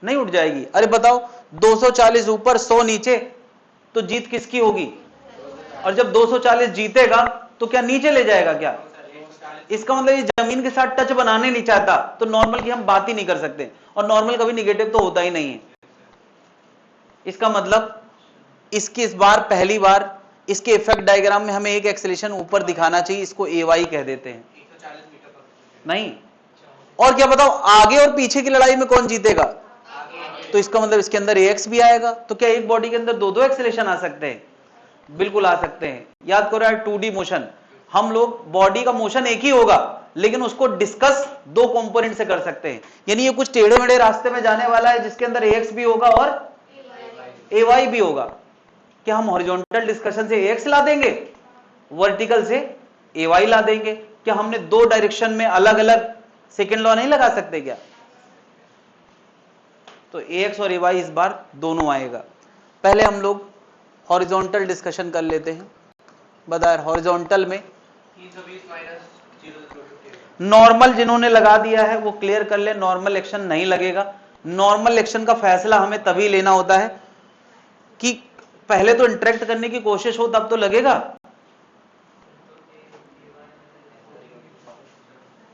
नहीं उठ जाएगी। अरे बताओ, 240 ऊपर 100 नीचे, तो जीत किसकी होगी? और जब 240 जीतेगा तो क्या नीचे ले जाएगा क्या? इसका मतलब ये जमीन के साथ टच बनाने नहीं चाहता, तो नॉर्मल की हम बात ही नहीं कर सकते। और नॉर्मल कभी निगेटिव तो होता ही नहीं है। इसका मतलब इसकी इस बार पहली बार इसके इफेक्ट डायग्राम में हमें एक एक्सेलेरेशन ऊपर दिखाना चाहिए, इसको AY कह देते हैं। 140 मीटर नहीं, और क्या बताओ, आगे और पीछे की लड़ाई में कौन जीतेगा? तो इसका मतलब इसके अंदर AX भी आएगा। तो क्या एक बॉडी के अंदर दो एक्सेलेरेशन आ सकते हैं? बिल्कुल आ सकते हैं। याद करो यार, 2D मोशन, हम लोग बॉडी का मोशन एक ही होगा, लेकिन उसको डिस्कस दो कंपोनेंट से कर सकते हैं। यानी ये कुछ टेढ़े मेढ़े रास्ते में जाने वाला है, जिसके अंदर AX भी होगा और AY भी होगा। क्या हम हॉरिजॉन्टल डिस्कशन से AX ला देंगे, वर्टिकल से AY ला देंगे? क्या हमने दो डायरेक्शन में अलग अलग सेकेंड लॉ नहीं लगा सकते क्या? तो AX और AY इस बार दोनों आएगा। पहले हम लोग हॉरिजॉन्टल डिस्कशन कर लेते हैं। बताया हॉरिजॉन्टल में 320 माइनस 0 नॉर्मल जिन्होंने लगा दिया है वो क्लियर कर ले, नॉर्मल एक्शन नहीं लगेगा। नॉर्मल एक्शन का फैसला हमें तभी लेना होता है कि पहले तो इंटरेक्ट करने की कोशिश हो, तब तो लगेगा।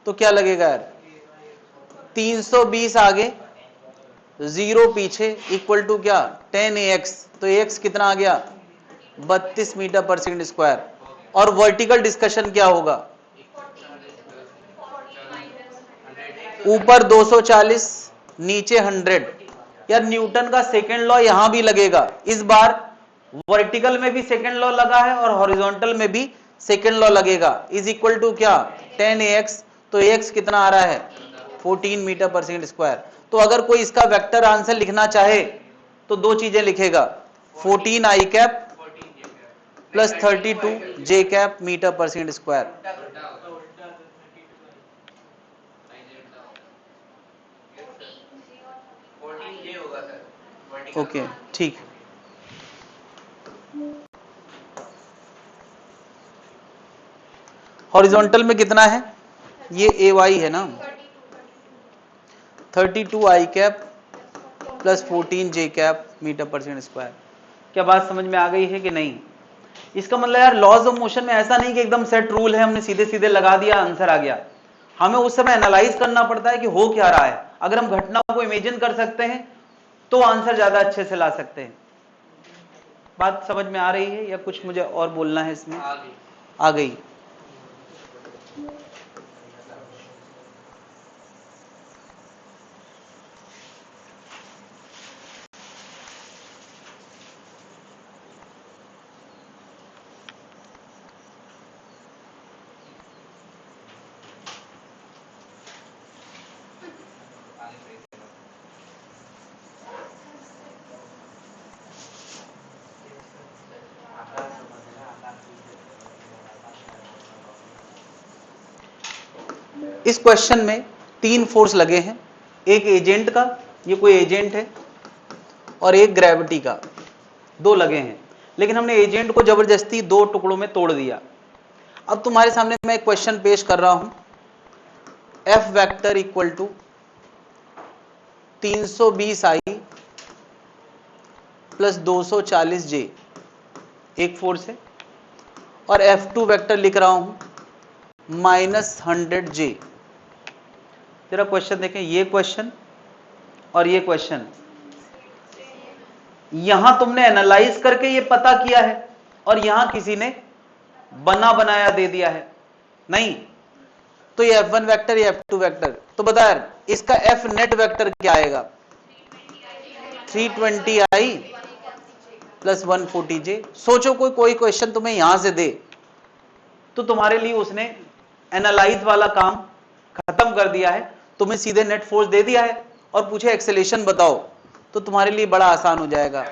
तो क्या लगेगा यार? 320 आगे 0 पीछे इक्वल टू क्या? 10AX। तो AX कितना आ गया? 32 मीटर पर सेकंड स्क्वायर। और वर्टिकल डिस्कशन क्या होगा? ऊपर 240 नीचे 100। यार न्यूटन का सेकेंड लॉ यहां भी लगेगा। इस बार वर्टिकल में भी सेकेंड लॉ लगा है और हॉरिजॉन्टल में भी सेकेंड लॉ लगेगा। इज इक्वल टू क्या? 10AX। तो AX कितना आ रहा है? 14 मीटर पर सेकंड स्क्वायर। तो अगर कोई इसका वेक्टर आंसर लिखना चाहे तो दो चीजें लिखेगा, 14 I cap plus 32 J cap metre पर सेकंड स्क्वायर। ओके ठीक। हॉरिजॉन्टल में कितना है? ये AY है ना, 32 I cap plus 14 J cap metre पर सेकंड स्क्वायर। क्या बात समझ में आ गई है कि नहीं? इसका मतलब यार लॉज ऑफ मोशन में ऐसा नहीं कि एकदम सेट रूल है, हमने सीधे सीधे लगा दिया आंसर आ गया। हमें उस समय एनालाइज करना पड़ता है कि हो क्या रहा है। अगर हम घटना को इमेजिन कर सकते हैं तो आंसर ज्यादा अच्छे से ला सकते हैं। बात समझ में आ रही है या कुछ मुझे और बोलना है इसमें? आ गई। इस क्वेश्चन में तीन फोर्स लगे हैं, एक एजेंट का, ये कोई एजेंट है, और एक ग्रेविटी का, दो लगे हैं। लेकिन हमने एजेंट को जबरदस्ती दो टुकड़ों में तोड़ दिया। अब तुम्हारे सामने मैं एक क्वेश्चन पेश कर रहा हूं, F vector equal to 320I प्लस 240J एक फोर्स है, और F2 वेक्टर लिख रहा हूं -100J। जरा क्वेश्चन देखें, ये क्वेश्चन और ये क्वेश्चन, यहां तुमने एनालाइज करके ये पता किया है और यहां किसी ने बना बनाया दे दिया है, नहीं तो ये F1 वेक्टर, ये F2 वेक्टर। तो बता यार इसका F नेट वेक्टर क्या आएगा? 320I plus 140J। सोचो कोई क्वेश्चन तुम्हें यहां से दे तो तुम्हारे लिए उसने एनालाइज वाला काम खत्म कर दिया है, तुम्हें सीधे नेट फोर्स दे दिया है और पूछे एक्सेलेरेशन बताओ, तो तुम्हारे लिए बड़ा आसान हो जाएगा,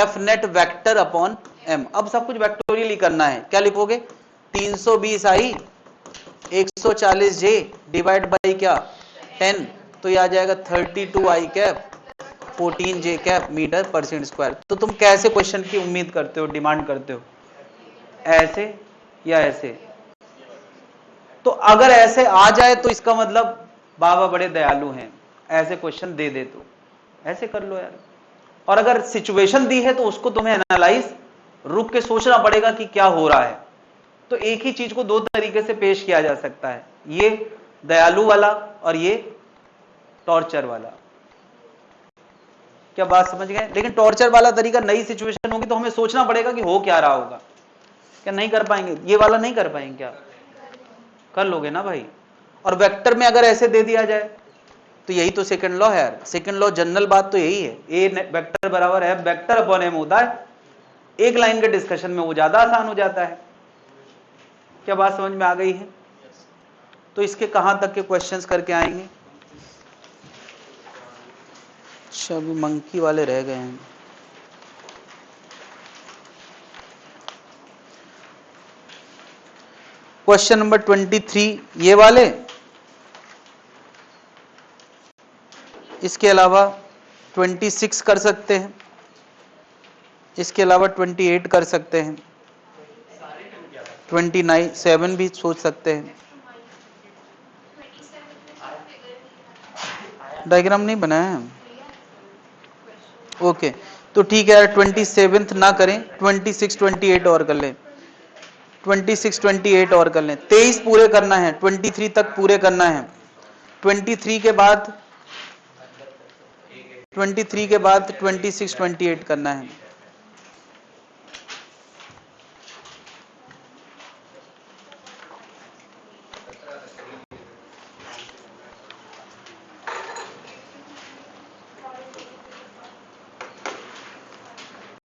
F net vector upon m। अब सब कुछ वेक्टोरियली करना है, क्या लिखोगे? 320I 140J डिवाइड बाई क्या 10, तो ये आ जाएगा 32I cap 14J cap metre पर स्क्वायर। तो तुम कैसे क्वेश्चन की उम्मीद करते हो, डिमांड करते हो, ऐसे या ऐसे? तो अगर ऐसे आ जाए तो इसका मतलब बाबा बड़े दयालु हैं, ऐसे क्वेश्चन दे दे तो ऐसे कर लो यार। और अगर सिचुएशन दी है तो उसको तुम्हें एनालाइज रुक के सोचना पड़ेगा कि क्या हो रहा है। तो एक ही चीज को दो तरीके से पेश किया जा सकता है, ये दयालु वाला और ये टॉर्चर वाला। क्या बात समझ गए? लेकिन टॉर्चर वाला तरीका, नई सिचुएशन होगी तो हमें सोचना पड़ेगा कि हो क्या रहा होगा। क्या नहीं कर पाएंगे? ये वाला नहीं कर पाएंगे क्या? कर लोगे ना भाई। और वेक्टर में अगर ऐसे दे दिया जाए तो यही तो सेकंड लॉ है यार। सेकंड लॉ जनरल बात तो यही है, ए वेक्टर बराबर है वेक्टर अपॉन एम होता है। एक लाइन के डिस्कशन में वो ज्यादा आसान हो जाता है। क्या बात समझ में आ गई है? तो इसके कहां तक के क्वेश्चंस करके आएंगे? अच्छा अभी मंकी वाले रह गए हैं। क्वेश्चन नंबर 23 ये वाले, इसके अलावा 26 कर सकते हैं, इसके अलावा 28 कर सकते हैं, 27 भी सोच सकते हैं। डायग्राम नहीं बनाया है, ओके तो ठीक है यार 27 ना करें, 26 28 और कर लें, 26 28 और कर लें। 23 पूरे करना है, 23 तक पूरे करना है। 23 के बाद 26 28 करना है।